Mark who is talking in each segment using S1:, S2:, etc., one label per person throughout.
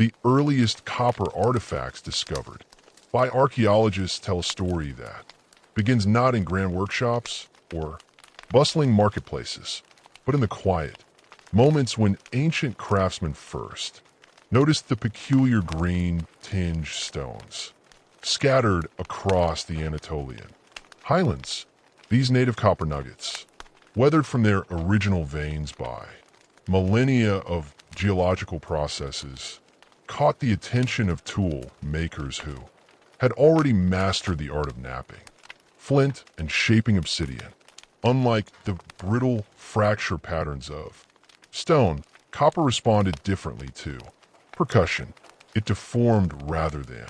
S1: The earliest copper artifacts discovered by archaeologists tell a story that begins not in grand workshops or bustling marketplaces, but in the quiet moments when ancient craftsmen first noticed the peculiar green tinged stones scattered across the Anatolian highlands. These native copper nuggets, weathered from their original veins by millennia of geological processes, caught the attention of tool makers who had already mastered the art of knapping flint and shaping obsidian. Unlike the brittle fracture patterns of stone, copper responded differently to percussion. It deformed rather than.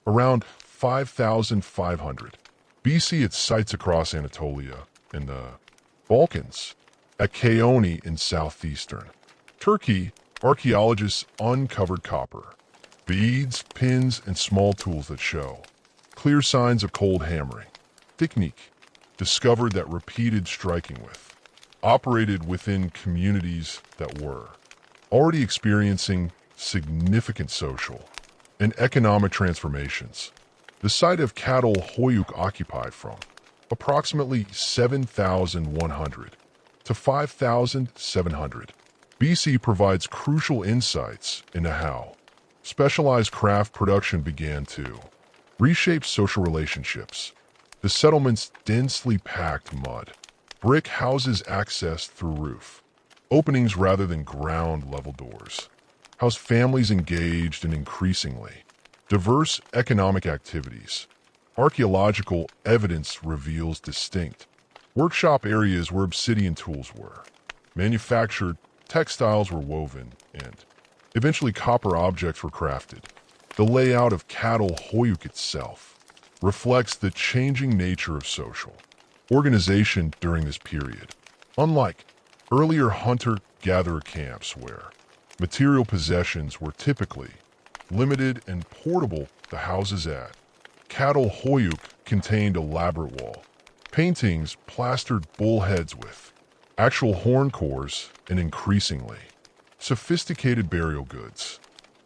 S1: Around 5,500 BC, at sites across Anatolia and the Balkans, at Kaoni in southeastern Turkey, archaeologists uncovered copper beads, pins, and small tools that show clear signs of cold hammering technique, discovered that repeated striking with operated within communities that were already experiencing significant social and economic transformations. The site of Cattle Hoyuk, occupied from approximately 7,100 to 5,700 BC, provides crucial insights into how specialized craft production began to reshape social relationships. The settlement's densely packed mud brick houses access through roof openings rather than ground-level doors house families engaged in increasingly diverse economic activities. Archaeological evidence reveals distinct workshop areas where obsidian tools were manufactured, textiles were woven, and eventually copper objects were crafted. The layout of Cattle Hoyuk itself reflects the changing nature of social organization during this period. Unlike earlier hunter-gatherer camps where material possessions were typically limited and portable, the houses at Cattle Hoyuk contained elaborate wall paintings, plastered bull heads with actual horn cores, and increasingly sophisticated burial goods.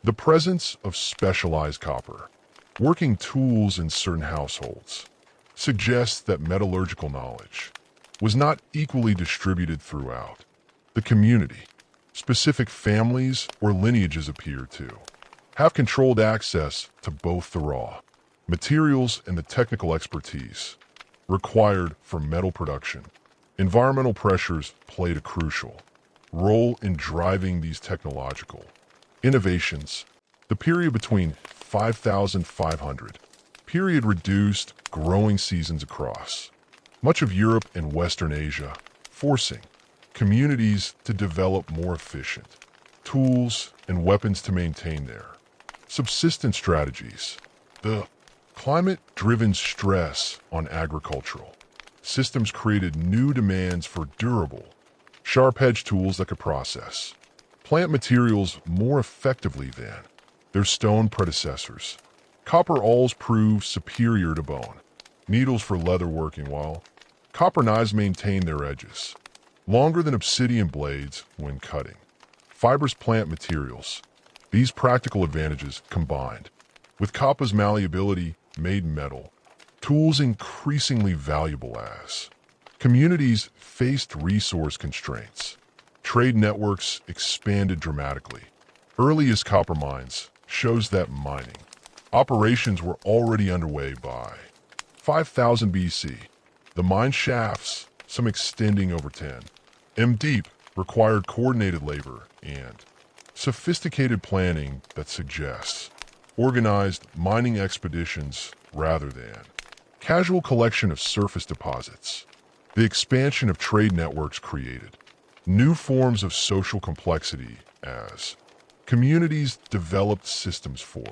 S1: The presence of specialized copper working tools in certain households suggests that metallurgical knowledge was not equally distributed throughout the community. Specific families or lineages appear to have controlled access to both the raw materials and the technical expertise required for metal production. Environmental pressures played a crucial role in driving these technological innovations. The period between 5,500 period reduced growing seasons across much of Europe and Western Asia, forcing communities to develop more efficient tools and weapons to maintain their subsistence strategies. The climate-driven stress on agricultural systems created new demands for durable, sharp-edged tools that could process plant materials more effectively than their stone predecessors. Copper awls proved superior to bone needles for leather working, while copper knives maintained their edges longer than obsidian blades when cutting fibrous plant materials. These practical advantages combined with copper's malleability made metal tools increasingly valuable as communities faced resource constraints. Trade networks expanded dramatically. Earliest copper mines shows that mining operations were already underway by 5,000 BC. The mine shafts, some extending over 10 m deep, required coordinated labor and sophisticated planning that suggests organized mining expeditions rather than casual collection of surface deposits. The expansion of trade networks created new forms of social complexity as communities developed systems for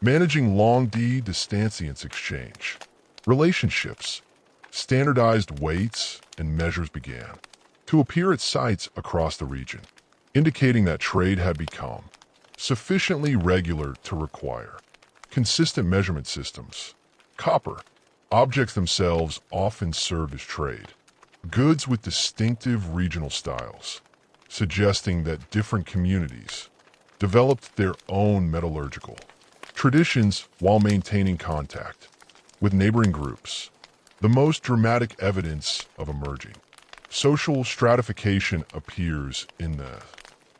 S1: managing long-distance exchange relationships. Standardized weights and measures began to appear at sites across the region, indicating that trade had become sufficiently regular to require consistent measurement systems. Copper objects themselves often served as trade goods with distinctive regional styles, suggesting that different communities developed their own metallurgical traditions while maintaining contact with neighboring groups. The most dramatic evidence of emerging social stratification appears in the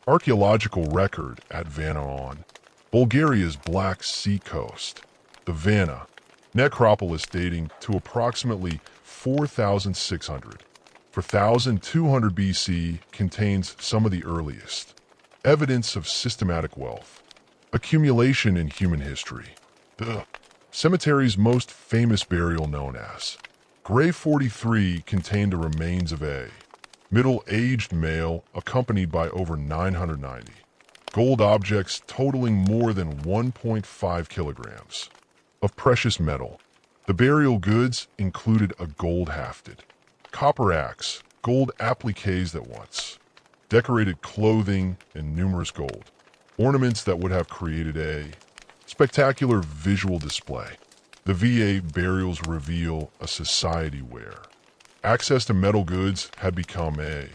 S1: archaeological record at Vanna on Bulgaria's Black Sea coast. The Vanna necropolis, dating to approximately 4,600 4,200 BC, contains some of the earliest evidence of systematic wealth accumulation in human history. The cemetery's most famous burial, known as Grave 43, contained the remains of a middle-aged male accompanied by over 990 gold objects totaling more than 1.5 kilograms of precious metal. The burial goods included a gold-hafted copper axe, gold appliques that once decorated clothing, and numerous gold ornaments that would have created a spectacular visual display. The VA burials reveal a society where access to metal goods had become a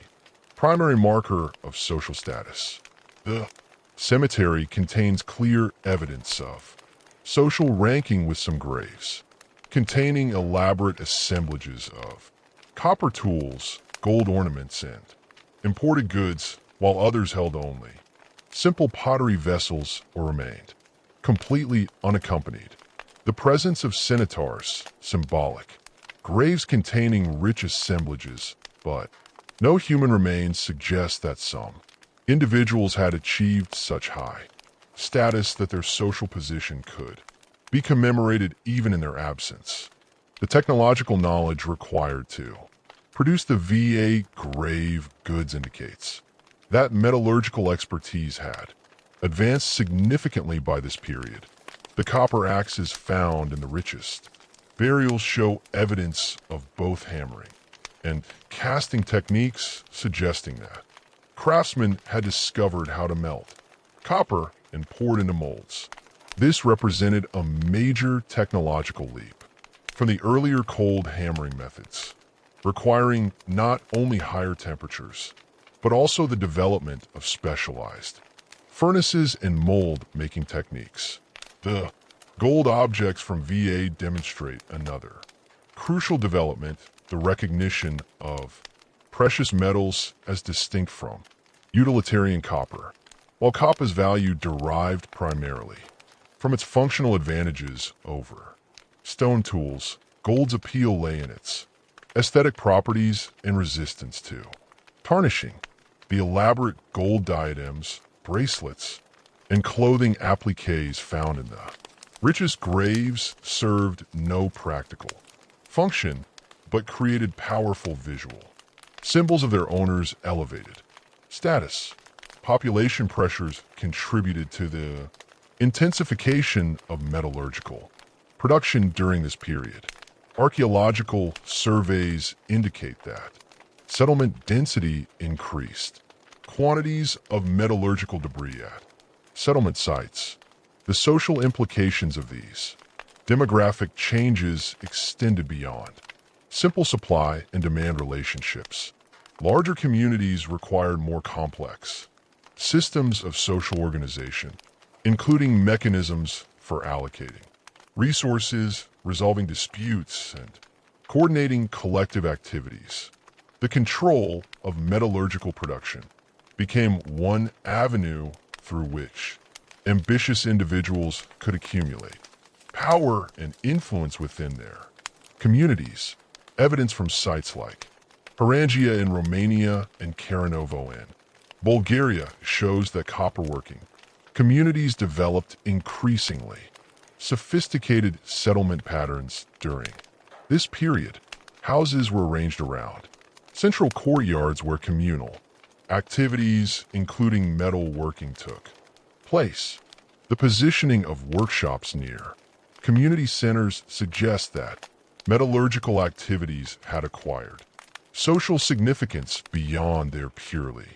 S1: primary marker of social status. The cemetery contains clear evidence of social ranking, with some graves containing elaborate assemblages of copper tools, gold ornaments, and imported goods, while others held only simple pottery vessels or remained completely unaccompanied. The presence of centaurs, symbolic graves containing rich assemblages, but no human remains, suggests that some individuals had achieved such high status that their social position could be commemorated even in their absence. The technological knowledge required to produce the VA grave goods indicates that metallurgical expertise had advanced significantly by this period. The copper axes found in the richest burials show evidence of both hammering and casting techniques, suggesting that craftsmen had discovered how to melt copper and pour it into molds. This represented a major technological leap from the earlier cold hammering methods, requiring not only higher temperatures, but also the development of specialized furnaces and mold-making techniques. The gold objects from VA demonstrate another crucial development, the recognition of precious metals as distinct from utilitarian copper. While copper's value derived primarily from its functional advantages over stone tools, gold's appeal lay in its aesthetic properties and resistance to tarnishing. The elaborate gold diadems, bracelets, and clothing appliques found in the richest graves served no practical function, but created powerful visual symbols of their owners' elevated status. Population pressures contributed to the intensification of metallurgical production during this period. Archaeological surveys indicate that settlement density increased. Quantities of metallurgical debris at settlement sites. The social implications of these demographic changes extended beyond simple supply and demand relationships. Larger communities required more complex systems of social organization, including mechanisms for allocating resources, resolving disputes, and coordinating collective activities. The control of metallurgical production became one avenue through which ambitious individuals could accumulate power and influence within their communities. Evidence from sites like Harangia in Romania and Karanovo in Bulgaria shows that copperworking communities developed increasingly sophisticated settlement patterns during this period. Houses were arranged around central courtyards where communal activities, including metal working, took place. The positioning of workshops near community centers suggests that metallurgical activities had acquired social significance beyond their purely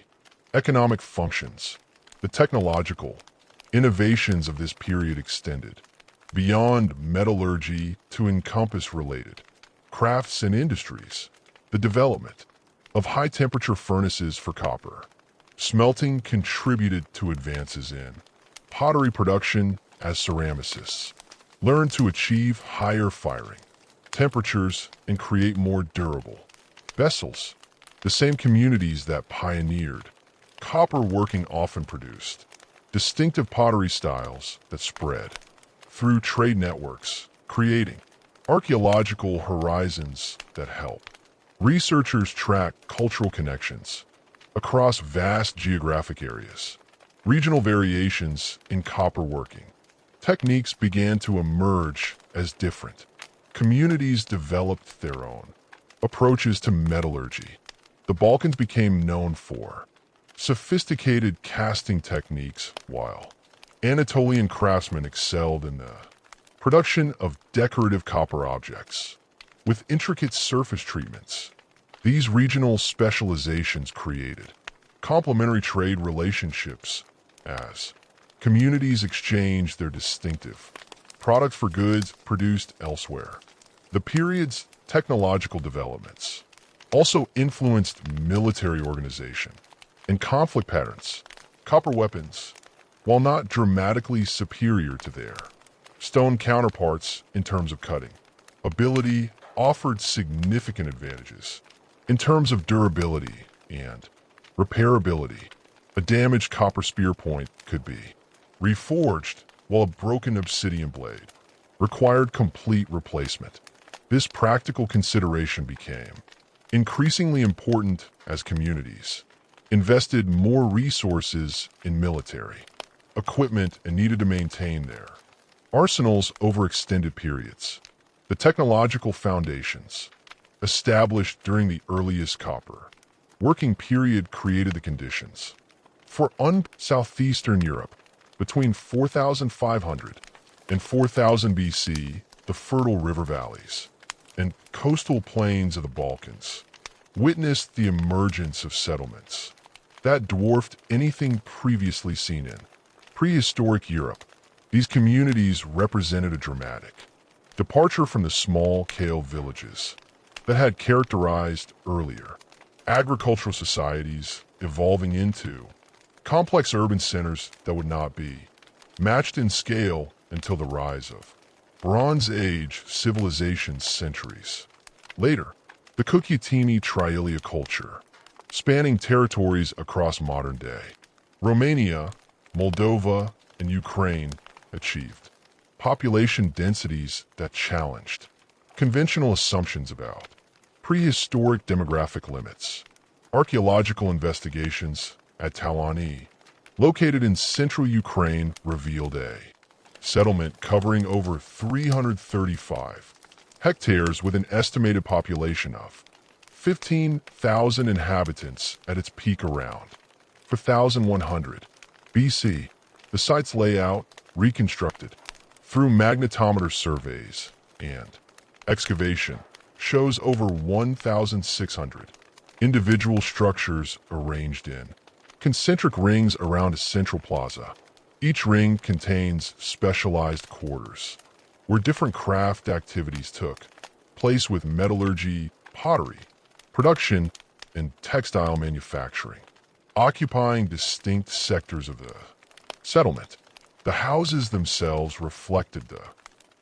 S1: economic functions. The technological innovations of this period extended beyond metallurgy to encompass related crafts and industries. The development of high-temperature furnaces for copper smelting contributed to advances in pottery production as ceramicists learned to achieve higher firing temperatures and create more durable vessels. The same communities that pioneered copper working often produced distinctive pottery styles that spread through trade networks, creating archaeological horizons that help researchers track cultural connections across vast geographic areas. Regional variations in copper working techniques began to emerge as different communities developed their own approaches to metallurgy. The Balkans became known for sophisticated casting techniques, while Anatolian craftsmen excelled in the production of decorative copper objects with intricate surface treatments. These regional specializations created complementary trade relationships as communities exchanged their distinctive products for goods produced elsewhere. The period's technological developments also influenced military organization and conflict patterns. Copper weapons, while not dramatically superior to their stone counterparts in terms of cutting ability, offered significant advantages in terms of durability and repairability. A damaged copper spear point could be reforged, while a broken obsidian blade required complete replacement. This practical consideration became increasingly important as communities invested more resources in military equipment and needed to maintain their arsenals over extended periods. The technological foundations established during the earliest copper working period created the conditions for southeastern Europe between 4500 and 4000 BC. The fertile river valleys and coastal plains of the Balkans witnessed the emergence of settlements that dwarfed anything previously seen in prehistoric Europe. These communities represented a dramatic departure from the small-scale villages that had characterized earlier agricultural societies, evolving into complex urban centers that would not be matched in scale until the rise of Bronze Age civilizations centuries later. The Cucuteni Trialia culture, spanning territories across modern-day Romania, Moldova, and Ukraine, achieved population densities that challenged conventional assumptions about prehistoric demographic limits. Archaeological investigations at Talani, located in central Ukraine, revealed a settlement covering over 335 hectares with an estimated population of 15,000 inhabitants at its peak around 4100 BC. The site's layout, reconstructed through magnetometer surveys and excavation, shows over 1,600 individual structures arranged in concentric rings around a central plaza. Each ring contains specialized quarters where different craft activities took place, with metallurgy, pottery, production, and textile manufacturing occupying distinct sectors of the settlement. The houses themselves reflected the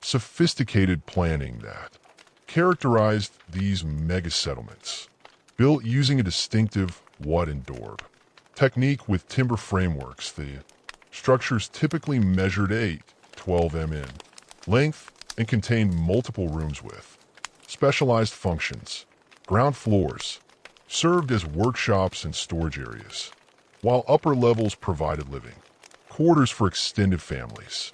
S1: sophisticated planning that characterized these mega-settlements, built using a distinctive wood and daub technique with timber frameworks. The structures typically measured 8-12 m in length and contained multiple rooms with specialized functions. Ground floors served as workshops and storage areas, while upper levels provided living quarters for extended families.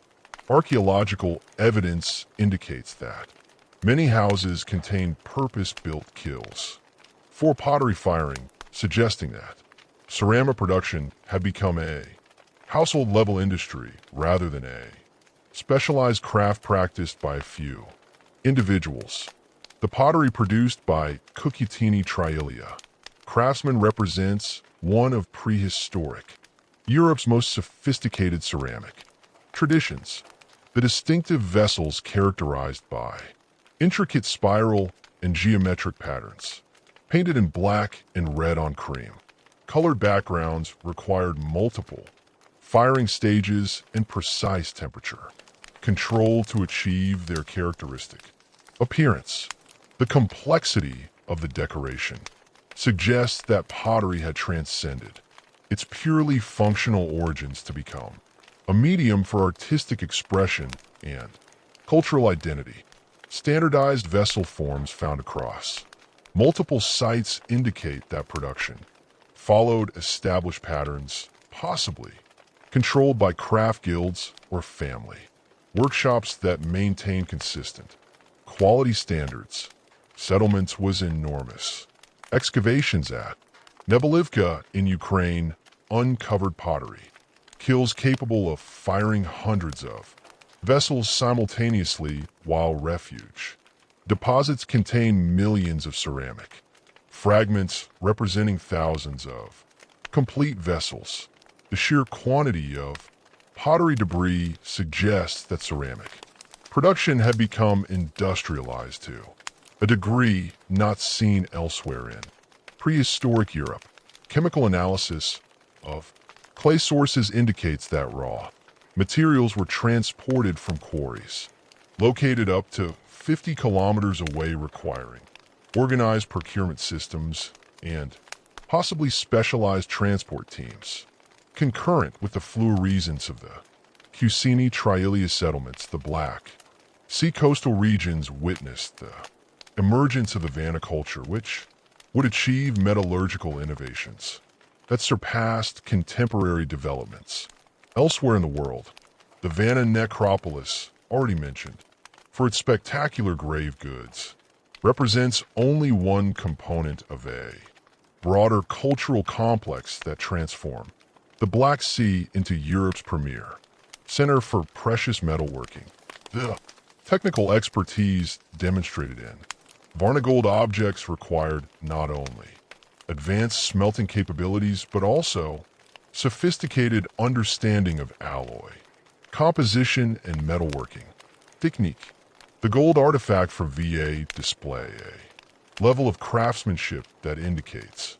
S1: Archaeological evidence indicates that many houses contained purpose-built kilns for pottery firing, suggesting that ceramic production had become a household-level industry rather than a specialized craft practiced by a few individuals. The pottery produced by Cucuteni Trialia craftsmen represents one of prehistoric Europe's most sophisticated ceramic traditions. The distinctive vessels, characterized by intricate spiral and geometric patterns, painted in black and red on cream colored backgrounds, required multiple firing stages, and precise temperature, control to achieve their characteristic appearance. The complexity of the decoration suggests that pottery had transcended its purely functional origins to become a medium for artistic expression and cultural identity. Standardized vessel forms found across multiple sites indicate that production followed established patterns, possibly controlled by craft guilds or family workshops that maintain consistent quality standards. Settlements was enormous. Excavations at Nebelivka in Ukraine uncovered pottery, kills capable of firing hundreds of vessels simultaneously, while refuge deposits contain millions of ceramic fragments representing thousands of complete vessels. The sheer quantity of pottery debris suggests that ceramic production had become industrialized to a degree not seen elsewhere in prehistoric Europe. Chemical analysis of clay sources indicates that raw materials were transported from quarries located up to 50 kilometers away, requiring organized procurement systems and possibly specialized transport teams. Concurrent with the fluorescence of the Cusini Trialia settlements, the Black Sea coastal regions witnessed the emergence of the Vanna culture, which would achieve metallurgical innovations that surpassed contemporary developments elsewhere in the world. The Vanna necropolis, already mentioned, for its spectacular grave goods, represents only one component of a broader cultural complex that transformed the Black Sea into Europe's premier center for precious metalworking. The technical expertise demonstrated in Varna gold objects required not only advanced smelting capabilities, but also sophisticated understanding of alloy, composition, and metalworking technique. The gold artifact for VA display a level of craftsmanship that indicates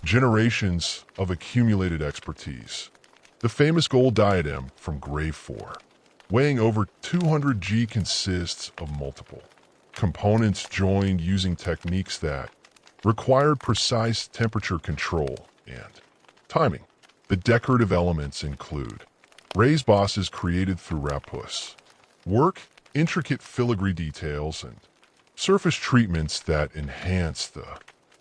S1: generations of accumulated expertise. The famous gold diadem from Grave 4, weighing over 200 G, consists of multiple components joined using techniques that required precise temperature control and timing. The decorative elements include raised bosses created through rapus work, intricate filigree details, and surface treatments that enhance the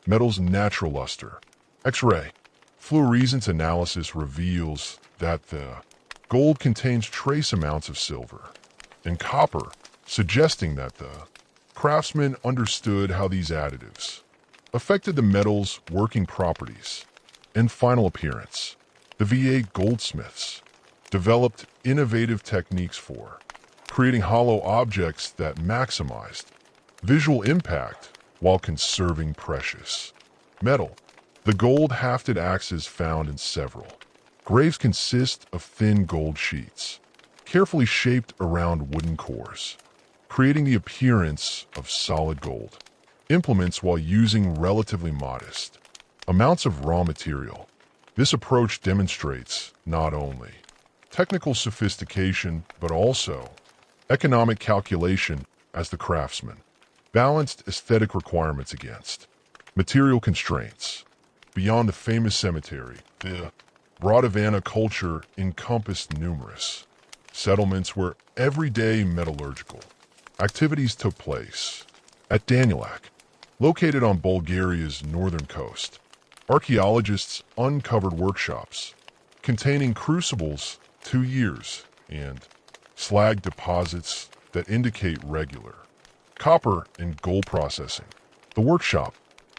S1: metal's natural luster. X-ray fluorescence analysis reveals that the gold contains trace amounts of silver and copper, suggesting that the craftsmen understood how these additives affected the metal's working properties and final appearance. The VA goldsmiths developed innovative techniques for creating hollow objects that maximized visual impact while conserving precious metal. The gold-hafted axes found in several graves consist of thin gold sheets, carefully shaped around wooden cores, creating the appearance of solid gold implements while using relatively modest amounts of raw material. This approach demonstrates not only technical sophistication, but also economic calculation as the craftsman balanced aesthetic requirements against material constraints. Beyond the famous cemetery, the Brodavana culture encompassed numerous settlements where everyday metallurgical activities took place. At Danilak, located on Bulgaria's northern coast, archaeologists uncovered workshops containing crucibles, 2 years, and slag deposits that indicate regular copper and gold processing. The workshop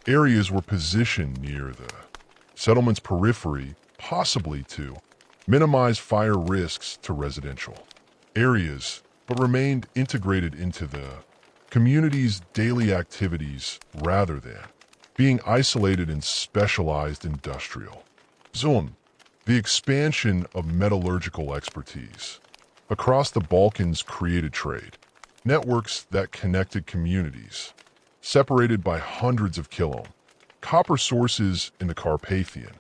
S1: areas were positioned near the settlement's periphery, possibly to minimize fire risks to residential areas, but remained integrated into the community's daily activities rather than being isolated in specialized industrial zone. The expansion of metallurgical expertise across the Balkans created trade networks that connected communities separated by hundreds of kilometers. Copper sources in the Carpathian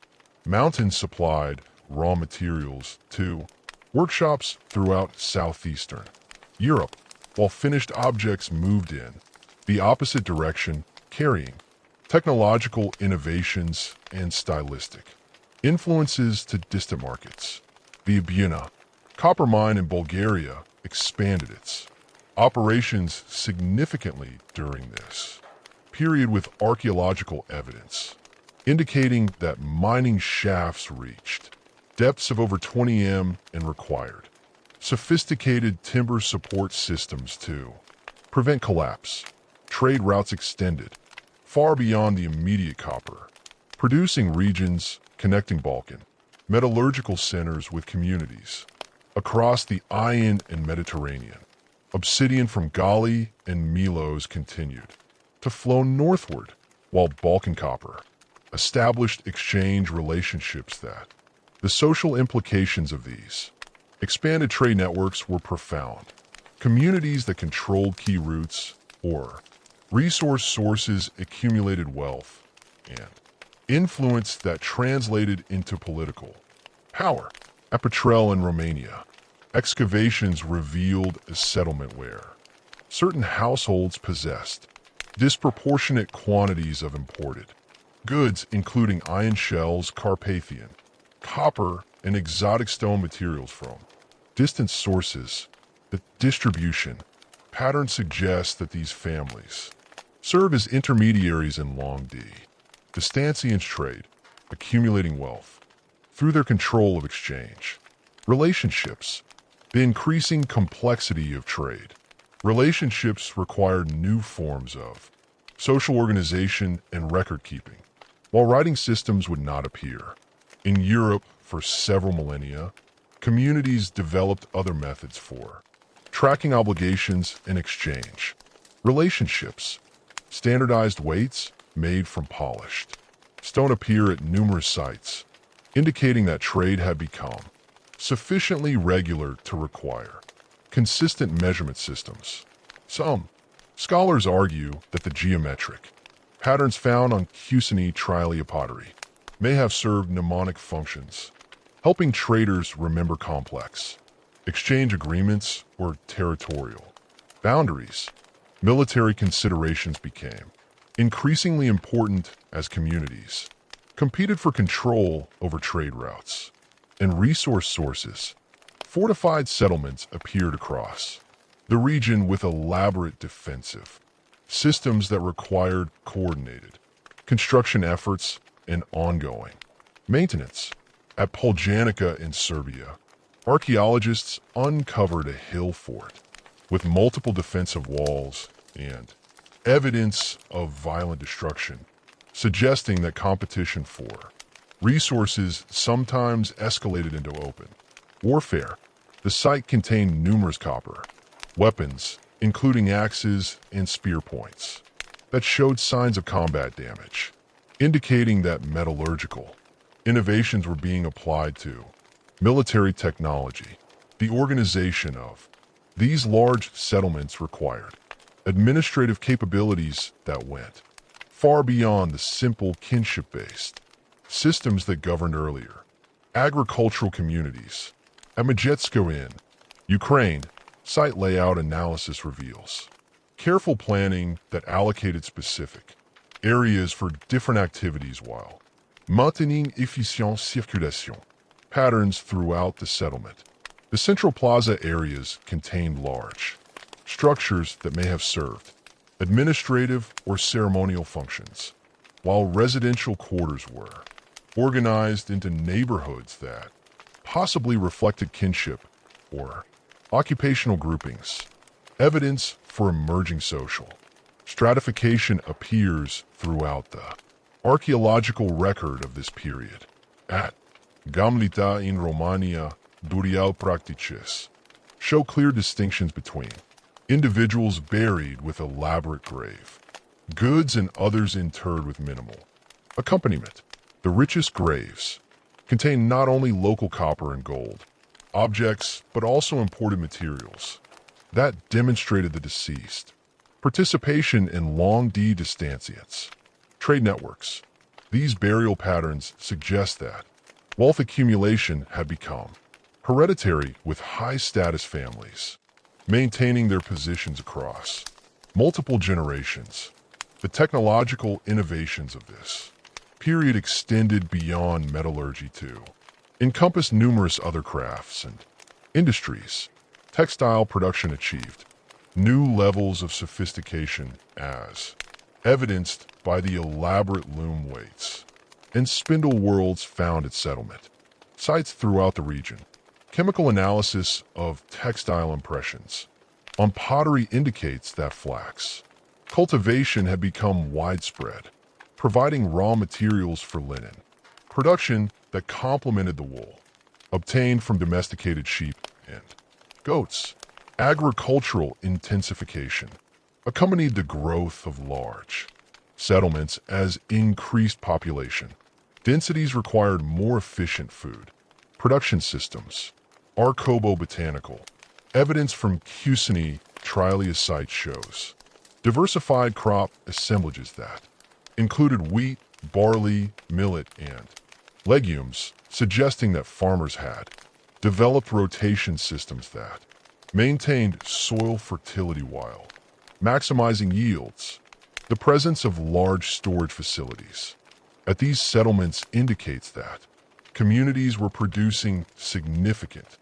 S1: Mountains supplied raw materials to workshops throughout southeastern Europe, while finished objects moved in the opposite direction, carrying technological innovations and stylistic influences to distant markets. The Abuna copper mine in Bulgaria expanded its operations significantly during this period with archaeological evidence indicating that mining shafts reached depths of over 20 m and required sophisticated timber support systems to prevent collapse. Trade routes extended far beyond the immediate copper producing regions, connecting Balkan metallurgical centers with communities across the Ion and Mediterranean. Obsidian from Gali and Milos continued to flow northward, while Balkan copper established exchange relationships that the social implications of these expanded trade networks were profound. Communities that controlled key routes or resource sources accumulated wealth and influence that translated into political power. At Petrel in Romania, excavations revealed a settlement where certain households possessed disproportionate quantities of imported goods, including iron shells, Carpathian, copper, and exotic stone materials from distant sources. The distribution pattern suggests that these families serve as intermediaries in long distanciance trade, accumulating wealth through their control of exchange relationships. The increasing complexity of trade relationships required new forms of social organization and record-keeping. While writing systems would not appear in Europe for several millennia, communities developed other methods for tracking obligations and exchange relationships. Standardized weights made from polished stone appear at numerous sites, indicating that trade had become sufficiently regular to require consistent measurement systems. Some scholars argue that the geometric patterns found on Kusini Trilia pottery may have served mnemonic functions, helping traders remember complex exchange agreements or territorial boundaries. Military considerations became increasingly important as communities competed for control over trade routes and resource sources. Fortified settlements appeared across the region with elaborate defensive systems that required coordinated construction efforts and ongoing maintenance. At Poljanica in Serbia, archaeologists uncovered a hill fort with multiple defensive walls and evidence of violent destruction, suggesting that competition for resources sometimes escalated into open warfare. The site contained numerous copper weapons, including axes and spear points, that showed signs of combat damage, indicating that metallurgical innovations were being applied to military technology. The organization of these large settlements required administrative capabilities that went far beyond the simple kinship-based systems that governed earlier agricultural communities. At Majetsko in Ukraine, site layout analysis reveals careful planning that allocated specific areas for different activities while maintaining efficient circulation patterns throughout the settlement. The central plaza areas contained large structures that may have served administrative or ceremonial functions, while residential quarters were organized into neighborhoods that possibly reflected kinship or occupational groupings. Evidence for emerging social stratification appears throughout the archaeological record of this period. At Gamlita in Romania, Durial Practices show clear distinctions between individuals buried with elaborate grave goods and others interred with minimal accompaniment. The richest graves contain not only local copper and gold objects, but also imported materials that demonstrated the deceased participation in long distanciance trade networks. These burial patterns suggest that Wealth accumulation had become hereditary with high-status families, maintaining their positions across multiple generations. The technological innovations of this period extended beyond metallurgy to encompass numerous other crafts and industries. Textile production achieved new levels of sophistication as evidenced by the elaborate loom weights and spindle whorls found at settlement sites throughout the region. Chemical analysis of textile impressions on pottery indicates that flax cultivation had become widespread, providing raw materials for linen production that complemented the wool obtained from domesticated sheep and goats. Agricultural intensification accompanied the growth of large settlements as increased population densities required more efficient food production systems. Archaeobotanical evidence from Cuseny Trilia site shows diversified crop assemblages that included wheat, barley, millet, and legumes, suggesting that farmers had developed rotation systems that maintained soil fertility while maximizing yields. The presence of large storage facilities at these settlements indicates that communities were producing significant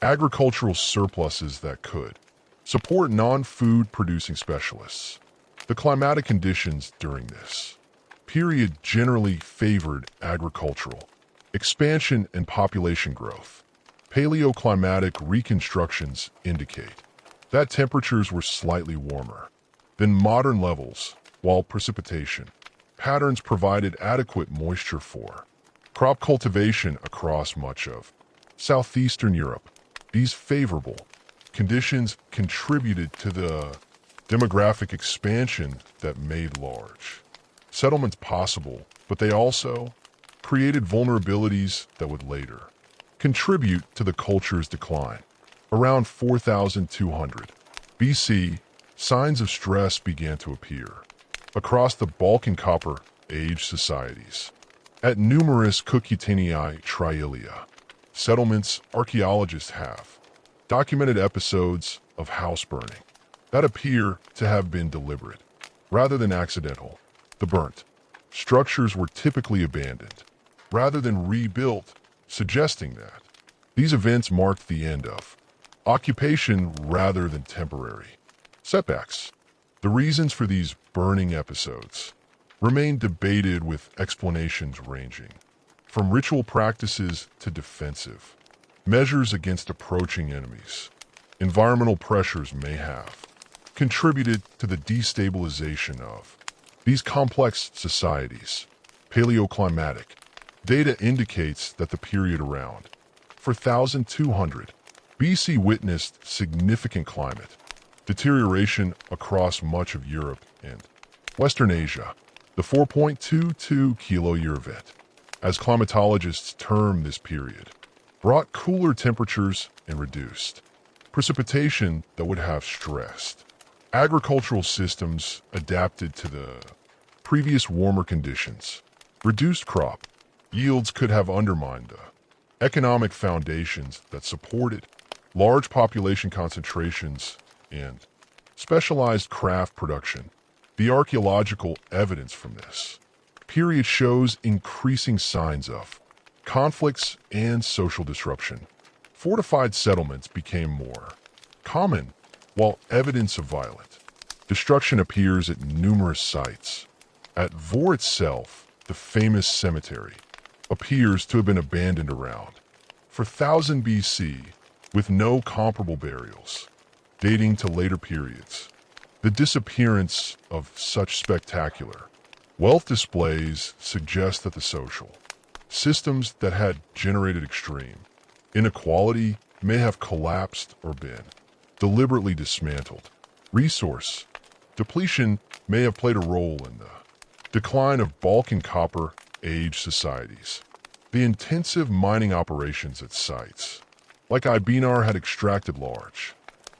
S1: agricultural surpluses that could support non-food producing specialists. The climatic conditions during this period generally favored agricultural expansion and population growth. Paleoclimatic reconstructions indicate that temperatures were slightly warmer than modern levels, while precipitation patterns provided adequate moisture for crop cultivation across much of southeastern Europe. These favorable conditions contributed to the demographic expansion that made large settlements possible, but they also created vulnerabilities that would later contribute to the culture's decline. Around 4200 BC, signs of stress began to appear across the Balkan Copper Age societies. At numerous Cuteni Trilia settlements, archaeologists have documented episodes of house burning that appear to have been deliberate rather than accidental. The burnt structures were typically abandoned rather than rebuilt, suggesting that these events marked the end of occupation rather than temporary setbacks. The reasons for these burning episodes remain debated, with explanations ranging from ritual practices to defensive measures against approaching enemies. Environmental pressures may have contributed to the destabilization of these complex societies. Paleoclimatic data indicates that the period around 4200 BC witnessed significant climate deterioration across much of Europe and Western Asia. The 4.22 kilo-year event, as climatologists term this period, brought cooler temperatures and reduced precipitation that would have stressed agricultural systems adapted to the previous warmer conditions. Reduced crop yields could have undermined the economic foundations that supported large population concentrations and specialized craft production. The archaeological evidence from this period shows increasing signs of conflicts and social disruption. Fortified settlements became more common, while evidence of violent destruction appears at numerous sites. At Vor itself, the famous cemetery appears to have been abandoned around 4000 BC, with no comparable burials dating to later periods. The disappearance of such spectacular wealth displays suggests that the social systems that had generated extreme inequality may have collapsed or been deliberately dismantled. Resource depletion may have played a role in the decline of Balkan Copper Age societies. The intensive mining operations at sites like Ibinar had extracted large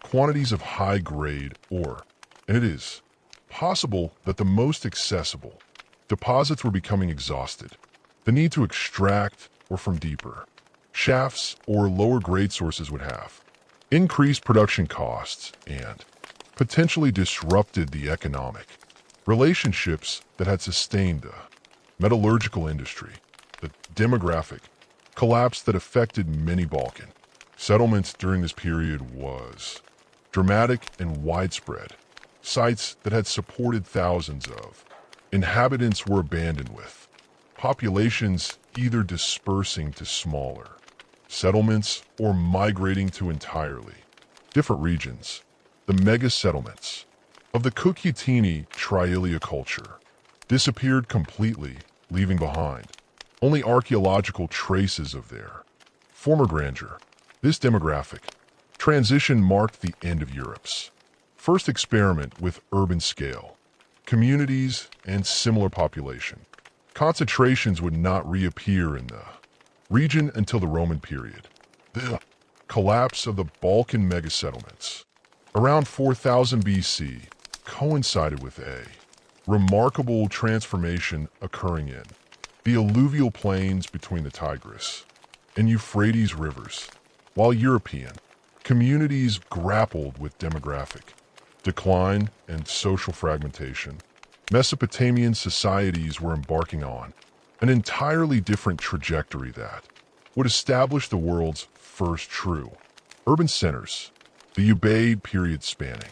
S1: quantities of high-grade ore, and it is possible that the most accessible deposits were becoming exhausted. The need to extract or from deeper shafts or lower grade sources would have increased production costs and potentially disrupted the economic relationships that had sustained the metallurgical industry. The demographic collapse that affected many Balkan settlements during this period was dramatic and widespread. Sites that had supported thousands of inhabitants were abandoned, with populations either dispersing to smaller settlements or migrating to entirely different regions. The mega settlements of the Cucutini Trialia culture disappeared completely, leaving behind only archaeological traces of their former grandeur. This demographic transition marked the end of Europe's first experiment with urban scale communities and similar population concentrations would not reappear in the region until the Roman period. The collapse of the Balkan megasettlements around 4000 BC coincided with a remarkable transformation occurring in the alluvial plains between the Tigris and Euphrates rivers, while European communities grappled with demographic decline and social fragmentation. Mesopotamian societies were embarking on an entirely different trajectory that would establish the world's first true urban centers. The Ubaid period, spanning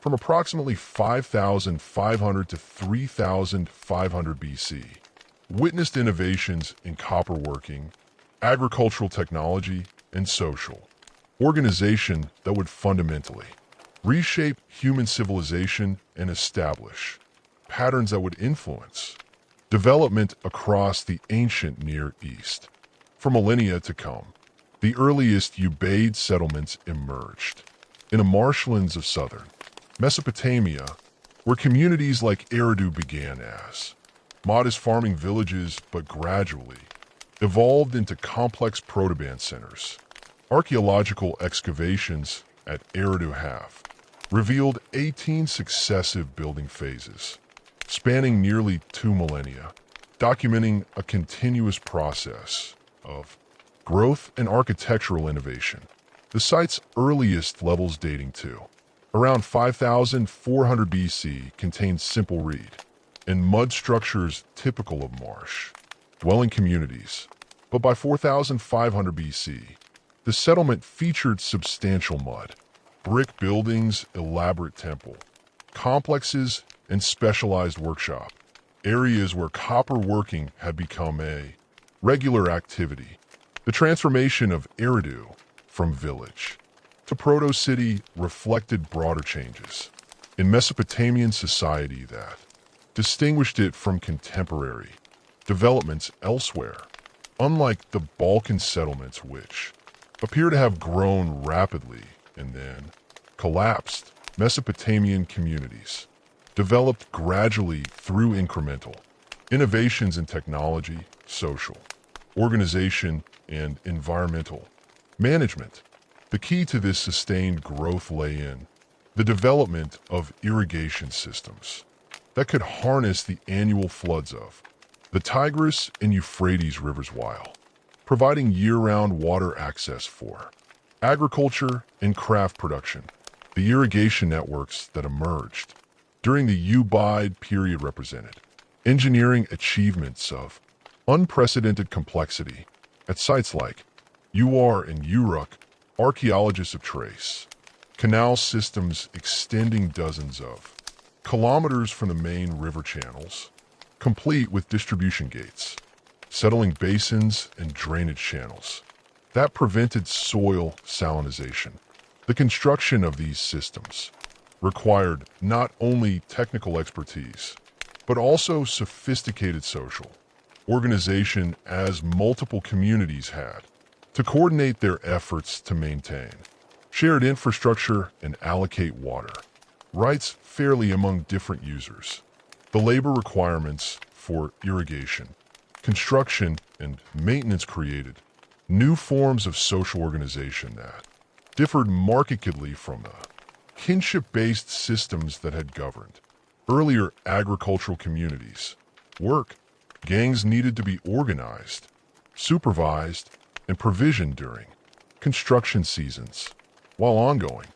S1: from approximately 5500 to 3500 BC, witnessed innovations in copperworking, agricultural technology, and social organization that would fundamentally reshape human civilization and establish patterns that would influence development across the ancient Near East. For millennia to come, the earliest Ubaid settlements emerged in the marshlands of southern Mesopotamia, where communities like Eridu began as modest farming villages but gradually evolved into complex protoban centers. Archaeological excavations at Eridu have revealed 18 successive building phases, spanning nearly 2 millennia, documenting a continuous process of growth and architectural innovation. The site's earliest levels, dating to around 5400 BC, contained simple reed and mud structures typical of marsh dwelling communities. But by 4500 BC, the settlement featured substantial mud, brick buildings, elaborate temple complexes, and specialized workshop areas where copper working had become a regular activity. The transformation of Eridu from village to proto-city reflected broader changes in Mesopotamian society that distinguished it from contemporary developments elsewhere. Unlike the Balkan settlements, which appear to have grown rapidly and then collapsed, Mesopotamian communities developed gradually through incremental innovations in technology, social organization, and environmental management. The key to this sustained growth lay in the development of irrigation systems that could harness the annual floods of the Tigris and Euphrates rivers while providing year-round water access for agriculture and craft production. The irrigation networks that emerged during the Ubaid period represented engineering achievements of unprecedented complexity. At sites like Uar and Uruk, archaeologists have traced canal systems extending dozens of kilometers from the main river channels, complete with distribution gates, settling basins and drainage channels that prevented soil salinization. The construction of these systems required not only technical expertise, but also sophisticated social organization, as multiple communities had to coordinate their efforts to maintain shared infrastructure and allocate water rights fairly among different users. The labor requirements for irrigation, construction, and maintenance created new forms of social organization that differed markedly from the kinship-based systems that had governed earlier agricultural communities. Work gangs needed to be organized supervised, and provisioned during construction seasons. While ongoing,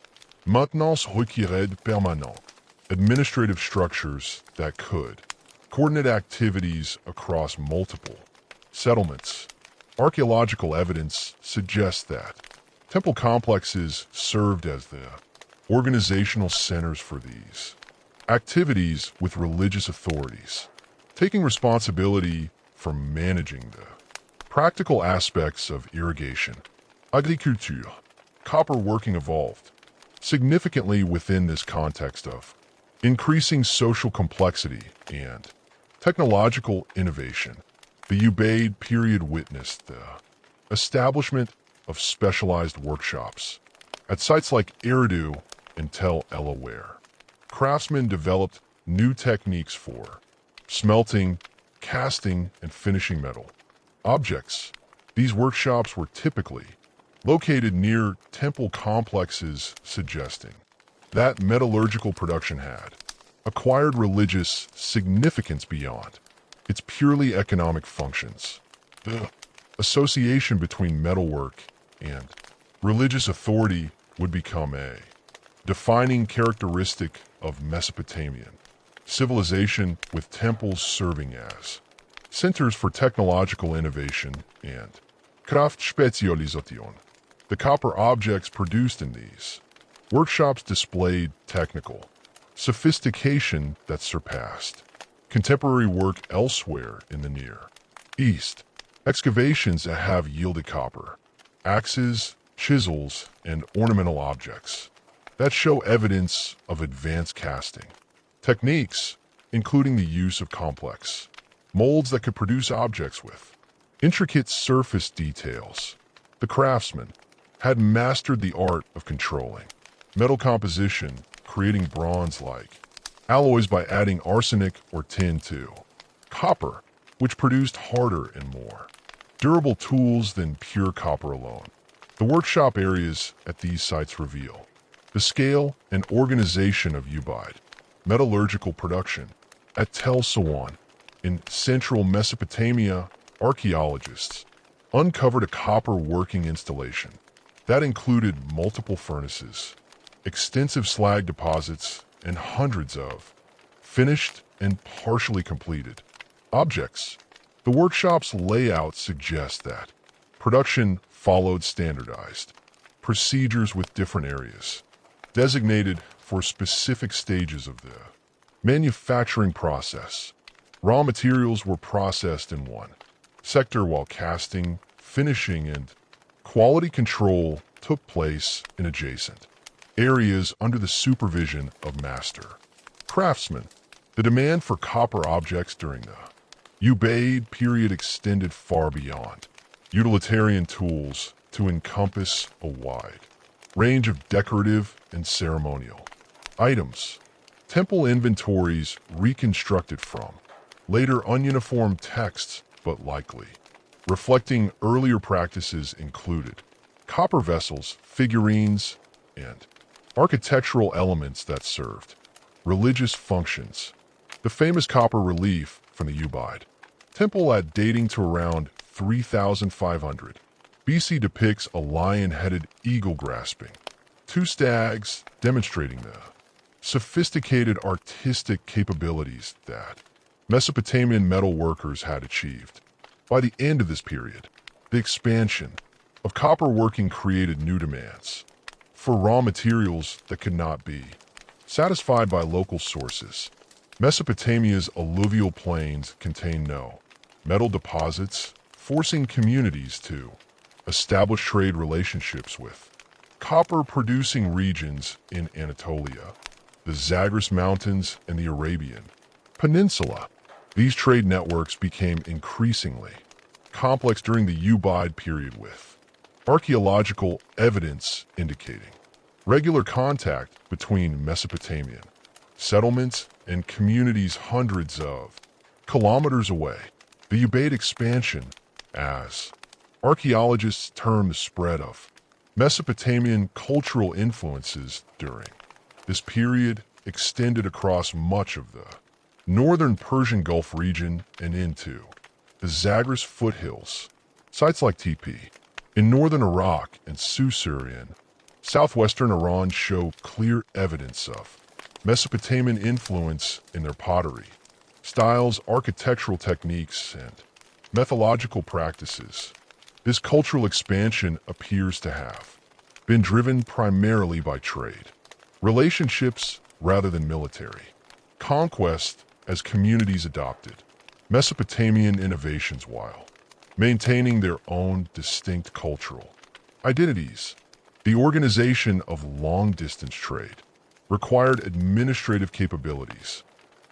S1: maintenance required permanent, administrative structures that could coordinate activities across multiple settlements. Archaeological evidence suggests that temple complexes served as the organizational centers for these activities, with religious authorities taking responsibility for managing the practical aspects of irrigation. Agriculture, copper working evolved significantly within this context of increasing social complexity and technological innovation. The Ubaid period witnessed the establishment of specialized workshops at sites like Eridu and Tel El-Aware. Craftsmen developed new techniques for smelting, casting, and finishing metal objects. These workshops were typically located near temple complexes, suggesting that metallurgical production had acquired religious significance beyond its purely economic functions. The association between metalwork and religious authority would become a defining characteristic of Mesopotamian civilization, with temples serving as centers for technological innovation and craftspezialisation. The copper objects produced in these workshops displayed technical sophistication that surpassed contemporary work elsewhere in the Near East. Excavations that have yielded copper axes, chisels, and ornamental objects that show evidence of advanced casting techniques, including the use of complex molds that could produce objects with intricate surface details. The craftsmen had mastered the art of controlling metal composition, creating bronze-like alloys by adding arsenic or tin to copper, which produced harder and more durable tools than pure copper alone. The workshop areas at these sites reveal the scale and organization of Ubaid metallurgical production. At Tel Sawan, in central Mesopotamia, archaeologists uncovered a copper working installation that included multiple furnaces, extensive slag deposits, and hundreds of finished and partially completed objects. The workshop's layout suggests that production followed standardized procedures, with different areas designated for specific stages of the manufacturing process. Raw materials were processed in one sector, while casting, finishing, and quality control took place in adjacent areas under the supervision of master craftsmen. The demand for copper objects during the Ubaid period extended far beyond utilitarian tools to encompass a wide range of decorative and ceremonial items. Temple inventories reconstructed from later ununiform texts, but likely reflecting earlier practices, included copper vessels, figurines, and architectural elements that served religious functions. The famous copper relief from the Ubaid temple at dating to around 3500 BC depicts a lion-headed eagle grasping two stags, demonstrating the sophisticated artistic capabilities that Mesopotamian metalworkers had achieved. By the end of this period, the expansion of copper working created new demands for raw materials that could not be satisfied by local sources. Mesopotamia's alluvial plains contain no metal deposits, forcing communities to establish trade relationships with copper-producing regions in Anatolia, the Zagros Mountains, and the Arabian Peninsula. These trade networks became increasingly complex during the Ubaid period, with archaeological evidence indicating regular contact between Mesopotamian settlements and communities hundreds of kilometers away. The Ubaid expansion, as archaeologists term the spread of Mesopotamian cultural influences during this period, extended across much of the northern Persian Gulf region and into the Zagros foothills. Sites like TP in northern Iraq and Susur in southwestern Iran show clear evidence of Mesopotamian influence in their pottery, styles, architectural techniques, and methodological practices. This cultural expansion appears to have been driven primarily by trade, relationships rather than military conquest as communities adopted Mesopotamian innovations while maintaining their own distinct cultural identities. The organization of long-distance trade required administrative capabilities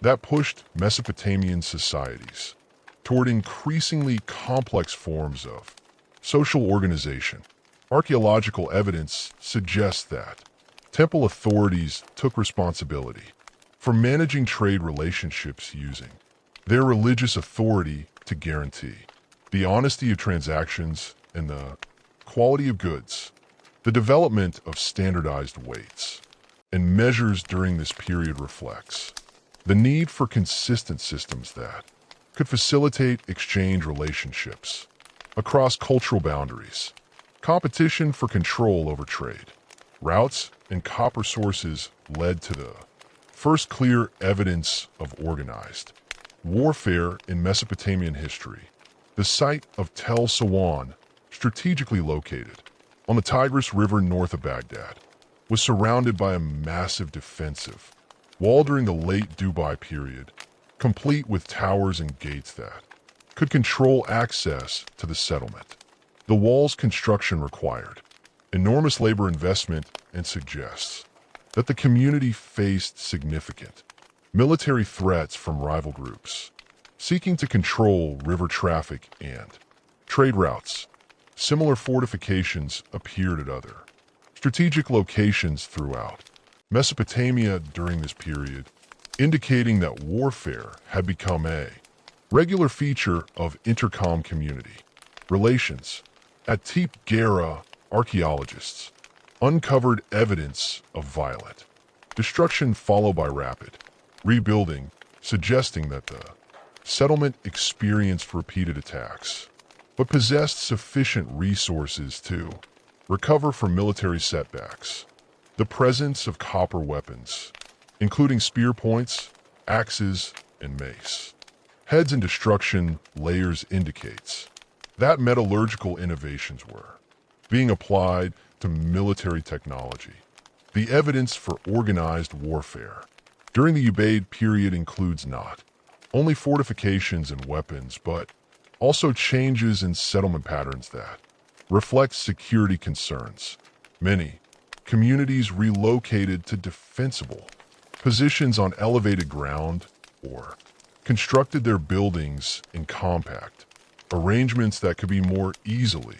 S1: that pushed Mesopotamian societies toward increasingly complex forms of social organization. Archaeological evidence suggests that temple authorities took responsibility for managing trade relationships using their religious authority to guarantee the honesty of transactions and the quality of goods. The development of standardized weights and measures during this period reflects the need for consistent systems that could facilitate exchange relationships across cultural boundaries. Competition for control over trade routes and copper sources led to the first clear evidence of organized warfare in Mesopotamian history. The site of Tel Sawan, strategically located on the Tigris River north of Baghdad, was surrounded by a massive defensive wall during the late Dubai period, complete with towers and gates that could control access to the settlement. The wall's construction required enormous labor investment and suggests that the community faced significant military threats from rival groups seeking to control river traffic and trade routes. Similar fortifications appeared at other strategic locations throughout Mesopotamia during this period, indicating that warfare had become a regular feature of intercom community relations. At Tepe Gera, archaeologists uncovered evidence of violent destruction followed by rapid rebuilding, suggesting that the settlement experienced repeated attacks, but possessed sufficient resources to recover from military setbacks. The presence of copper weapons, including spear points, axes, and mace, heads and destruction layers indicates that metallurgical innovations were being applied to military technology. The evidence for organized warfare during the Ubaid period includes not only fortifications and weapons, but also changes in settlement patterns that reflect security concerns. Many communities relocated to defensible positions on elevated ground or constructed their buildings in compact arrangements that could be more easily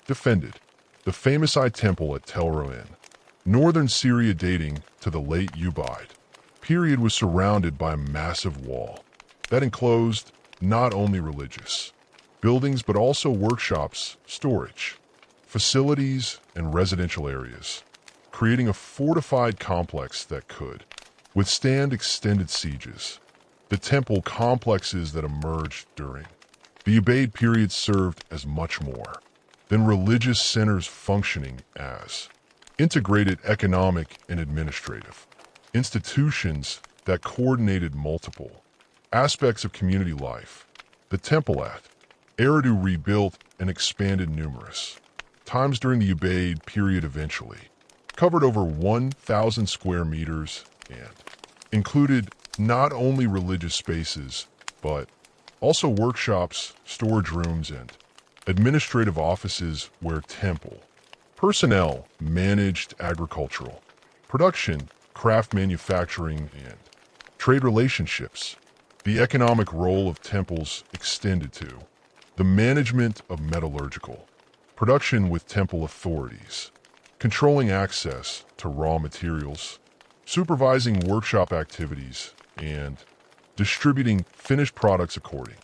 S1: defended. The famous Eye Temple at Tel Roin, northern Syria dating to the late Ubaid period, was surrounded by a massive wall that enclosed not only religious buildings but also workshops, storage facilities, and residential areas, creating a fortified complex that could withstand extended sieges. The temple complexes that emerged during the Ubaid period served as much more than religious centers, functioning as integrated economic and administrative institutions that coordinated multiple aspects of community life. The temple at Eridu rebuilt and expanded numerous times during the Ubaid period, eventually covered over 1,000 square meters and included not only religious spaces, but also workshops, storage rooms, and administrative offices where temple personnel managed agricultural production, craft manufacturing, and trade relationships. The economic role of temples extended to the management of metallurgical production, with temple authorities controlling access to raw materials, supervising workshop activities, and distributing finished products according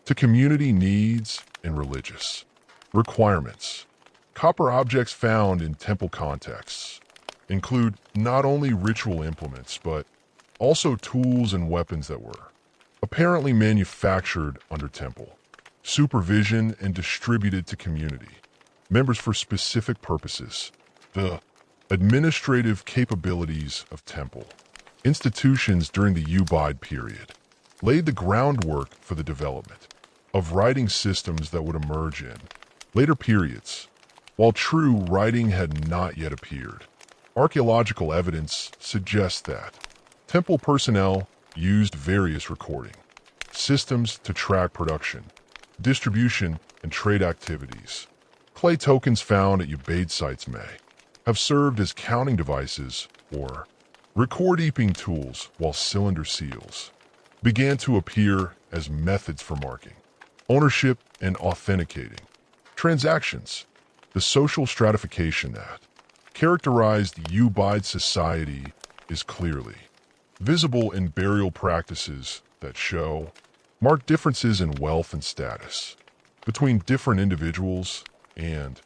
S1: to community needs and religious requirements. Copper objects found in temple contexts include not only ritual implements, but also tools and weapons that were apparently manufactured under temple supervision, and distributed to community members for specific purposes. The administrative capabilities of temple institutions during the Ubaid period laid the groundwork for the development of writing systems that would emerge in later periods. While true writing had not yet appeared, archaeological evidence suggests that temple personnel used various recording systems to track production, distribution, and trade activities. Clay tokens found at Ubaid sites may have served as counting devices or record-keeping tools, while cylinder seals began to appear as methods for marking ownership and authenticating transactions. The social stratification that characterized Ubaid society is clearly visible in burial practices that show marked differences in wealth and status between different individuals and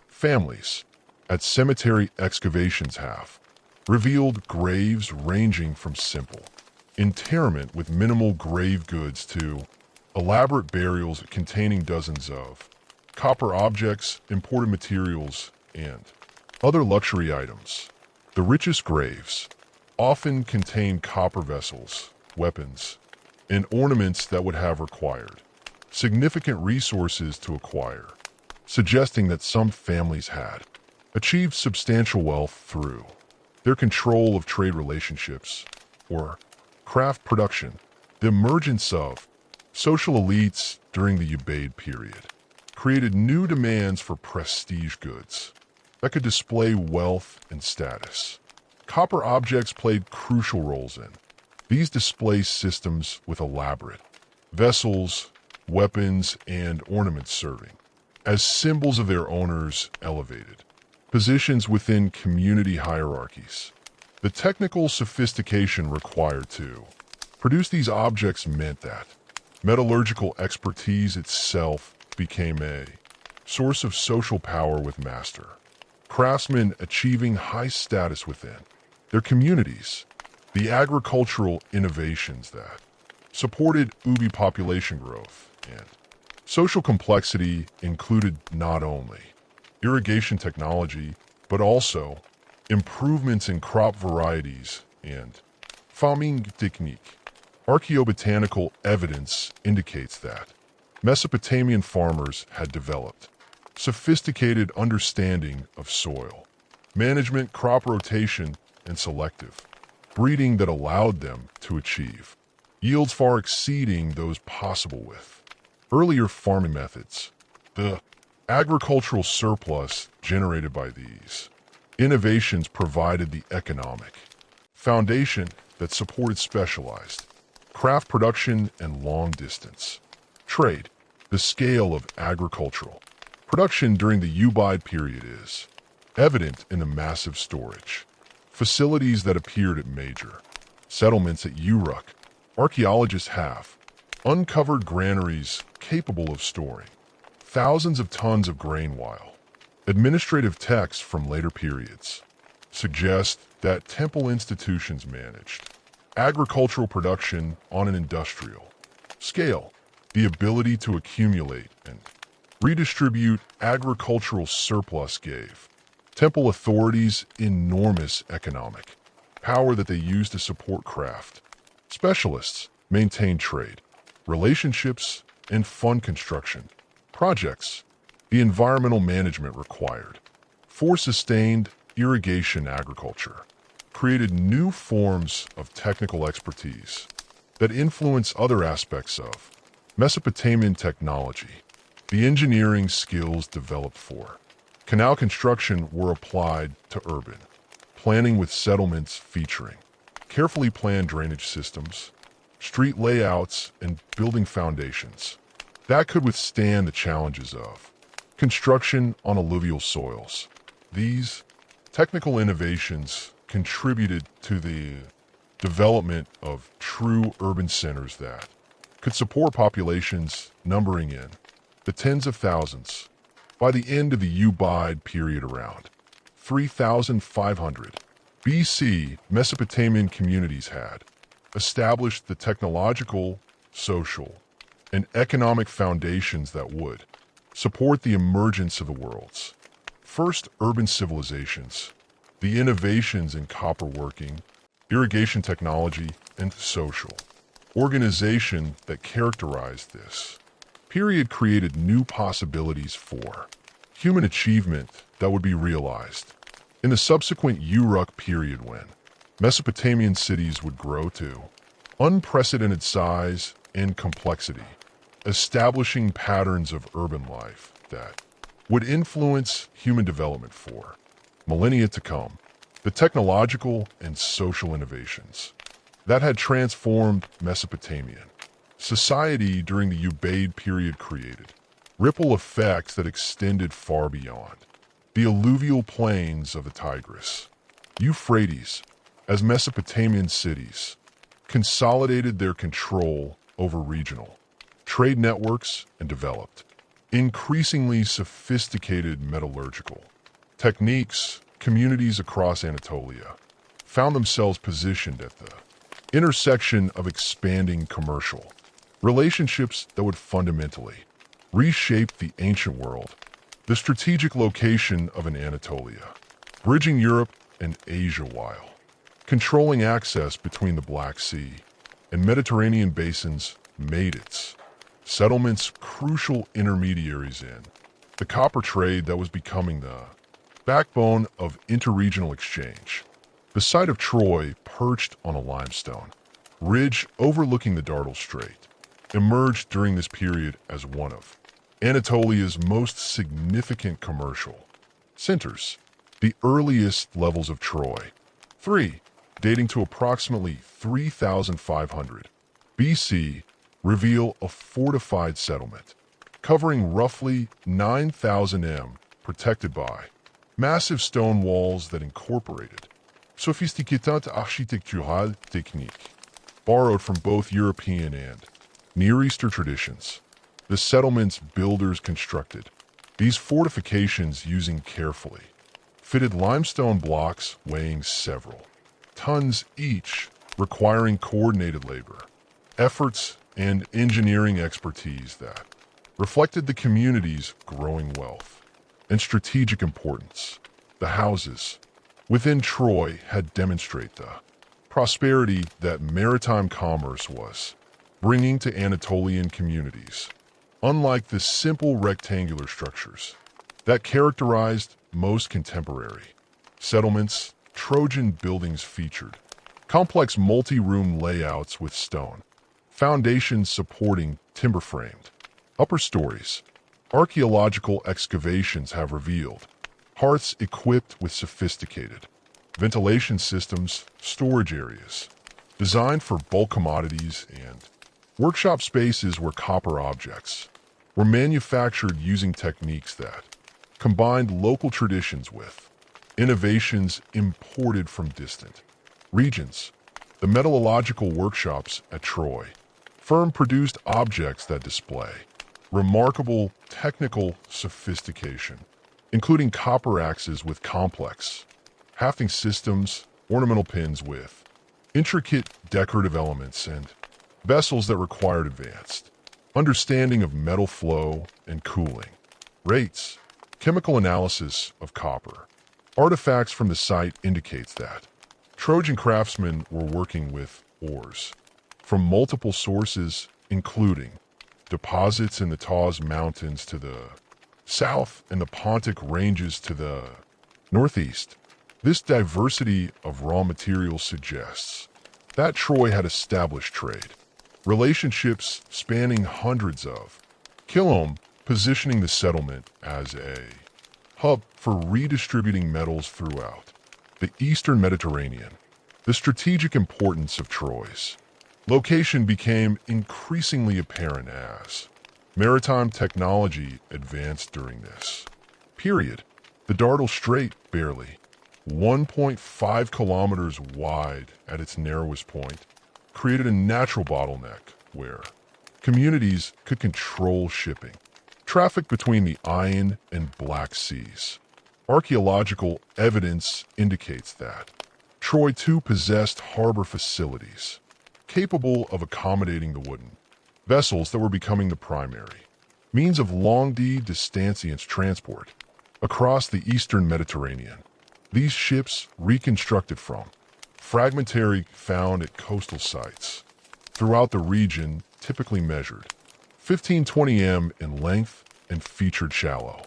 S1: families. At cemetery excavations have revealed graves ranging from simple interment with minimal grave goods to elaborate burials containing dozens of copper objects, imported materials, and other luxury items. The richest graves often contain copper vessels, weapons, and ornaments that would have required significant resources to acquire, suggesting that some families had achieved substantial wealth through their control of trade relationships or craft production. The emergence of social elites during the Ubaid period created new demands for prestige goods that could display wealth and status. Copper objects played crucial roles in these display systems, with elaborate vessels, weapons, and ornaments serving as symbols of their owners' elevated positions within community hierarchies. The technical sophistication required to produce these objects meant that metallurgical expertise itself became a source of social power, with master craftsmen achieving high status within their communities. The agricultural innovations that supported Ubi population growth and social complexity included not only irrigation technology, but also improvements in crop varieties and farming technique. Archaeobotanical evidence indicates that Mesopotamian farmers had developed sophisticated understanding of soil management, crop rotation, and selective breeding that allowed them to achieve yields far exceeding those possible with earlier farming methods. The agricultural surplus generated by these innovations provided the economic foundation that supported specialized craft production and long-distance trade. The scale of agricultural production during the Ubaid period is evident in the massive storage facilities that appeared at major settlements at Uruk. Archaeologists have uncovered granaries capable of storing thousands of tons of grain, while administrative texts from later periods suggest that temple institutions managed agricultural production on an industrial scale. The ability to accumulate and redistribute agricultural surplus gave temple authorities enormous economic power that they used to support craft specialists, maintain trade relationships, and fund construction projects. The environmental management required for sustained irrigation agriculture created new forms of technical expertise that influence other aspects of Mesopotamian technology. The engineering skills developed for canal construction were applied to urban planning, with settlements featuring carefully planned drainage systems, street layouts, and building foundations that could withstand the challenges of construction on alluvial soils. These technical innovations contributed to the development of true urban centers that could support populations numbering in the tens of thousands. By the end of the Ubaid period, around 3,500 BC, Mesopotamian communities had established the technological, social, and economic foundations that would support the emergence of the world's first urban civilizations. The innovations in copperworking, irrigation technology, and social organization that characterized this period created new possibilities for human achievement that would be realized in the subsequent Uruk period when Mesopotamian cities would grow to unprecedented size and complexity, establishing patterns of urban life that would influence human development for millennia to come. The technological and social innovations that had transformed Mesopotamian society during the Ubaid period created ripple effects that extended far beyond the alluvial plains of the Tigris, Euphrates, as Mesopotamian cities consolidated their control over regional trade networks and developed increasingly sophisticated metallurgical techniques. Communities across Anatolia found themselves positioned at the intersection of expanding commercial relationships that would fundamentally reshape the ancient world. The strategic location of Anatolia, bridging Europe and Asia while controlling access between the Black Sea and Mediterranean basins, made its settlements crucial intermediaries in the copper trade that was becoming the backbone of interregional exchange. The site of Troy, perched on a limestone ridge overlooking the Dardanelles Strait, emerged during this period as one of Anatolia's most significant commercial centers. The earliest levels of Troy, 3, dating to approximately 3,500 BC, reveal a fortified settlement covering roughly 9,000 m, protected by massive stone walls that incorporated sophisticated architectural technique borrowed from both European and Near Eastern traditions. The settlement's builders constructed these fortifications using carefully fitted limestone blocks weighing several tons each, requiring coordinated labor, efforts, and engineering expertise that reflected the community's growing wealth and strategic importance. The houses within Troy had demonstrated the prosperity that maritime commerce was bringing to Anatolian communities, unlike the simple rectangular structures that characterized most contemporary settlements. Trojan buildings featured complex multi-room layouts with stone foundations supporting timber-framed upper stories. Archaeological excavations have revealed hearths equipped with sophisticated ventilation systems, storage areas designed for bulk commodities, and workshop spaces where copper objects were manufactured using techniques that combined local traditions with innovations imported from distant regions. The metallurgical workshops at Troy produced objects that display remarkable technical sophistication, including copper axes with complex hafting systems, ornamental pins with intricate decorative elements, and vessels that required advanced understanding of metal flow and cooling rates. Chemical analysis of copper artifacts from the site indicates that Trojan craftsmen were working with ores from multiple sources, including deposits in the Taos Mountains to the south and the Pontic Ranges to the northeast. This diversity of raw materials suggests that Troy had established trade relationships spanning hundreds of kilometers, positioning the settlement as a hub for redistributing metals throughout the eastern Mediterranean. The strategic importance of Troy's location became increasingly apparent as maritime technology advanced during this period. The Dardanelles Strait, barely 1.5 kilometers wide at its narrowest point, created a natural bottleneck where communities could control shipping traffic between the Iron and Black Seas. Archaeological evidence indicates that Troy too possessed harbor facilities capable of accommodating the wooden vessels that were becoming the primary means of long-distance transport across the eastern Mediterranean. These ships reconstructed from fragmentary found at coastal sites throughout the region, typically measured 15-20 m in length and featured shallow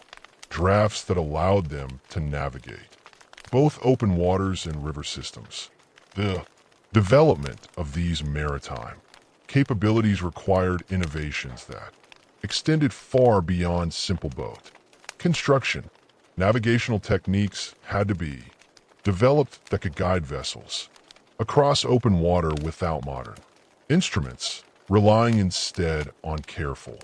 S1: drafts that allowed them to navigate both open waters and river systems. The development of these maritime capabilities required innovations that extended far beyond simple boat construction. Navigational techniques had to be developed that could guide vessels across open water without modern instruments, relying instead on careful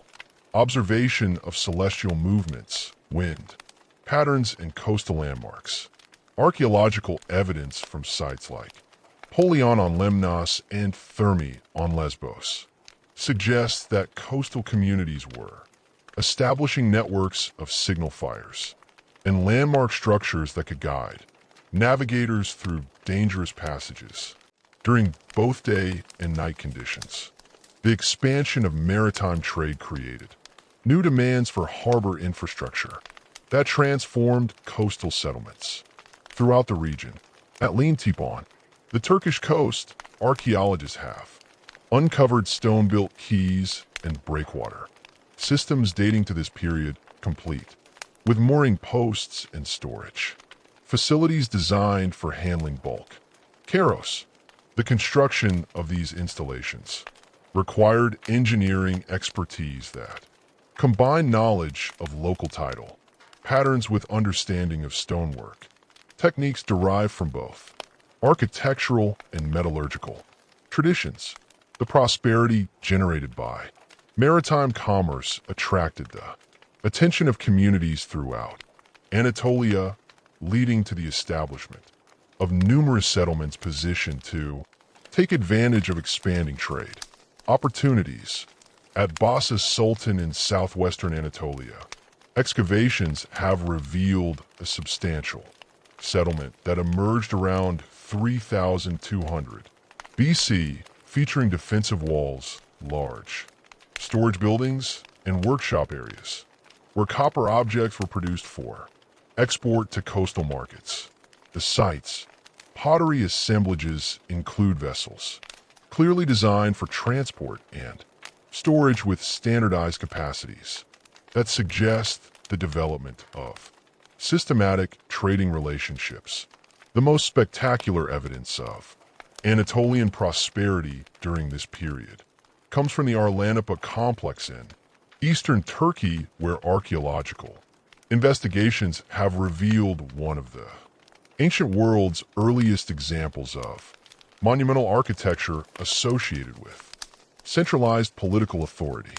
S1: observation of celestial movements, wind patterns, and coastal landmarks. Archaeological evidence from sites like Polion on Lemnos and Thermi on Lesbos suggests that coastal communities were establishing networks of signal fires and landmark structures that could guide navigators through dangerous passages during both day and night conditions. The expansion of maritime trade created new demands for harbor infrastructure that transformed coastal settlements throughout the region. At Lintipon, the Turkish coast, archaeologists have uncovered stone-built quays and breakwater systems dating to this period, complete with mooring posts and storage facilities designed for handling bulk carros. The construction of these installations required engineering expertise that combined knowledge of local tidal patterns with understanding of stonework techniques derived from both architectural and metallurgical traditions. The prosperity generated by maritime commerce attracted the attention of communities throughout Anatolia, leading to the establishment of numerous settlements positioned to take advantage of expanding trade opportunities. At Bassa Sultan in southwestern Anatolia, excavations have revealed a substantial settlement that emerged around 3200 BC, featuring defensive walls, large storage buildings, and workshop areas where copper objects were produced for export to coastal markets. The site's pottery assemblages include vessels clearly designed for transport and storage with standardized capacities that suggest the development of systematic trading relationships. The most spectacular evidence of Anatolian prosperity during this period comes from the Arlanapa complex in eastern Turkey, where archaeological investigations have revealed one of the ancient world's earliest examples of monumental architecture associated with centralized political authority.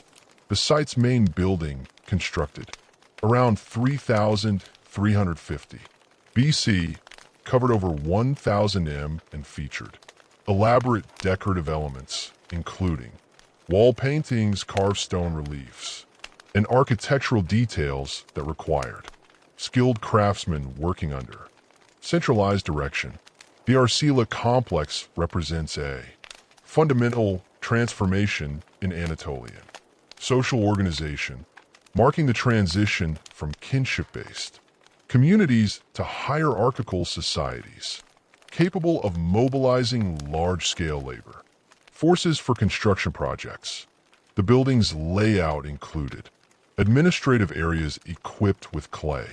S1: The site's main building, constructed around 3350 BC, covered over 1,000 m and featured elaborate decorative elements, including wall paintings, carved stone reliefs, and architectural details that required skilled craftsmen working under centralized direction. The Arsila complex represents a fundamental transformation in Anatolian social organization, marking the transition from kinship-based communities to hierarchical societies capable of mobilizing large-scale labor forces for construction projects. The building's layout included administrative areas equipped with clay,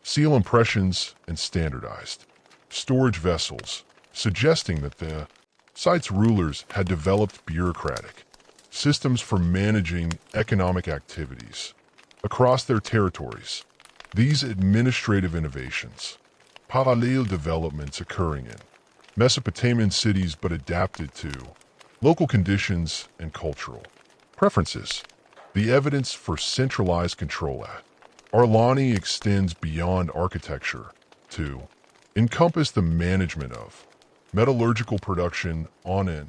S1: seal impressions, and standardized storage vessels, suggesting that the site's rulers had developed bureaucratic systems for managing economic activities across their territories. These administrative innovations, parallel developments occurring in Mesopotamian cities but adapted to local conditions and cultural preferences. The evidence for centralized control at Arlani extends beyond architecture to encompass the management of metallurgical production on an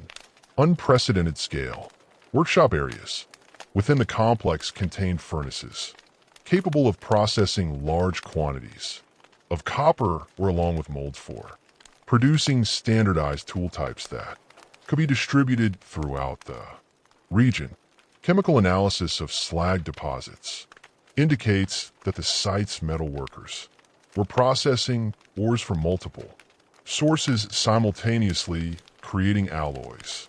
S1: unprecedented scale. Workshop areas within the complex contain furnaces capable of processing large quantities of copper or along with molds for producing standardized tool types that could be distributed throughout the region. Chemical analysis of slag deposits indicates that the site's metalworkers were processing ores from multiple sources simultaneously, creating alloys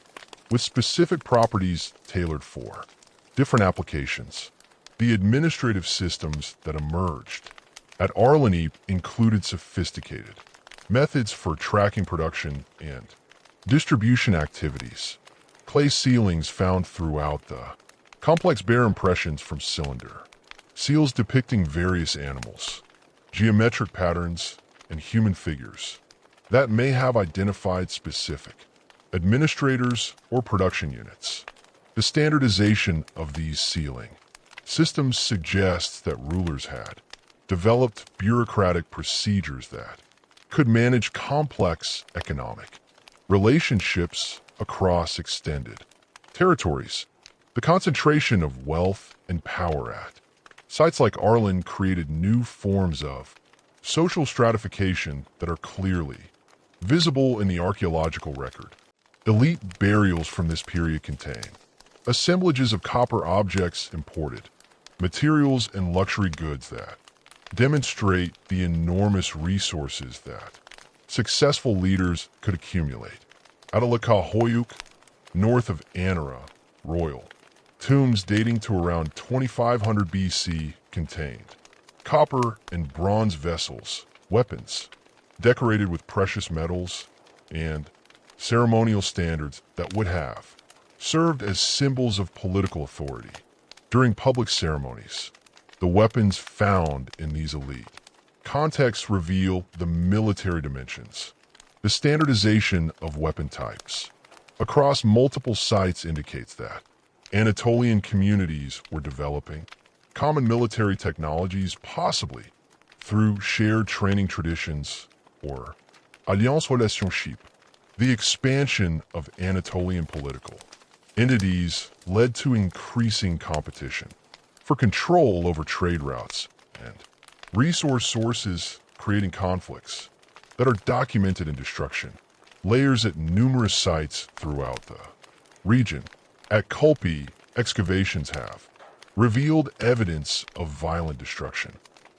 S1: with specific properties tailored for different applications. The administrative systems that emerged at Arlenip included sophisticated methods for tracking production and distribution activities. Clay ceilings found throughout the complex bear impressions from cylinder seals depicting various animals, geometric patterns, and human figures that may have identified specific administrators or production units. The standardization of these sealing systems suggests that rulers had developed bureaucratic procedures that could manage complex economic relationships across extended territories. The concentration of wealth and power at sites like Arlen created new forms of social stratification that are clearly visible in the archaeological record. Elite burials from this period contain assemblages of copper objects imported, materials and luxury goods that demonstrate the enormous resources that successful leaders could accumulate. Atalakahoyuk, north of Anara, royal tombs dating to around 2500 BC contained copper and bronze vessels, weapons, decorated with precious metals, and ceremonial standards that would have served as symbols of political authority. During public ceremonies, the weapons found in these elite contexts reveal the military dimensions. The standardization of weapon types across multiple sites indicates that Anatolian communities were developing common military technologies, possibly through shared training traditions or alliance relationship. The expansion of Anatolian political entities led to increasing competition for control over trade routes and resource sources, creating conflicts that are documented in destruction layers at numerous sites throughout the region. At Kulpi, excavations have revealed evidence of violent destruction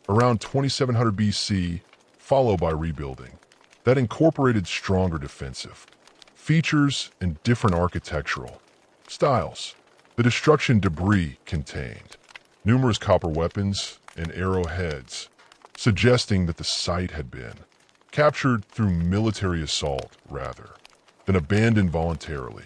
S1: around 2700 BC, followed by rebuilding that incorporated stronger defensive features and different architectural styles. The destruction debris contained numerous copper weapons and arrowheads, suggesting that the site had been captured through military assault rather than abandoned voluntarily.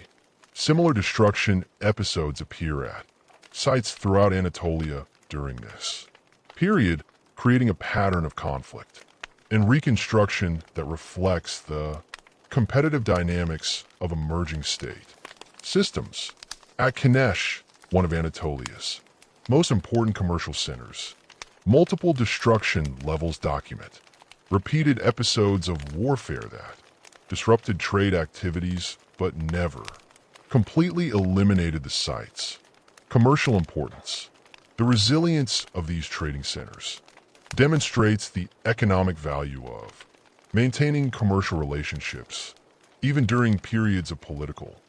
S1: Similar destruction episodes appear at sites throughout Anatolia during this period, creating a pattern of conflict and reconstruction that reflects the competitive dynamics of emerging state systems. At Kanesh, one of Anatolia's most important commercial centers, multiple destruction levels document repeated episodes of warfare that disrupted trade activities but never completely eliminated the site's commercial importance. The resilience of these trading centers demonstrates the economic value of maintaining commercial relationships, even during periods of political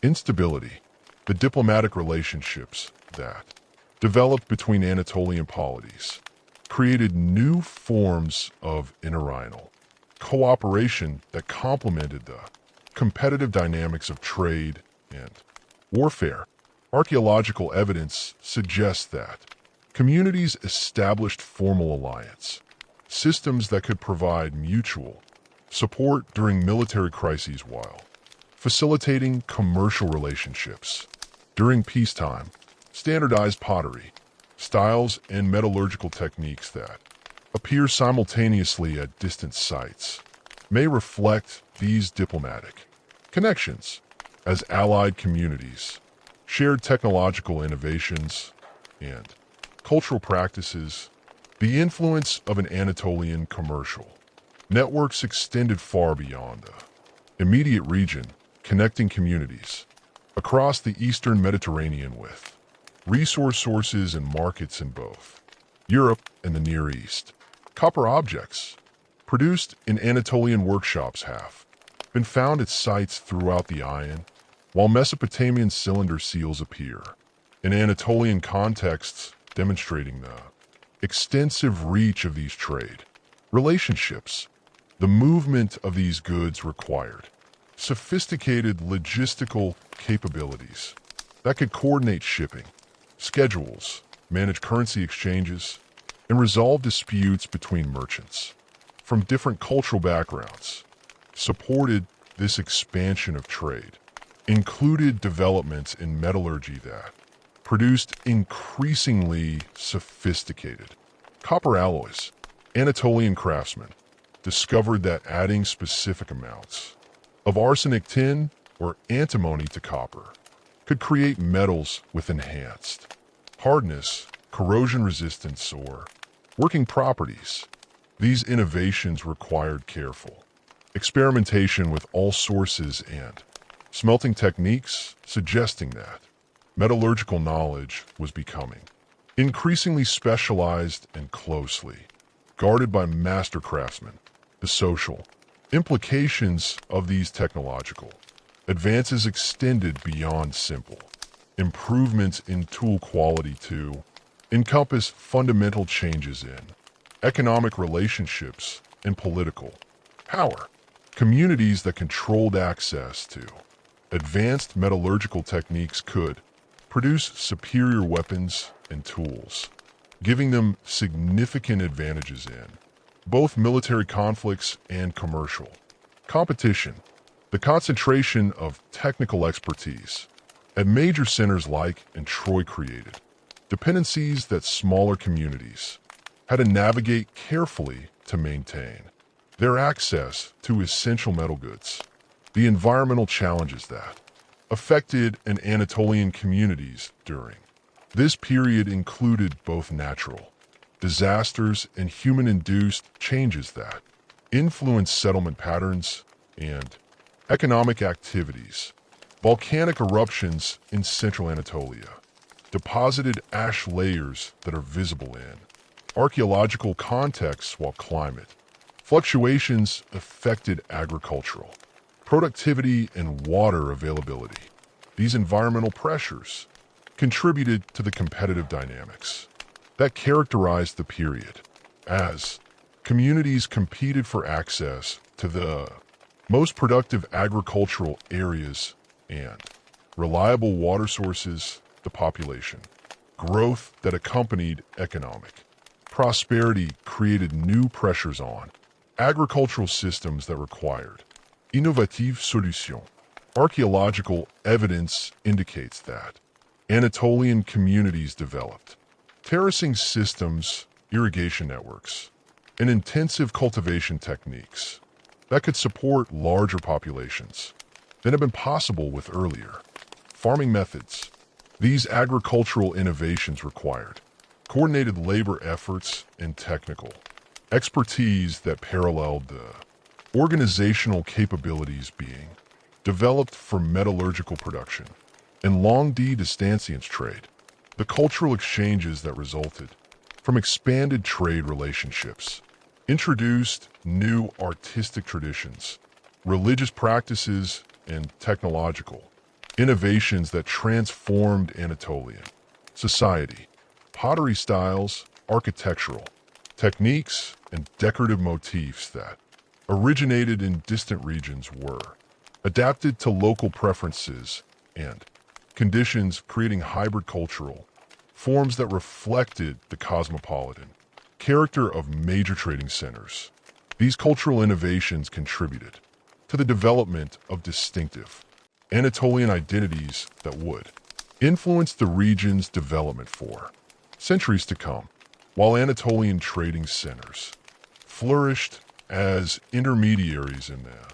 S1: instability. The diplomatic relationships that developed between Anatolian polities created new forms of interregional cooperation that complemented the competitive dynamics of trade and warfare. Archaeological evidence suggests that communities established formal alliance systems that could provide mutual support during military crises while facilitating commercial relationships. During peacetime, standardized pottery, styles, and metallurgical techniques that appear simultaneously at distant sites may reflect these diplomatic connections as allied communities shared technological innovations and cultural practices. The influence of an Anatolian commercial networks extended far beyond the immediate region, connecting communities across the eastern Mediterranean with resource sources and markets in both Europe and the Near East. Copper objects produced in Anatolian workshops have been found at sites throughout the Ion, while Mesopotamian cylinder seals appear in Anatolian contexts, demonstrating the extensive reach of these trade relationships. The movement of these goods required sophisticated logistical capabilities that could coordinate shipping, schedules, manage currency exchanges, and resolve disputes between merchants from different cultural backgrounds. Supported this expansion of trade included developments in metallurgy that produced increasingly sophisticated copper alloys. Anatolian craftsmen discovered that adding specific amounts of arsenic tin or antimony to copper could create metals with enhanced hardness, corrosion resistance, or working properties. These innovations required careful experimentation with all sources and smelting techniques, suggesting that metallurgical knowledge was becoming increasingly specialized and closely guarded by master craftsmen. The social implications of these technological advances extended beyond simple improvements in tool quality to encompass fundamental changes in economic relationships and political power. Communities that controlled access to advanced metallurgical techniques could produce superior weapons and tools, giving them significant advantages in both military conflicts and commercial competition. The concentration of technical expertise at major centers like in Troy created dependencies that smaller communities had to navigate carefully to maintain their access to essential metal goods. The environmental challenges that affected an Anatolian communities during this period included both natural disasters and human-induced changes that influenced settlement patterns and economic activities. Volcanic eruptions in central Anatolia deposited ash layers that are visible in archaeological contexts, while climate fluctuations affected agricultural productivity and water availability. These environmental pressures contributed to the competitive dynamics that characterized the period as communities competed for access to the most productive agricultural areas and reliable water sources. The population growth that accompanied economic prosperity created new pressures on agricultural systems that required innovative solutions. Archaeological evidence indicates that Anatolian communities developed terracing systems, irrigation networks, and intensive cultivation techniques that could support larger populations than had been possible with earlier farming methods. These agricultural innovations required coordinated labor efforts and technical expertise that paralleled the organizational capabilities being developed for metallurgical production and long-distance trade. The cultural exchanges that resulted from expanded trade relationships introduced new artistic traditions, religious practices, and technological innovations that transformed Anatolian society. Pottery styles, architectural techniques, and decorative motifs that originated in distant regions were adapted to local preferences and conditions, creating hybrid cultural forms that reflected the cosmopolitan character of major trading centers. These cultural innovations contributed to the development of distinctive Anatolian identities that would influence the region's development for centuries to come. While Anatolian trading centers flourished as intermediaries in the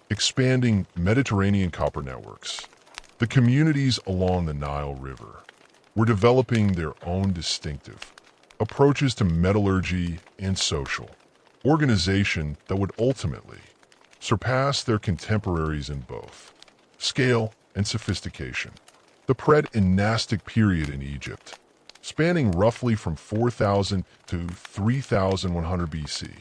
S1: expanding Mediterranean copper networks, the communities along the Nile River were developing their own distinctive approaches to metallurgy and social organization that would ultimately surpass their contemporaries in both scale and sophistication. The pre-dynastic period in Egypt, spanning roughly from 4000 to 3100 BC,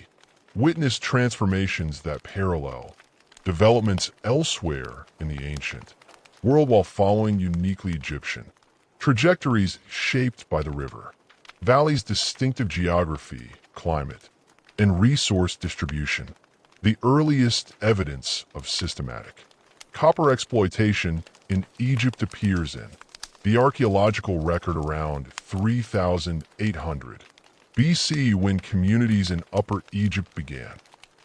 S1: witnessed transformations that parallel developments elsewhere in the ancient world while following uniquely Egyptian trajectories shaped by the river, valleys' distinctive geography, climate, and resource distribution, the earliest evidence of systematic copper exploitation in Egypt appears in the archaeological record around 3,800 BC, when communities in Upper Egypt began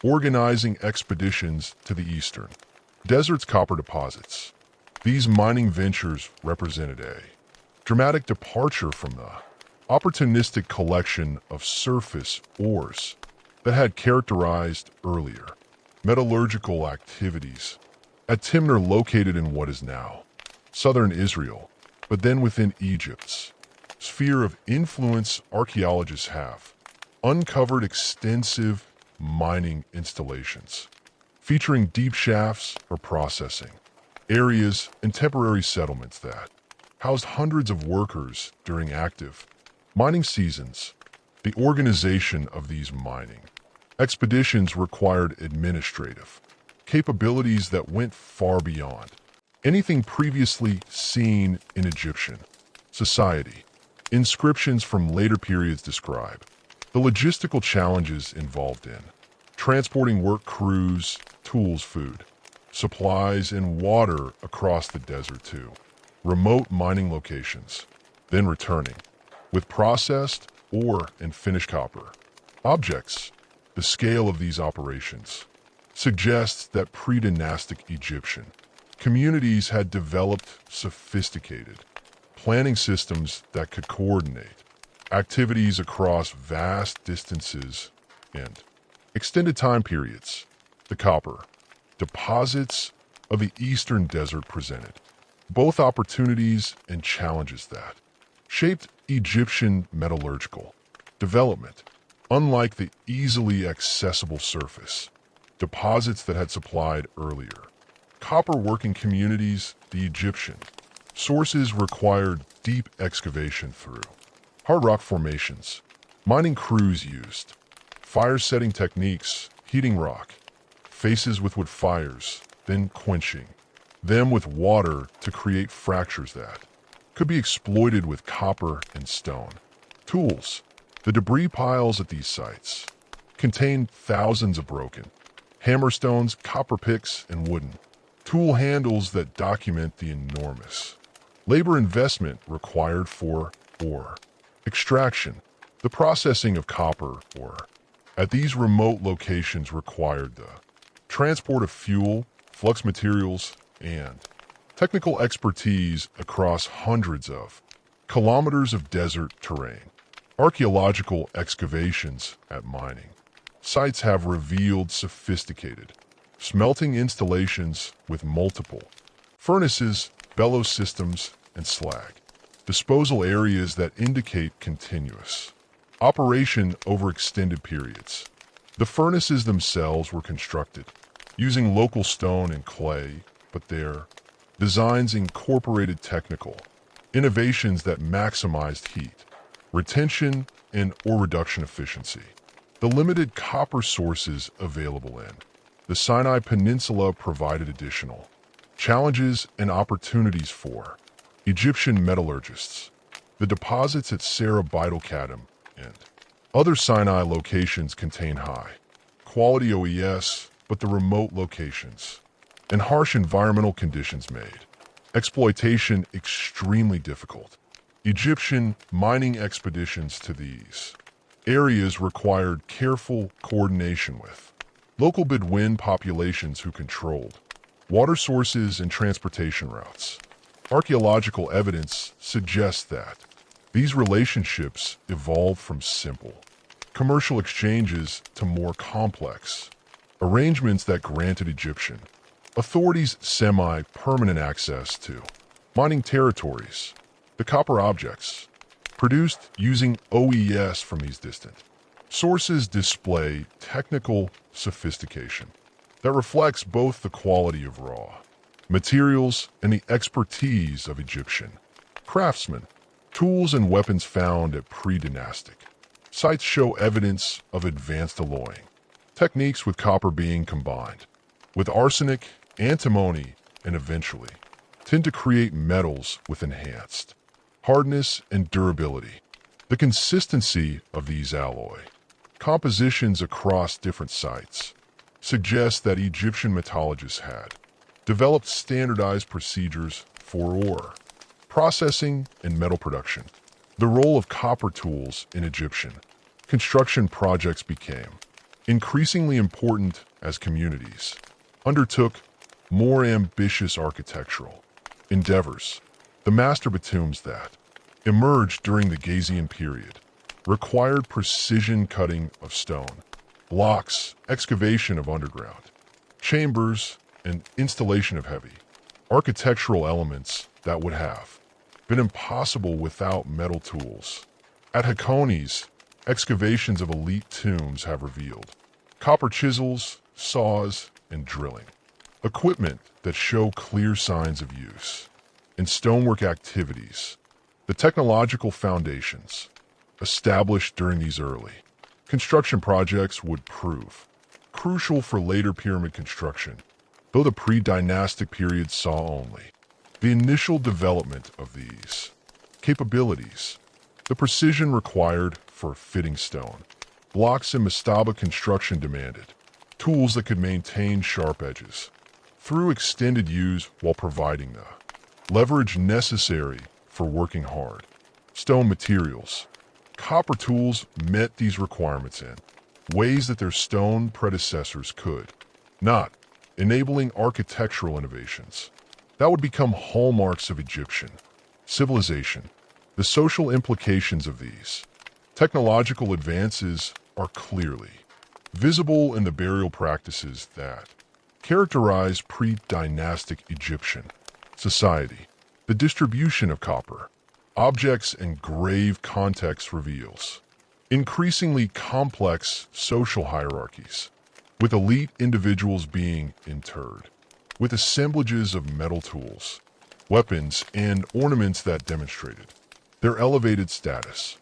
S1: organizing expeditions to the eastern desert's copper deposits. These mining ventures represented a dramatic departure from the opportunistic collection of surface ores that had characterized earlier metallurgical activities at Timnah, located in what is now southern Israel, but then within Egypt's sphere of influence. Archaeologists have uncovered extensive mining installations featuring deep shafts for processing areas and temporary settlements that housed hundreds of workers during active mining seasons. The organization of these mining expeditions required administrative capabilities that went far beyond anything previously seen in Egyptian society. Inscriptions from later periods describe the logistical challenges involved in transporting work crews, tools, food, supplies, and water across the desert to remote mining locations, then returning with processed ore and finished copper objects. The scale of these operations suggests that pre-dynastic Egyptian communities had developed sophisticated planning systems that could coordinate activities across vast distances and extended time periods. The copper deposits of the eastern desert presented both opportunities and challenges that shaped Egyptian metallurgical development. Unlike the easily accessible surface deposits that had supplied earlier copper working communities, the Egyptian sources required deep excavation through hard rock formations. Mining crews used fire-setting techniques, heating rock faces with wood fires, then quenching them with water to create fractures that could be exploited with copper and stone tools. The debris piles at these sites contain thousands of broken hammerstones, copper picks, and wooden tool handles that document the enormous labor investment required for ore extraction. The processing of copper ore at these remote locations required the transport of fuel, flux materials, and technical expertise across hundreds of kilometers of desert terrain. Archaeological excavations at mining sites have revealed sophisticated smelting installations with multiple furnaces, bellows systems, and slag disposal areas that indicate continuous operation over extended periods. The furnaces themselves were constructed using local stone and clay, but their designs incorporated technical innovations that maximized heat retention and ore reduction efficiency. The limited copper sources available in the Sinai Peninsula provided additional challenges and opportunities for Egyptian metallurgists. The deposits at Sarah-Bidal-Kadam and other Sinai locations contain high quality OES, but the remote locations and harsh environmental conditions made exploitation extremely difficult. Egyptian mining expeditions to these areas required careful coordination with local Bedouin populations who controlled water sources and transportation routes. Archaeological evidence suggests that these relationships evolved from simple commercial exchanges to more complex arrangements that granted Egyptian authorities semi-permanent access to mining territories. The copper objects produced using OES from these distant sources display technical sophistication that reflects both the quality of raw materials and the expertise of Egyptian craftsmen. Tools and weapons found at pre-dynastic sites show evidence of advanced alloying techniques, with copper being combined with arsenic, antimony, and eventually tin to create metals with enhanced hardness, and durability. The consistency of these alloy compositions across different sites suggests that Egyptian metallurgists had developed standardized procedures for ore processing and metal production. The role of copper tools in Egyptian construction projects became increasingly important as communities undertook more ambitious architectural endeavors. The Masterbatombs that emerged during the Gazian period required precision cutting of stone, blocks, excavation of underground chambers, and installation of heavy architectural elements that would have been impossible without metal tools. At Hakones, excavations of elite tombs have revealed copper chisels, saws, and drilling equipment that show clear signs of use. In stonework activities, the technological foundations established during these early construction projects would prove crucial for later pyramid construction, though the pre-dynastic period saw only the initial development of these capabilities. The precision required for fitting stone blocks in mastaba construction demanded tools that could maintain sharp edges through extended use while providing the leverage necessary for working hard stone materials. Copper tools met these requirements in ways that their stone predecessors could not, enabling architectural innovations that would become hallmarks of Egyptian civilization. The social implications of these technological advances are clearly visible in the burial practices that characterize pre-dynastic Egyptian society. The distribution of copper objects and grave context reveals increasingly complex social hierarchies, with elite individuals being interred with assemblages of metal tools, weapons, and ornaments that demonstrated their elevated status.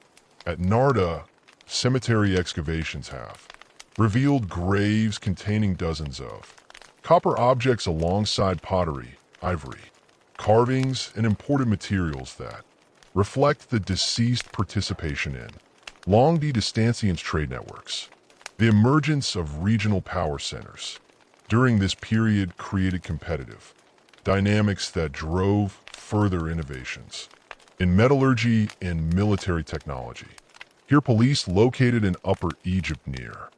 S1: At Narda, cemetery excavations have revealed graves containing dozens of copper objects alongside pottery, ivory, carvings, and imported materials that reflect the deceased participation in long distanciance trade networks. The emergence of regional power centers during this period created competitive dynamics that drove further innovations in metallurgy and military technology. Here, police located in Upper Egypt near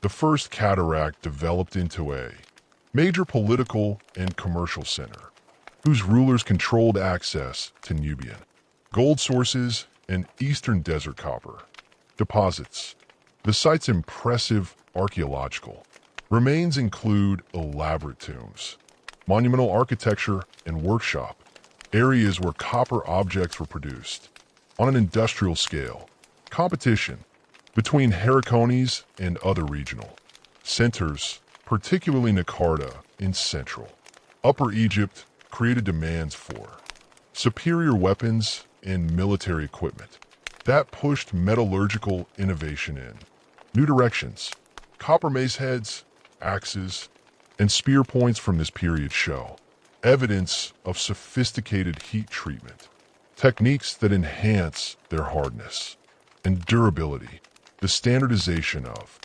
S1: the First Cataract developed into a major political and commercial center, whose rulers controlled access to Nubian gold sources and eastern desert copper deposits. The site's impressive archaeological remains include elaborate tombs, monumental architecture, and workshop areas where copper objects were produced on an industrial scale. Competition between Hierarchies and other regional centers, particularly Nakarta in central Upper Egypt, created demands for superior weapons and military equipment that pushed metallurgical innovation in new directions. Copper mace heads, axes, and spear points from this period show evidence of sophisticated heat treatment, techniques that enhance their hardness and durability. The standardization of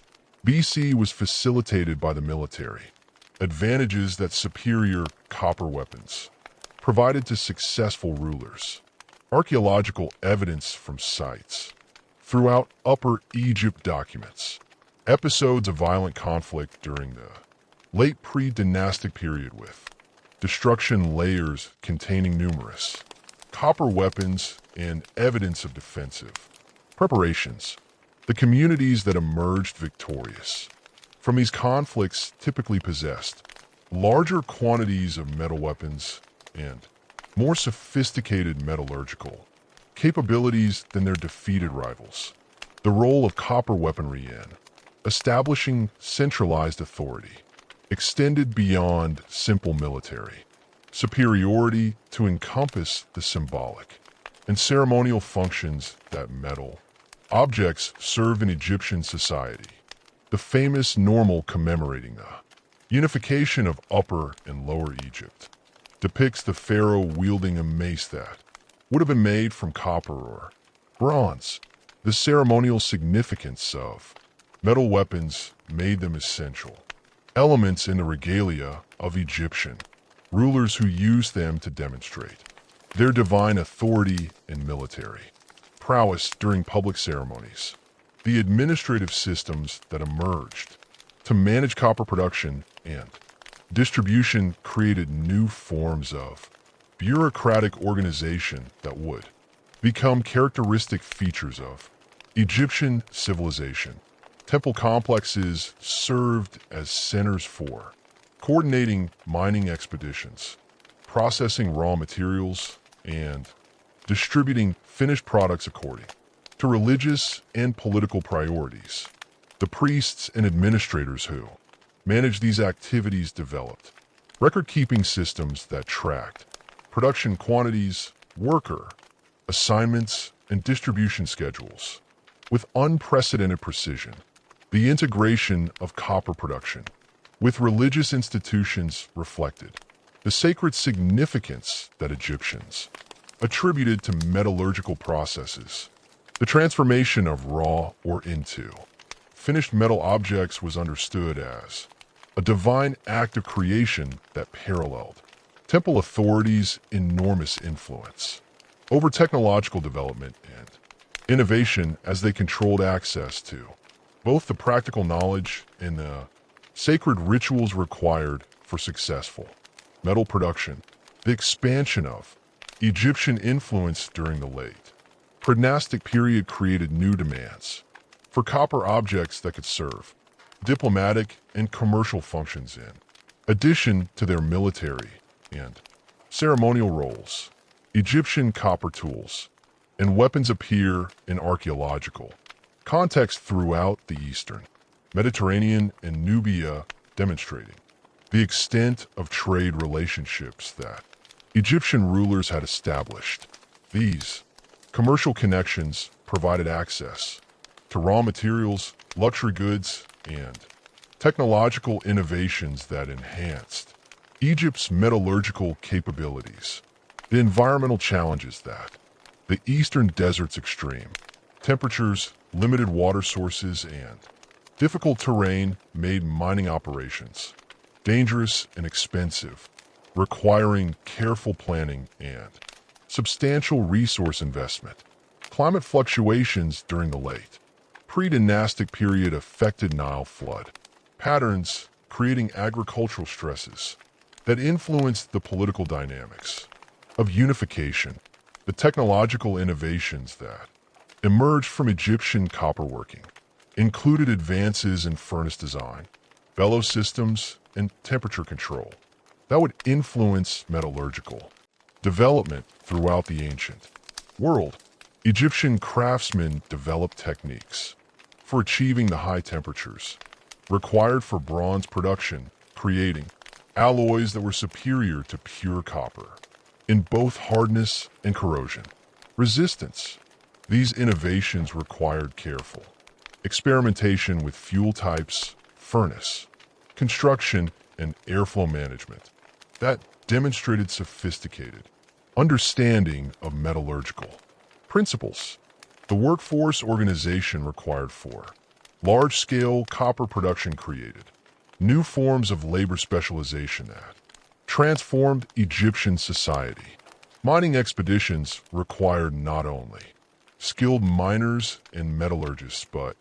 S1: BC was facilitated by the military advantages that superior copper weapons provided to successful rulers. Archaeological evidence from sites throughout Upper Egypt documents episodes of violent conflict during the late pre-dynastic period with destruction layers containing numerous copper weapons and evidence of defensive preparations. The communities that emerged victorious from these conflicts typically possessed larger quantities of metal weapons and more sophisticated metallurgical capabilities than their defeated rivals. The role of copper weaponry in establishing centralized authority extended beyond simple military superiority to encompass the symbolic and ceremonial functions that metal objects serve in Egyptian society. The famous normal commemorating the unification of Upper and Lower Egypt depicts the pharaoh wielding a mace that would have been made from copper or bronze. The ceremonial significance of metal weapons made them essential elements in the regalia of Egyptian rulers who used them to demonstrate their divine authority and military prowess during public ceremonies. The administrative systems that emerged to manage copper production and distribution created new forms of bureaucratic organization that would become characteristic features of Egyptian civilization. Temple complexes served as centers for coordinating mining expeditions, processing raw materials, and distributing finished products according to religious and political priorities. The priests and administrators who managed these activities developed record-keeping systems that tracked production quantities, worker assignments, and distribution schedules with unprecedented precision. The integration of copper production with religious institutions reflected the sacred significance that Egyptians attributed to metallurgical processes. The transformation of raw or into finished metal objects was understood as a divine act of creation that paralleled temple authorities' enormous influence over technological development and innovation as they controlled access to both the practical knowledge and the sacred rituals required for successful metal production. The expansion of Egyptian influence during the late prehistoric period created new demands for copper objects that could serve diplomatic and commercial functions in addition to their military and ceremonial roles. Egyptian copper tools and weapons appear in archaeological context throughout the Eastern Mediterranean and Nubia, demonstrating the extent of trade relationships that Egyptian rulers had established. These commercial connections provided access to raw materials, luxury goods, and technological innovations that enhanced Egypt's metallurgical capabilities. The environmental challenges that the eastern desert's extreme temperatures, limited water sources, and difficult terrain made mining operations dangerous and expensive, requiring careful planning and substantial resource investment. Climate fluctuations during the late pre-dynastic period affected Nile flood patterns, creating agricultural stresses that influenced the political dynamics of unification. The technological innovations that emerged from Egyptian copperworking included advances in furnace design, bellows systems, and temperature control that would influence metallurgical development throughout the ancient world. Egyptian craftsmen developed techniques for achieving the high temperatures required for bronze production, creating alloys that were superior to pure copper in both hardness and corrosion resistance. These innovations required careful experimentation with fuel types, furnace construction, and airflow management that demonstrated sophisticated understanding of metallurgical principles. The workforce organization required for large-scale copper production created new forms of labor specialization that transformed Egyptian society. Mining expeditions required not only skilled miners and metallurgists, but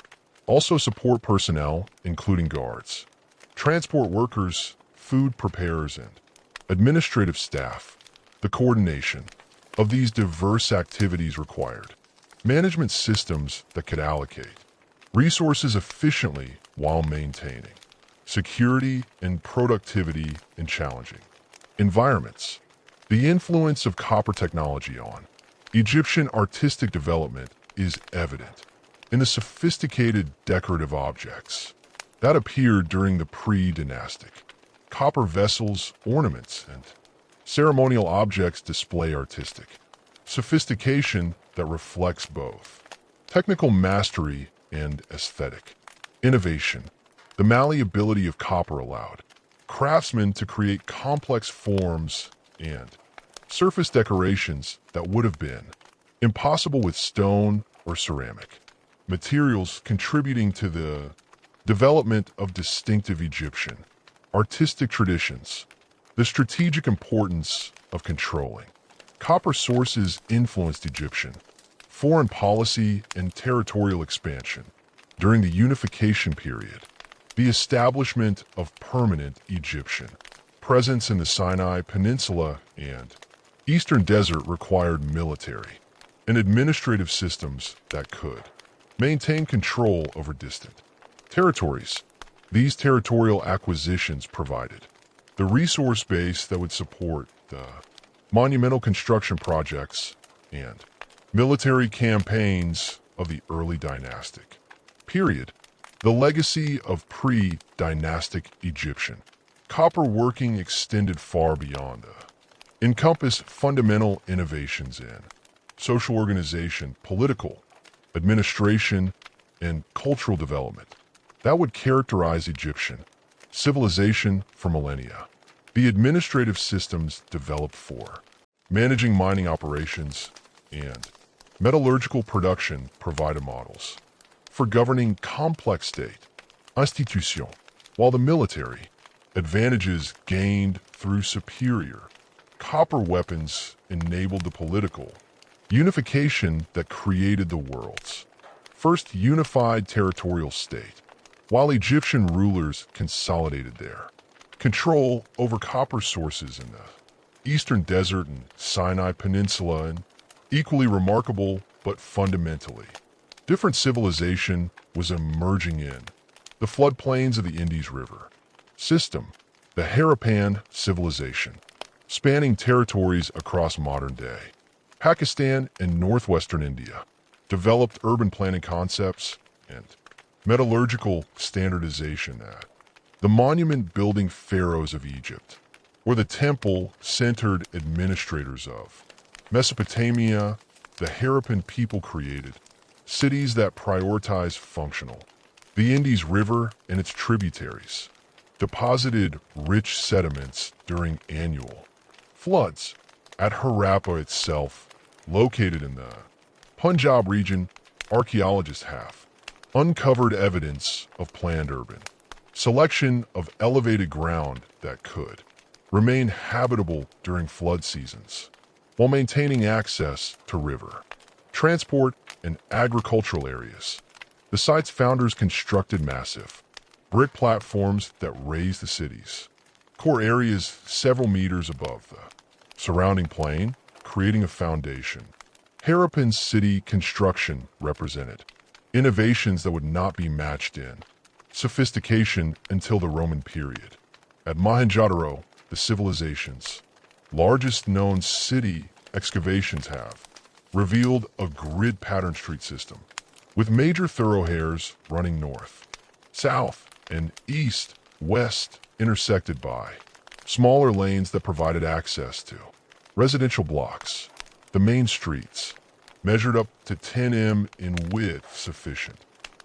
S1: also support personnel, including guards, transport workers, food preparers, and administrative staff. The coordination of these diverse activities required management systems that could allocate resources efficiently while maintaining security and productivity in challenging environments. The influence of copper technology on Egyptian artistic development is evident in the sophisticated decorative objects that appeared during the pre-dynastic. Copper vessels, ornaments, and ceremonial objects display artistic sophistication that reflects both technical mastery and aesthetic innovation. The malleability of copper allowed craftsmen to create complex forms and surface decorations that would have been impossible with stone or ceramic. Materials contributing to the development of distinctive Egyptian artistic traditions. The strategic importance of controlling copper sources influenced Egyptian foreign policy and territorial expansion. During the unification period, the establishment of permanent Egyptian presence in the Sinai Peninsula and Eastern Desert required military and administrative systems that could maintain control over distant territories. These territorial acquisitions provided the resource base that would support the monumental construction projects and military campaigns of the early dynastic period. The legacy of pre-dynastic Egyptian copper working extended far beyond encompass fundamental innovations in social organization, political administration, and cultural development that would characterize Egyptian civilization for millennia. The administrative systems developed for managing mining operations and metallurgical production provided models for governing complex state institution, while the military advantages gained through superior copper weapons enabled the political unification that created the world's first unified territorial state. While Egyptian rulers consolidated their control over copper sources in the Eastern Desert and Sinai Peninsula, and equally remarkable but fundamentally different civilization was emerging in the floodplains of the Indus River system, the Harappan civilization, spanning territories across modern-day Pakistan and northwestern India, developed urban planning concepts and metallurgical standardization that the monument-building pharaohs of Egypt, or the temple-centered administrators of Mesopotamia, the Harappan people created cities that prioritize functional. The Indus River and its tributaries deposited rich sediments during annual floods. At Harappa itself, located in the Punjab region, archaeologists have uncovered evidence of planned urban selection of elevated ground that could remain habitable during flood seasons, while maintaining access to river, transport, and agricultural areas. The site's founders constructed massive brick platforms that raised the city's core areas several meters above the surrounding plain, creating a foundation. Harappan city construction represented innovations that would not be matched in sophistication until the Roman period. At Mohenjo-daro, the civilization's largest known city excavations have revealed a grid-pattern street system, with major thoroughfares running north, south, and east-west intersected by smaller lanes that provided access to residential blocks. The main streets measured up to 10 m in width, sufficient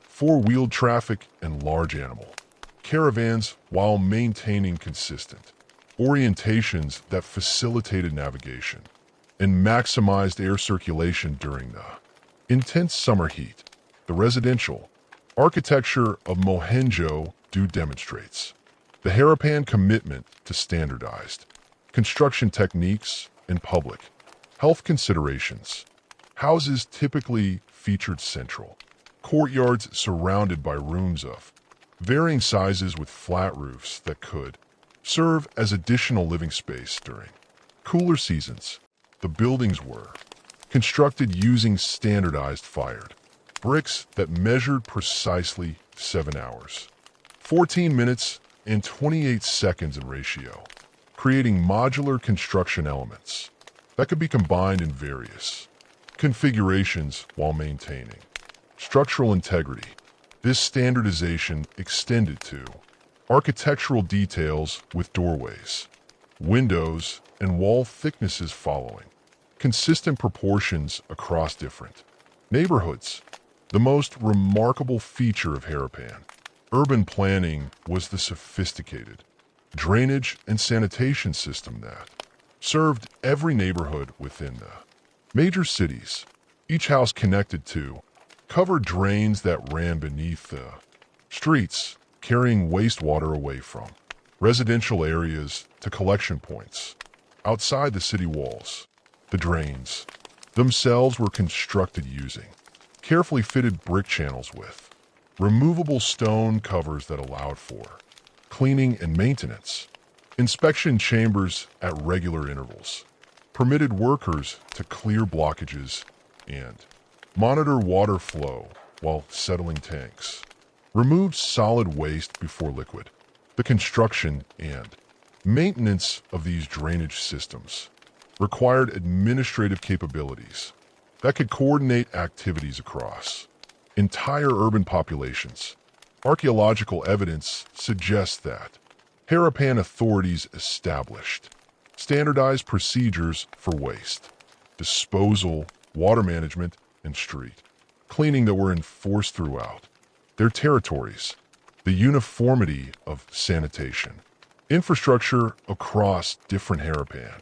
S1: four-wheeled traffic and large animal caravans, while maintaining consistent orientations that facilitated navigation and maximized air circulation during the intense summer heat. The residential architecture of Mohenjo-daro demonstrates the Harappan commitment to standardized construction techniques and public health considerations. Houses typically featured central courtyards surrounded by rooms of varying sizes with flat roofs that could serve as additional living space during cooler seasons. The buildings were constructed using standardized fired bricks that measured precisely 7 hours, 14 minutes, and 28 seconds in ratio, creating modular construction elements that could be combined in various configurations while maintaining structural integrity. This standardization extended to architectural details with doorways, windows, and wall thicknesses following consistent proportions across different neighborhoods. The most remarkable feature of Harappan urban planning was the sophisticated drainage and sanitation system that served every neighborhood within the major cities. Each house connected to covered drains that ran beneath the streets, carrying wastewater away from residential areas to collection points outside the city walls. The drains themselves were constructed using carefully fitted brick channels with removable stone covers that allowed for cleaning and maintenance. Inspection chambers at regular intervals permitted workers to clear blockages and monitor water flow while settling tanks. Removed solid waste before liquid. The construction and maintenance of these drainage systems required administrative capabilities that could coordinate activities across entire urban populations. Archaeological evidence suggests that Harappan authorities established standardized procedures for waste, disposal, water management, and street cleaning that were enforced throughout their territories. The uniformity of sanitation infrastructure across different Harappan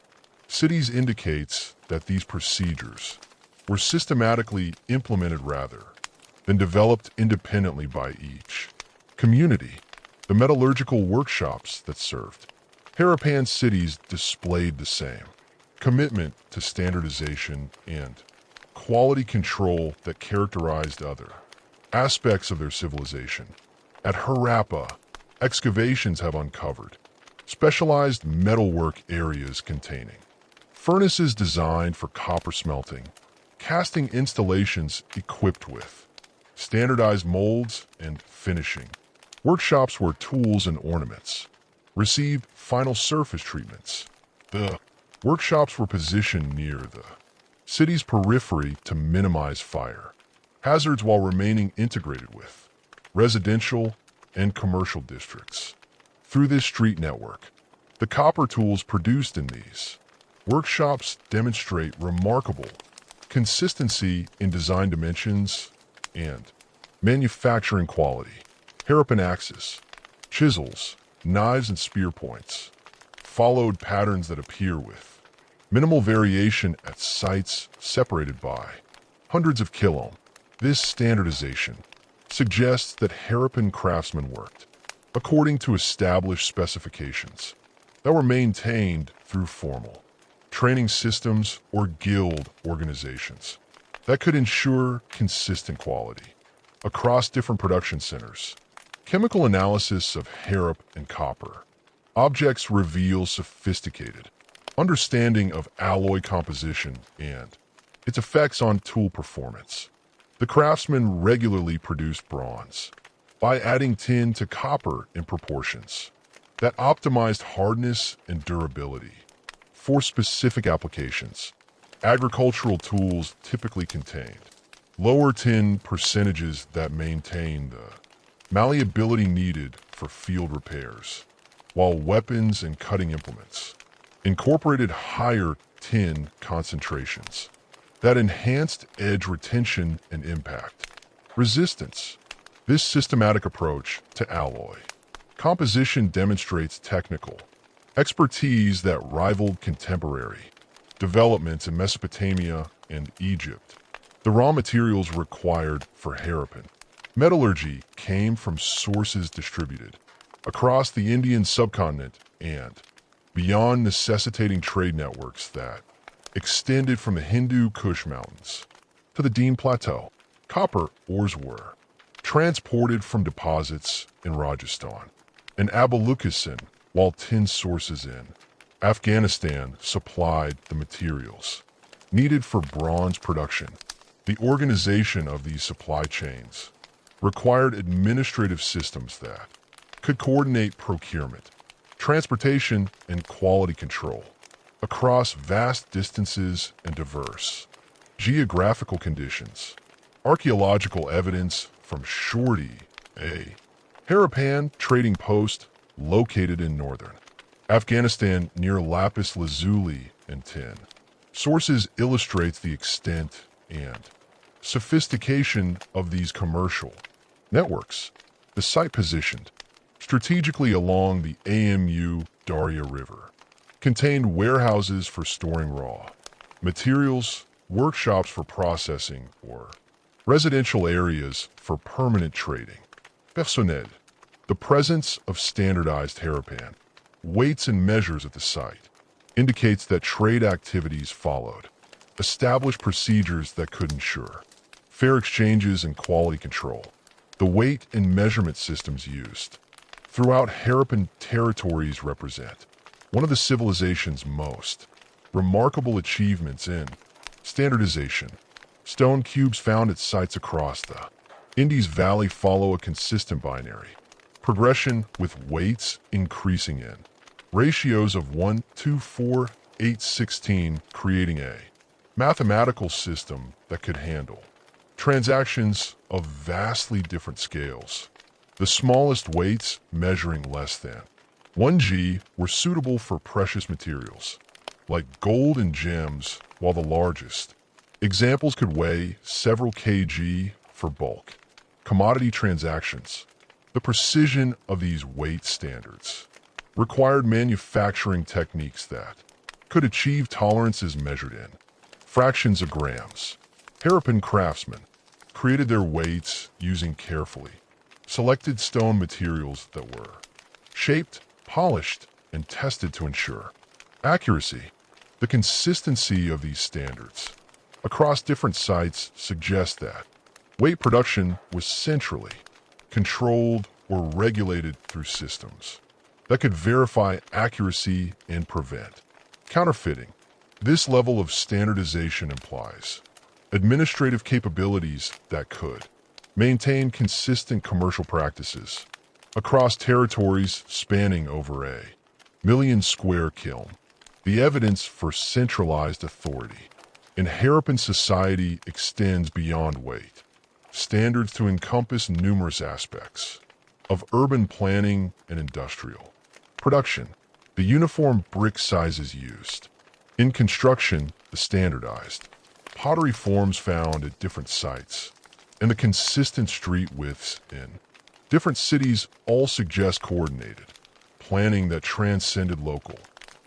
S1: cities indicates that these procedures were systematically implemented rather than developed independently by each community. The metallurgical workshops that served Harappan cities displayed the same commitment to standardization and quality control that characterized other aspects of their civilization. At Harappa, excavations have uncovered specialized metalwork areas containing furnaces designed for copper smelting, casting installations equipped with standardized molds and finishing workshops where tools and ornaments received final surface treatments. The workshops were positioned near the city's periphery to minimize fire hazards while remaining integrated with residential and commercial districts. Through this street network, the copper tools produced in these workshops demonstrate remarkable consistency in design dimensions and manufacturing quality. Harappan axes, chisels, knives, and spear points followed patterns that appear with minimal variation at sites separated by hundreds of kilometers. This standardization suggests that Harappan craftsmen worked according to established specifications that were maintained through formal training systems or guild organizations that could ensure consistent quality across different production centers. Chemical analysis of Harap and copper objects reveal sophisticated understanding of alloy composition and its effects on tool performance. The craftsmen regularly produced bronze by adding tin to copper in proportions that optimized hardness and durability for specific applications. Agricultural tools typically contained lower tin percentages that maintain the malleability needed for field repairs, while weapons and cutting implements incorporated higher tin concentrations that enhanced edge retention and impact resistance. This systematic approach to alloy composition demonstrates technical expertise that rivaled contemporary developments in Mesopotamia and Egypt. The raw materials required for Harappan metallurgy came from sources distributed across the Indian subcontinent and beyond, necessitating trade networks that extended from the Hindu Kush Mountains to the Dean Plateau. Copper ores were transported from deposits in Rajasthan and Abalukisan, while tin sources in Afghanistan supplied the materials needed for bronze production. The organization of these supply chains required administrative systems that could coordinate procurement, transportation, and quality control across vast distances and diverse geographical conditions. Archaeological evidence from Shorty, a Harappan trading post located in northern Afghanistan near lapis lazuli and tin. Sources illustrates the extent and sophistication of these commercial networks. The site positioned strategically along the Amu Darya River contained warehouses for storing raw materials, workshops for processing, or residential areas for permanent trading. Personnel. The presence of standardized harapan, weights and measures at the site, indicates that trade activities followed established procedures that could ensure fair exchanges and quality control. The weight and measurement systems used throughout Harappan territories represent one of the civilization's most remarkable achievements in standardization. Stone cubes found at sites across the Indus Valley follow a consistent binary progression, with weights increasing in ratios of 1 to 4, 8, 16, creating a mathematical system that could handle transactions of vastly different scales. The smallest weights, measuring less than 1 g, were suitable for precious materials, like gold and gems, while the largest examples could weigh several kg for bulk commodity transactions. The precision of these weight standards required manufacturing techniques that could achieve tolerances measured in fractions of grams. Harappan craftsmen created their weights using carefully selected stone materials that were shaped, polished, and tested to ensure accuracy. The consistency of these standards across different sites suggests that weight production was centrally controlled or regulated through systems that could verify accuracy and prevent counterfeiting. This level of standardization implies administrative capabilities that could maintain consistent commercial practices across territories spanning over a million square kiln. The evidence for centralized authority in Harappan society extends beyond weight standards to encompass numerous aspects of urban planning and industrial production. The uniform brick sizes used in construction, the standardized pottery forms found at different sites, and the consistent street widths in different cities all suggest coordinated planning that transcended local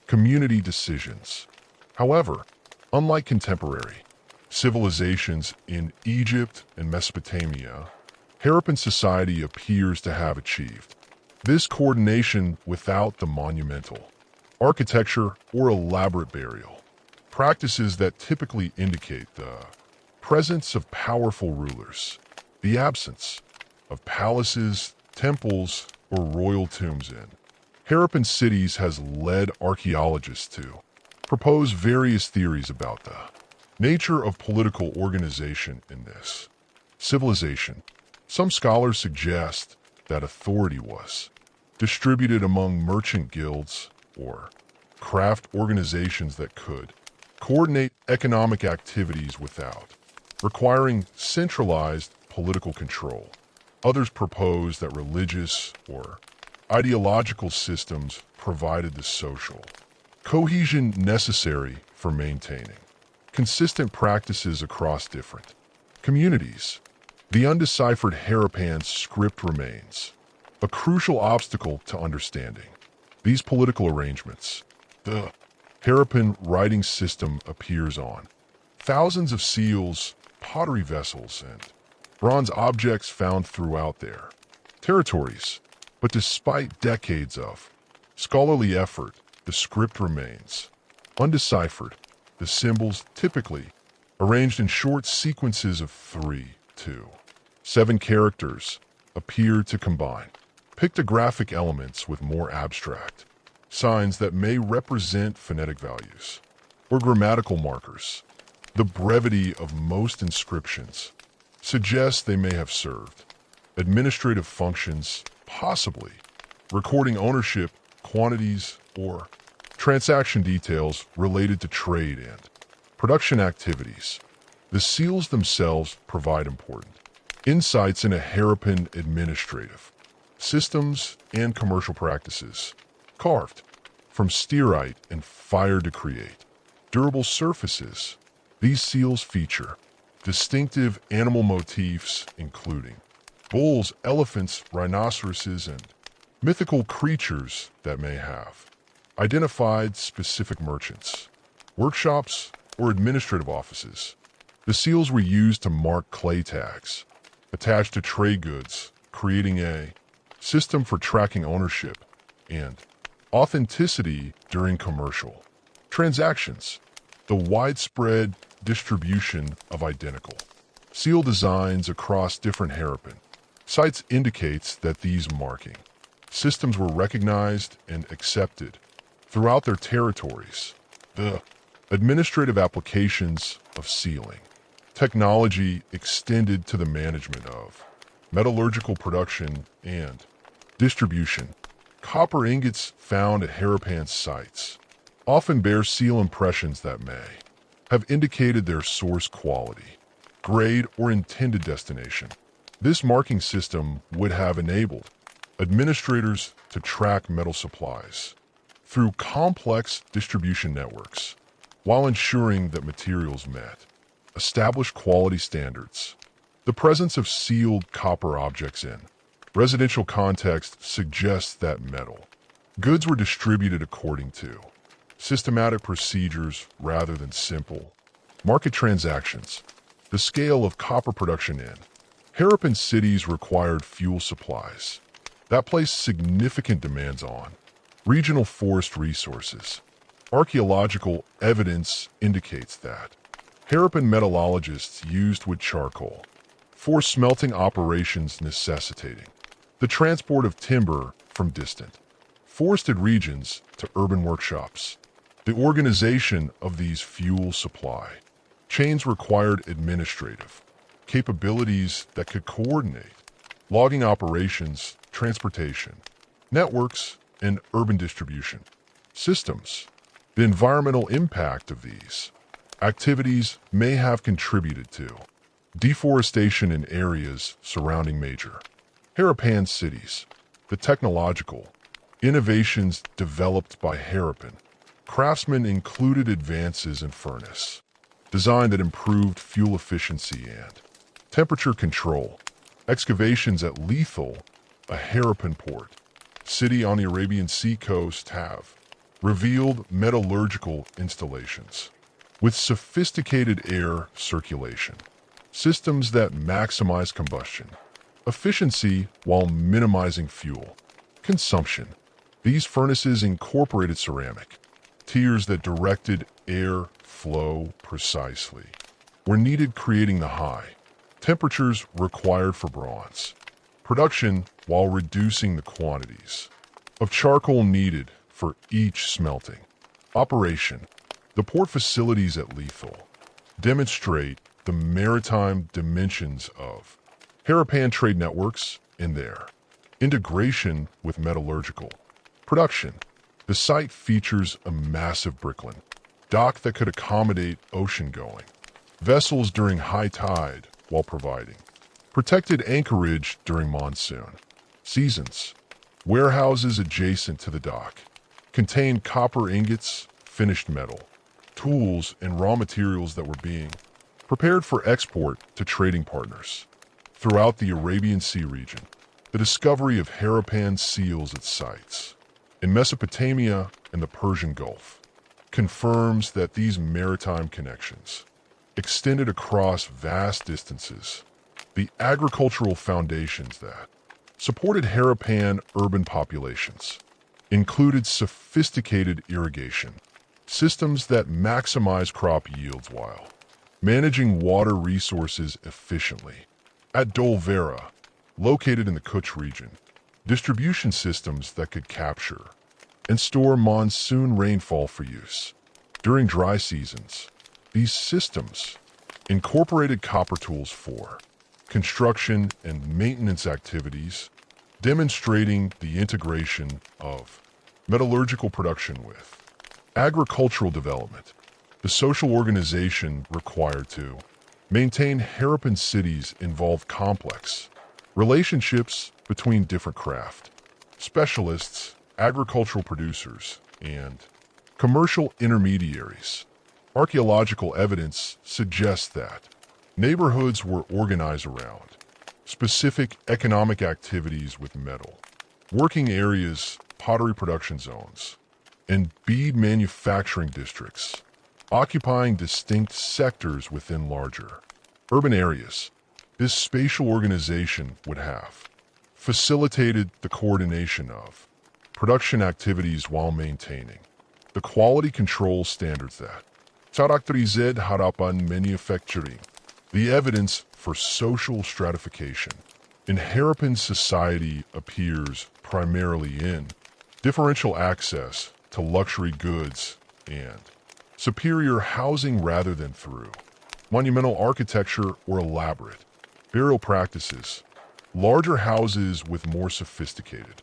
S1: community decisions. However, unlike contemporary civilizations in Egypt and Mesopotamia, Harappan society appears to have achieved this coordination without the monumental architecture or elaborate burial practices that typically indicate the presence of powerful rulers. The absence of palaces, temples, or royal tombs in Harappan cities has led archaeologists to propose various theories about the nature of political organization in this civilization. Some scholars suggest that authority was distributed among merchant guilds or craft organizations that could coordinate economic activities without requiring centralized political control. Others propose that religious or ideological systems provided the social cohesion necessary for maintaining consistent practices across different communities. The undeciphered Harappan script remains a crucial obstacle to understanding these political arrangements. The Harappan writing system appears on thousands of seals, pottery vessels, and bronze objects found throughout their territories. But despite decades of scholarly effort, the script remains undeciphered. The symbols, typically arranged in short sequences of 3 to 7 characters, appear to combine pictographic elements with more abstract signs that may represent phonetic values or grammatical markers. The brevity of most inscriptions suggests they may have served administrative functions, possibly recording ownership, quantities, or transaction details related to trade and production activities. The seals themselves provide important insights into Harappan administrative systems and commercial practices. Carved from stearite and fire to create durable surfaces, these seals feature distinctive animal motifs including bulls, elephants, rhinoceroses, and mythical creatures that may have identified specific merchants, workshops, or administrative offices. The seals were used to mark clay tags, attached to trade goods, creating a system for tracking ownership and authenticity during commercial transactions. The widespread distribution of identical seal designs across different Harappan sites indicates that these marking systems were recognized and accepted throughout their territories. The administrative applications of sealing technology extended to the management of metallurgical production and distribution. Copper ingots found at Harappan sites often bear seal impressions that may have indicated their source quality, grade, or intended destination. This marking system would have enabled administrators to track metal supplies through complex distribution networks while ensuring that materials met established quality standards. The presence of sealed copper objects in residential context suggests that metal goods were distributed according to systematic procedures rather than simple market transactions. The scale of copper production in Harappan cities required fuel supplies that placed significant demands on regional forest resources. Archaeological evidence indicates that Harappan metallurgists used wood charcoal for smelting operations, necessitating the transport of timber from distant forested regions to urban workshops. The organization of these fuel supply chains required administrative capabilities that could coordinate logging operations, transportation networks, and urban distribution systems. The environmental impact of these activities may have contributed to deforestation in areas surrounding major Harappan cities. The technological innovations developed by Harappan craftsmen included advances in furnace design that improved fuel efficiency and temperature control. Excavations at Lethal, a Harappan port city on the Arabian Sea coast, have revealed metallurgical installations with sophisticated air circulation systems that maximize combustion efficiency while minimizing fuel consumption. These furnaces incorporated ceramic tiers that directed air flow precisely were needed, creating the high temperatures required for bronze production while reducing the quantities of charcoal needed for each smelting operation. The port facilities at Lethal demonstrate the maritime dimensions of Harappan trade networks in their integration with metallurgical production. The site features a massive brickland dock that could accommodate ocean-going vessels during high tide while providing protected anchorage during monsoon seasons. Warehouses adjacent to the dock contained copper ingots, finished metal, tools, and raw materials that were being prepared for export to trading partners throughout the Arabian Sea region. The discovery of Harappan seals at sites in Mesopotamia and the Persian Gulf confirms that these maritime connections extended across vast distances. The agricultural foundations that supported Harappan urban populations included sophisticated irrigation systems that maximize crop yields while managing water resources efficiently. At Dolvera, located in the Kutch region, distribution systems that could capture and store monsoon rainfall for use during dry seasons. These systems incorporated copper tools for construction and maintenance activities, demonstrating the integration of metallurgical production with agricultural development. The social organization required to maintain Harappan cities involved complex relationships between different craft specialists, agricultural producers, and commercial intermediaries. Archaeological evidence suggests that neighborhoods were organized around specific economic activities with metal working areas, pottery production zones, and bead manufacturing districts, occupying distinct sectors within larger urban areas. This spatial organization would have facilitated the coordination of production activities while maintaining the quality control standards that characterized Harappan manufacturing. The evidence for social stratification in Harappan society appears primarily in differential access to luxury goods and superior housing rather than through monumental architecture or elaborate burial practices. Larger houses with more sophisticated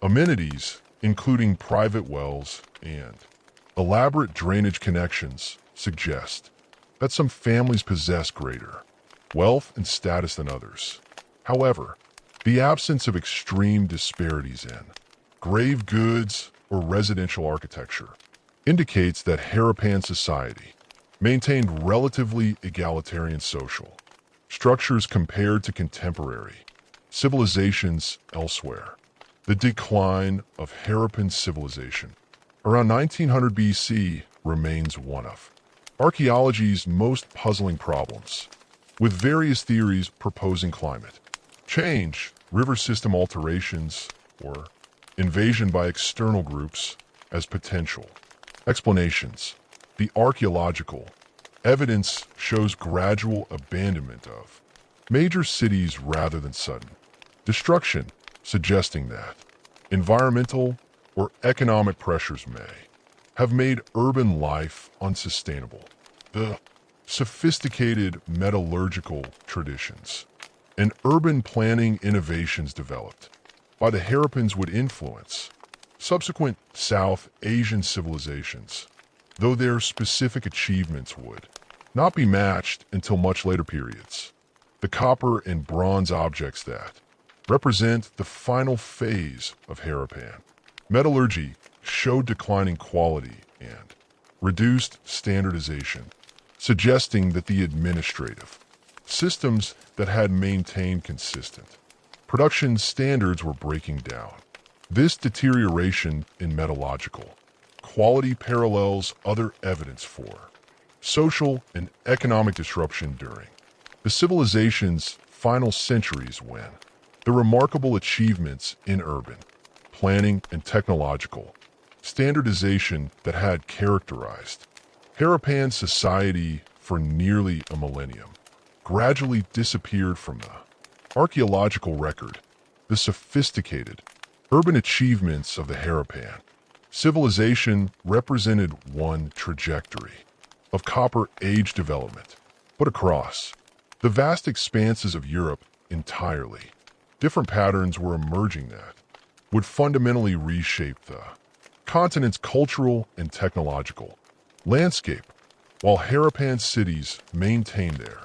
S1: amenities, including private wells and elaborate drainage connections, suggest that some families possess greater wealth and status than others. However, the absence of extreme disparities in grave goods or residential architecture indicates that Harappan society maintained relatively egalitarian social structures compared to contemporary civilizations elsewhere. The decline of Harappan civilization around 1900 BC remains one of archaeology's most puzzling problems, with various theories proposing climate change, river system alterations, or invasion by external groups as potential explanations. The archaeological evidence shows gradual abandonment of major cities rather than sudden destruction, suggesting that environmental or economic pressures may have made urban life unsustainable. The sophisticated metallurgical traditions and urban planning innovations developed by the Harappans would influence subsequent South Asian civilizations, though their specific achievements would not be matched until much later periods. The copper and bronze objects that represent the final phase of Harappan metallurgy showed declining quality and reduced standardization, suggesting that the administrative systems that had maintained consistent production standards were breaking down. This deterioration in metallurgical quality parallels other evidence for social and economic disruption during the civilization's final centuries, when the remarkable achievements in urban planning and technological standardization that had characterized Harappan society for nearly a millennium gradually disappeared from the archaeological record. The sophisticated urban achievements of the Harappan civilization represented one trajectory of Copper Age development, but across the vast expanses of Europe entirely different patterns were emerging that would fundamentally reshape the continent's cultural and technological landscape. While Harappan cities maintained their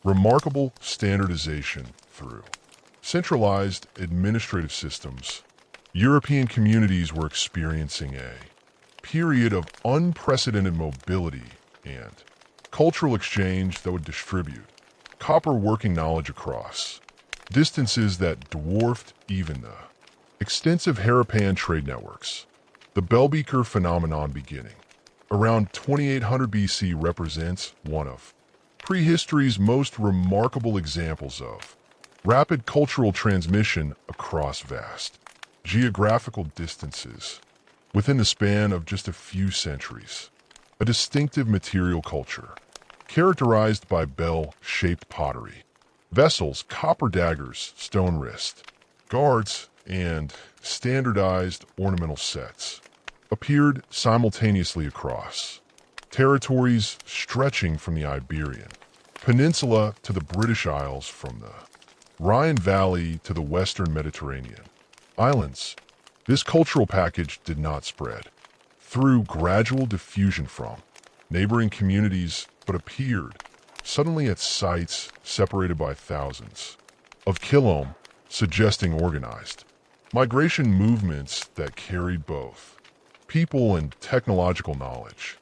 S1: remarkable standardization through centralized administrative systems, European communities were experiencing a period of unprecedented mobility and cultural exchange that would distribute copper working knowledge across distances that dwarfed even the extensive Harappan trade networks. The Bell-Beaker phenomenon beginning around 2800 BC represents one of prehistory's most remarkable examples of rapid cultural transmission across vast geographical distances within the span of just a few centuries. A distinctive material culture characterized by bell-shaped pottery, vessels, copper daggers, stone wrist guards, and standardized ornamental sets appeared simultaneously across territories stretching from the Iberian Peninsula to the British Isles, from the Rhine Valley to the Western Mediterranean islands. This cultural package did not spread through gradual diffusion from neighboring communities, but appeared suddenly at sites separated by thousands of kilometers, suggesting organized migration movements that carried both people and technological knowledge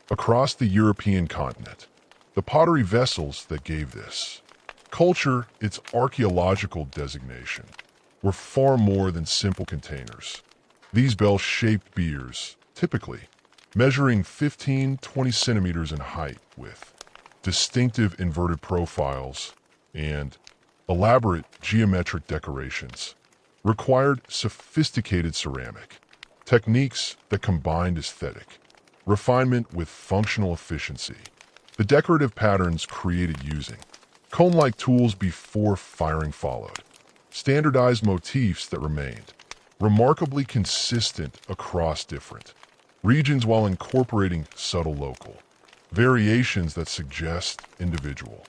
S1: across the European continent. The pottery vessels that gave this culture its archaeological designation were far more than simple containers. These bell-shaped beers typically measuring 15-20 centimeters in height with distinctive inverted profiles and elaborate geometric decorations, required sophisticated ceramic techniques that combined aesthetic refinement with functional efficiency. The decorative patterns created using cone-like tools before firing followed standardized motifs that remained remarkably consistent across different regions while incorporating subtle local variations that suggest individual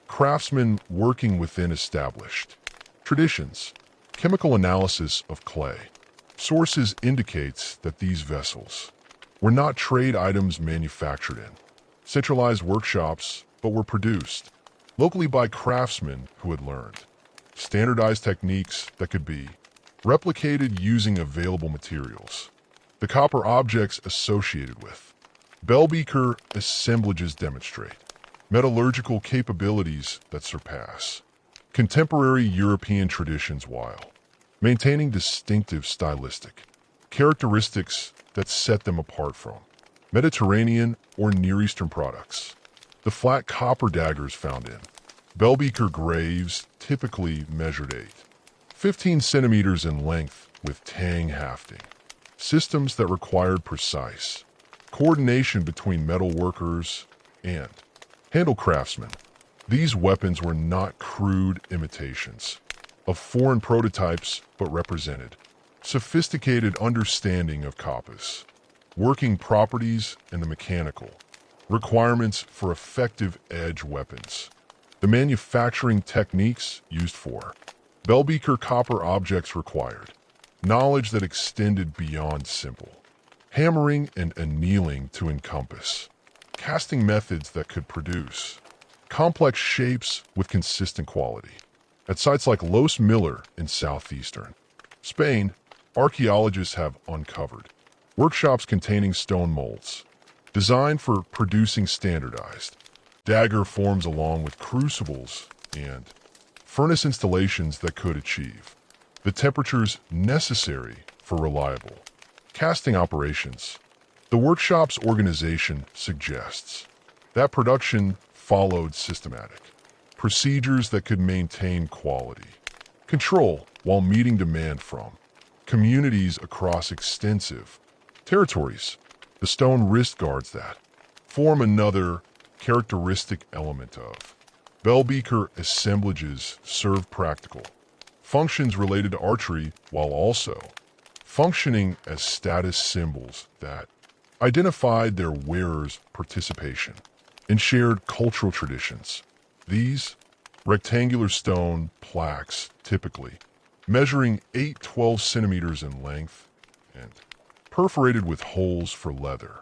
S1: craftsmen working within established traditions. Chemical analysis of clay sources indicates that these vessels were not trade items manufactured in centralized workshops, but were produced locally by craftsmen who had learned standardized techniques that could be replicated using available materials. The copper objects associated with bell-beaker assemblages demonstrate metallurgical capabilities that surpass contemporary European traditions while maintaining distinctive stylistic characteristics that set them apart from Mediterranean or Near Eastern products. The flat copper daggers found in bell-beaker graves typically measured 15 centimeters in length with tang hafting, systems that required precise coordination between metal workers and handle craftsmen. These weapons were not crude imitations of foreign prototypes, but represented sophisticated understanding of copper's working properties and the mechanical requirements for effective edge weapons. The manufacturing techniques used for bell-beaker copper objects required knowledge that extended beyond simple hammering and annealing to encompass casting methods that could produce complex shapes with consistent quality. At sites like Los Miller in southeastern Spain, archaeologists have uncovered workshops containing stone molds designed for producing standardized dagger forms along with crucibles and furnace installations that could achieve the temperatures necessary for reliable casting operations. The workshop's organization suggests that production followed systematic procedures that could maintain quality control while meeting demand from communities across extensive territories. The stone wrist guards that form another characteristic element of bell-beaker assemblages serve practical functions related to archery while also functioning as status symbols that identified their wearers' participation in shared cultural traditions. These rectangular stone plaques, typically measuring 8-12 centimeters in length and perforated with holes for leather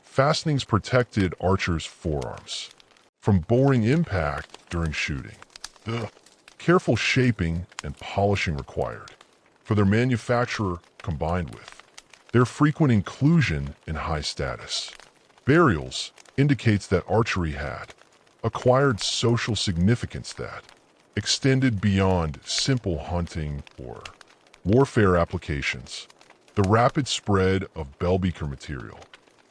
S1: fastenings, protected archers' forearms from boring impact during shooting. Careful shaping and polishing required for their manufacture combined with their frequent inclusion in high status burials indicates that archery had acquired social significance that extended beyond simple hunting or warfare applications. The rapid spread of bell-beaker material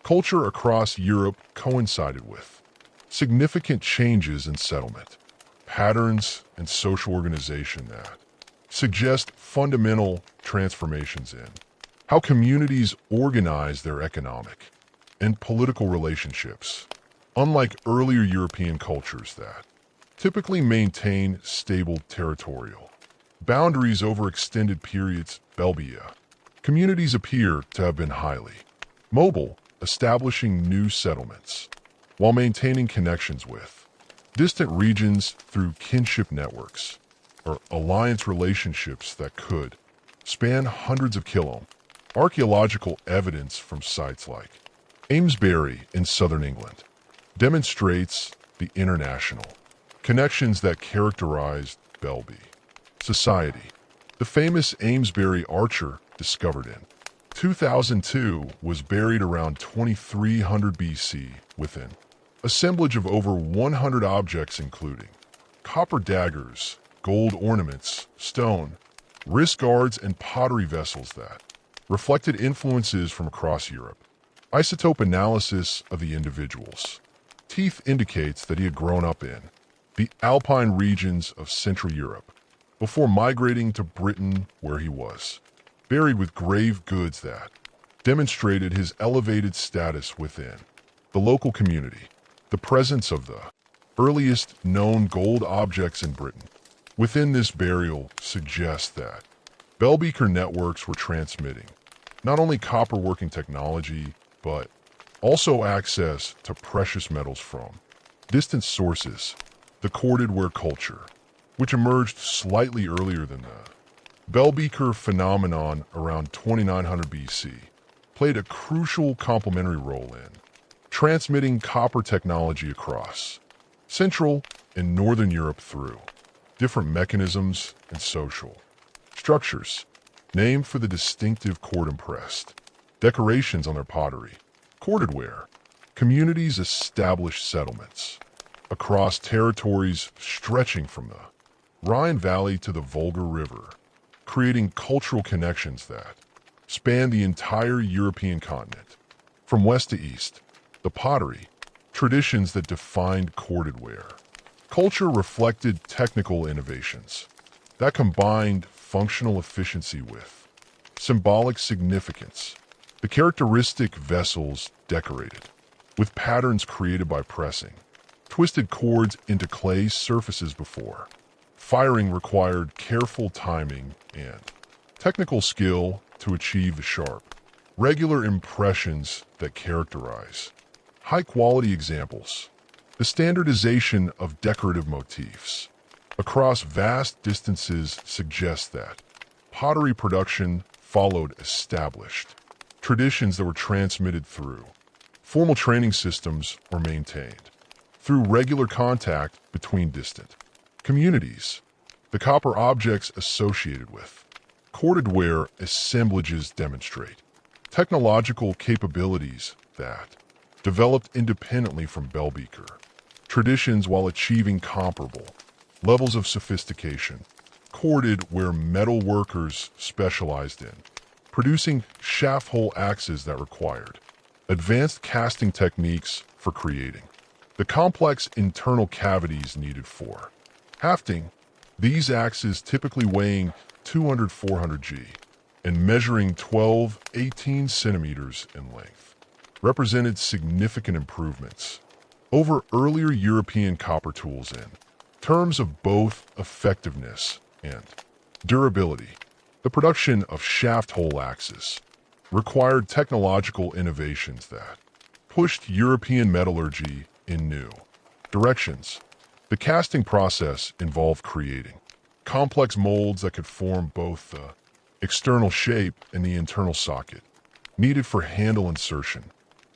S1: culture across Europe coincided with significant changes in settlement patterns and social organization that suggest fundamental transformations in how communities organize their economic and political relationships. Unlike earlier European cultures that typically maintain stable territorial boundaries over extended periods, Belbia communities appear to have been highly mobile, establishing new settlements while maintaining connections with distant regions through kinship networks or alliance relationships that could span hundreds of kilometers. Archaeological evidence from sites like Amesbury in southern England demonstrates the international connections that characterized Belby society. The famous Amesbury archer discovered in 2002 was buried around 2300 BC within assemblage of over 100 objects including copper daggers, gold ornaments, stone, wrist guards, and pottery vessels that reflected influences from across Europe. Isotope analysis of the individuals. Teeth indicates that he had grown up in the alpine regions of Central Europe before migrating to Britain, where he was buried with grave goods that demonstrated his elevated status within the local community. The presence of the earliest known gold objects in Britain within this burial suggests that bell-beaker networks were transmitting not only copper working technology, but also access to precious metals from distant sources. The corded ware culture, which emerged slightly earlier than the bell-beaker phenomenon around 2900 BC, played a crucial complementary role in transmitting copper technology across Central and Northern Europe through different mechanisms and social structures, named for the distinctive cord impressed decorations on their pottery. Corded ware communities established settlements across territories stretching from the Rhine Valley to the Volga River, creating cultural connections that span the entire European continent. From west to east, the pottery, traditions that defined corded ware. Culture reflected technical innovations that combined functional efficiency with symbolic significance. The characteristic vessels decorated with patterns created by pressing twisted cords into clay surfaces before firing required careful timing and technical skill to achieve the sharp, regular impressions that characterize high-quality examples. The standardization of decorative motifs across vast distances suggests that pottery production followed established traditions that were transmitted through formal training systems or maintained through regular contact between distant communities. The copper objects associated with corded ware assemblages demonstrate technological capabilities that developed independently from bell-beaker traditions while achieving comparable levels of sophistication. Corded ware metal workers specialized in producing shaft-hole axes that required advanced casting techniques for creating the complex internal cavities needed for hafting. These axes, typically weighing 200-400 G and measuring 12-18 centimeters in length, represented significant improvements over earlier European copper tools in terms of both effectiveness and durability. The production of shaft-hole axes required technological innovations that pushed European metallurgy in new directions. The casting process involved creating complex molds that could form both the external shape and the internal socket needed for handle insertion.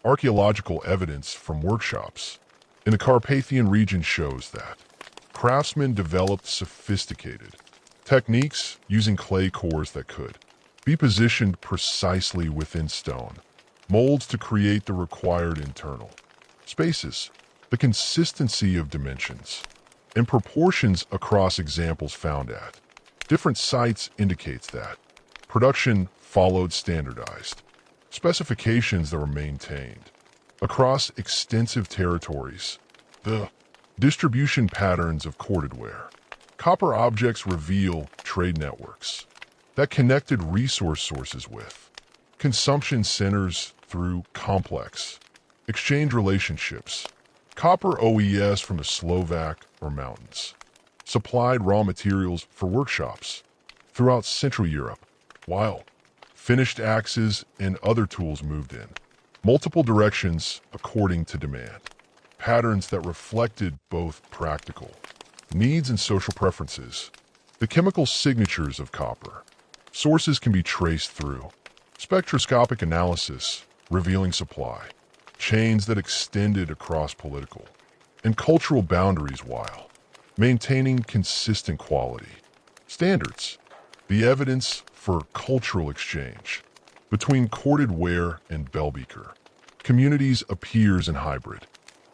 S1: Archaeological evidence from workshops in the Carpathian region shows that craftsmen developed sophisticated techniques using clay cores that could be positioned precisely within stone molds to create the required internal spaces. The consistency of dimensions and proportions across examples found at different sites indicates that production followed standardized specifications that were maintained across extensive territories. The distribution patterns of corded ware copper objects reveal trade networks that connected resource sources with consumption centers through complex exchange relationships. Copper OES from the Slovak or mountains supplied raw materials for workshops throughout Central Europe, while finished axes and other tools moved in multiple directions according to demand. Patterns that reflected both practical needs and social preferences. The chemical signatures of copper sources can be traced through spectroscopic analysis, revealing supply chains that extended across political and cultural boundaries while maintaining consistent quality standards. The evidence for cultural exchange between corded ware and bell-beaker communities appears in hybrid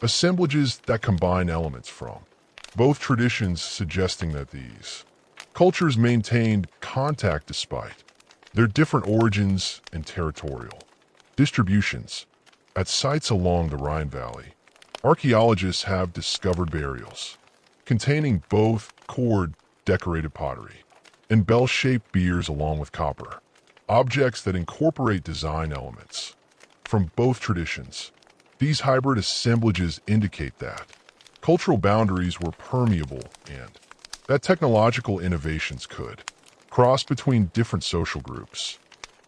S1: assemblages that combine elements from both traditions, suggesting that these cultures maintained contact despite their different origins and territorial distributions. At sites along the Rhine Valley, archaeologists have discovered burials containing both cord decorated pottery and bell-shaped beers along with copper, objects that incorporate design elements from both traditions. These hybrid assemblages indicate that cultural boundaries were permeable and that technological innovations could cross between different social groups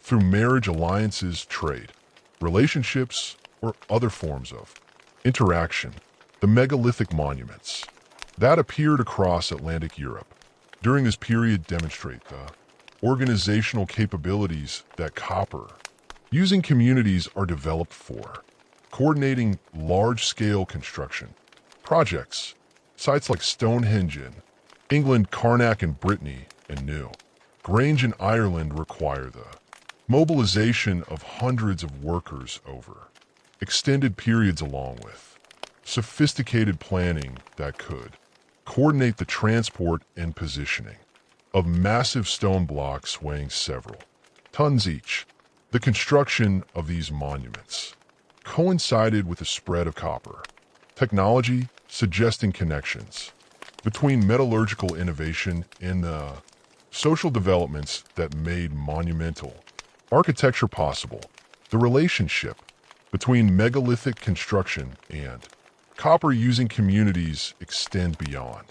S1: through marriage, alliances, trade, relationships, or other forms of interaction. The megalithic monuments that appeared across Atlantic Europe during this period demonstrate the organizational capabilities that copper using communities are developed for coordinating large-scale construction projects. Sites like Stonehenge in England, Carnac in Brittany, and New Grange in Ireland require the mobilization of hundreds of workers over extended periods along with sophisticated planning that could coordinate the transport and positioning of massive stone blocks weighing several tons each. The construction of these monuments coincided with the spread of copper technology, suggesting connections between metallurgical innovation and the social developments that made monumental architecture possible. The relationship between megalithic construction and copper-using communities extend beyond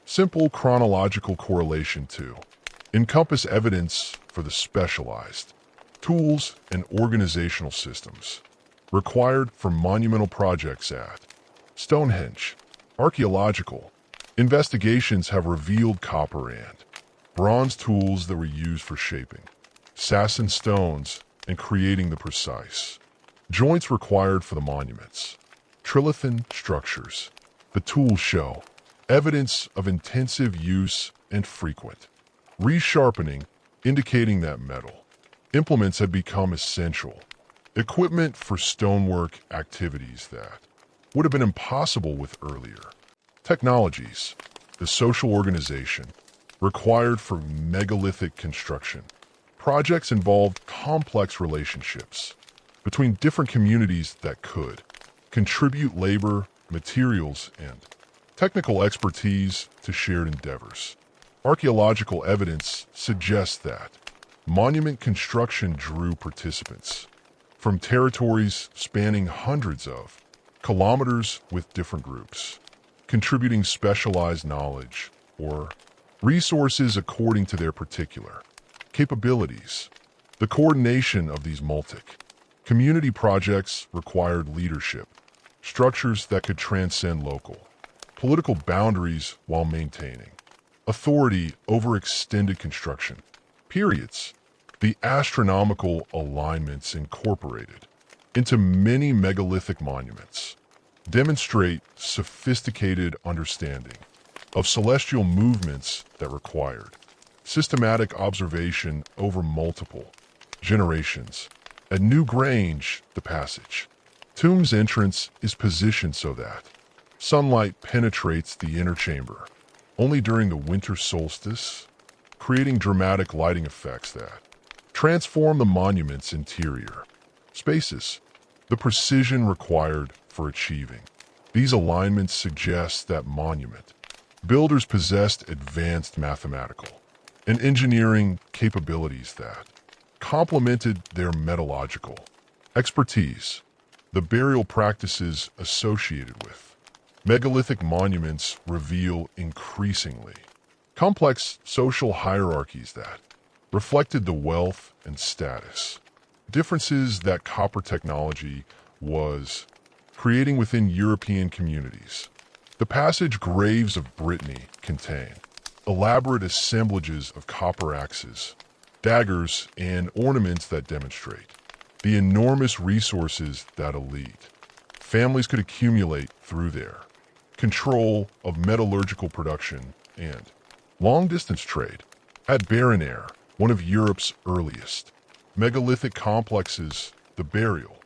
S1: simple chronological correlation to encompass evidence for the specialized tools and organizational systems required for monumental projects at Stonehenge. Archaeological investigations have revealed copper and bronze tools that were used for shaping Sasson stones and creating the precise joints required for the monuments. Trilithon structures. The tools show evidence of intensive use and frequent resharpening, indicating that metal implements had become essential equipment for stonework activities that would have been impossible with earlier technologies. The social organization required for megalithic construction projects involved complex relationships between different communities that could contribute labor, materials, and technical expertise to shared endeavors. Archaeological evidence suggests that monument construction drew participants from territories spanning hundreds of kilometers with different groups, contributing specialized knowledge or resources according to their particular capabilities. The coordination of these multi-community projects required leadership, structures that could transcend local political boundaries while maintaining authority over extended construction periods. The astronomical alignments incorporated into many megalithic monuments demonstrate sophisticated understanding of celestial movements that required systematic observation over multiple generations. At New Grange, the passage tomb's entrance is positioned so that sunlight penetrates the inner chamber only during the winter solstice, creating dramatic lighting effects that transform the monument's interior spaces. The precision required for achieving these alignments suggests that monument builders possessed advanced mathematical and engineering capabilities that complemented their metallurgical expertise. The burial practices associated with megalithic monuments reveal increasingly complex social hierarchies that reflected the wealth and status differences that copper technology was creating within European communities. The passage graves of Brittany contain elaborate assemblages of copper axes, daggers, and ornaments that demonstrate the enormous resources that elite families could accumulate through their control of metallurgical production and long-distance trade. At Baranair, one of Europe's earliest megalithic complexes, the burial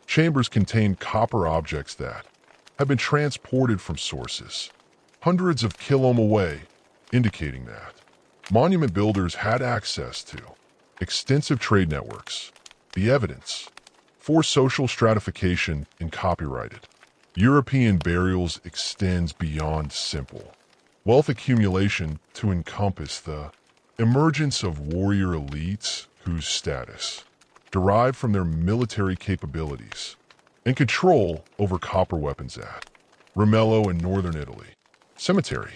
S1: chambers contain copper objects that have been transported from sources hundreds of kilometers away, indicating that monument builders had access to extensive trade networks. The evidence For social stratification and copyrighted, European burials extends beyond simple wealth accumulation to encompass the emergence of warrior elites whose status derived from their military capabilities and control over copper weapons at Ramello in northern Italy. Cemetery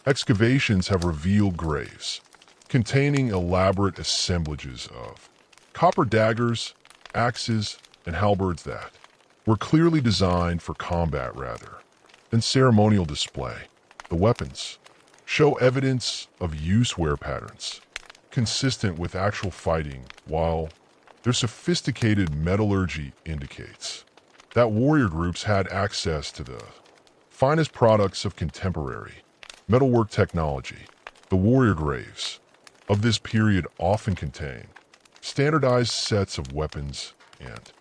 S1: excavations have revealed graves containing elaborate assemblages of copper daggers, axes, and halberds that were clearly designed for combat rather than ceremonial display. The weapons show evidence of use wear patterns consistent with actual fighting, while their sophisticated metallurgy indicates that warrior groups had access to the finest products of contemporary metalwork technology. The warrior graves of this period often contain standardized sets of weapons and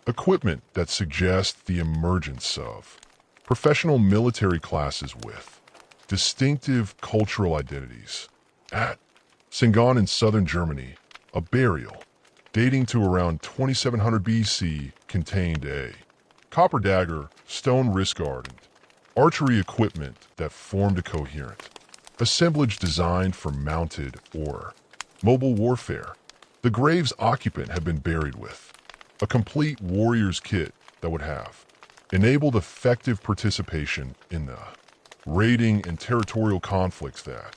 S1: equipment that suggest the emergence of professional military classes with distinctive cultural identities. At Singan in southern Germany, a burial dating to around 2700 BC contained a copper dagger, stone wrist guard, and archery equipment that formed a coherent assemblage designed for mounted or mobile warfare. The grave's occupant had been buried with a complete warrior's kit that would have enabled effective participation in the raiding and territorial conflicts that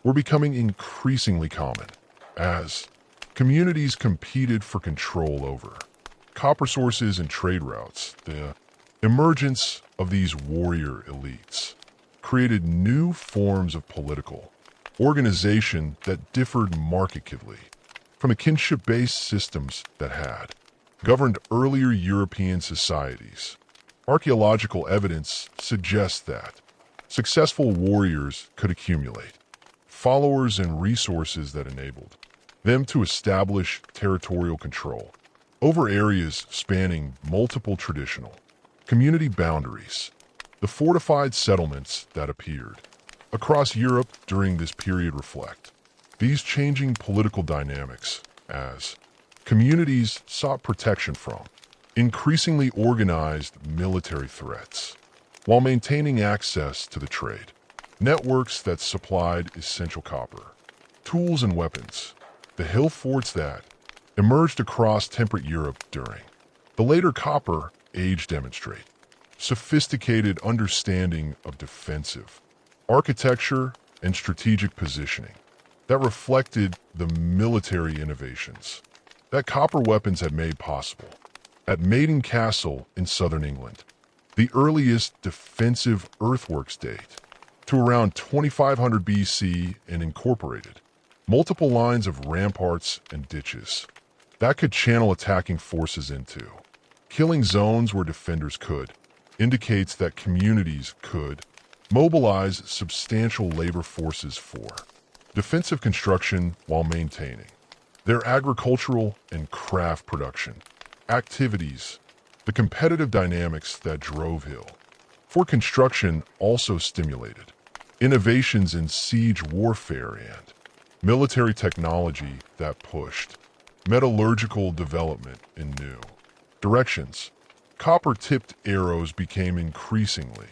S1: were becoming increasingly common as communities competed for control over copper sources and trade routes. The emergence of these warrior elites created new forms of political organization that differed markedly from the kinship-based systems that had governed earlier European societies. Archaeological evidence suggests that successful warriors could accumulate followers and resources that enabled them to establish territorial control over areas spanning multiple traditional community boundaries. The fortified settlements that appeared across Europe during this period reflect these changing political dynamics as communities sought protection from increasingly organized military threats while maintaining access to the trade networks that supplied essential copper, tools, and weapons. The hill forts that emerged across temperate Europe during the later Copper Age demonstrate sophisticated understanding of defensive architecture and strategic positioning that reflected the military innovations that copper weapons had made possible. At Maiden Castle in southern England, the earliest defensive earthworks date to around 2500 BC and incorporated multiple lines of ramparts and ditches that could channel attacking forces into killing zones where defenders could, indicates that communities could mobilize substantial labor forces for defensive construction while maintaining their agricultural and craft production activities. The competitive dynamics that drove hill for construction also stimulated innovations in siege warfare and military technology that pushed metallurgical development in new directions. Copper-tipped arrows became increasingly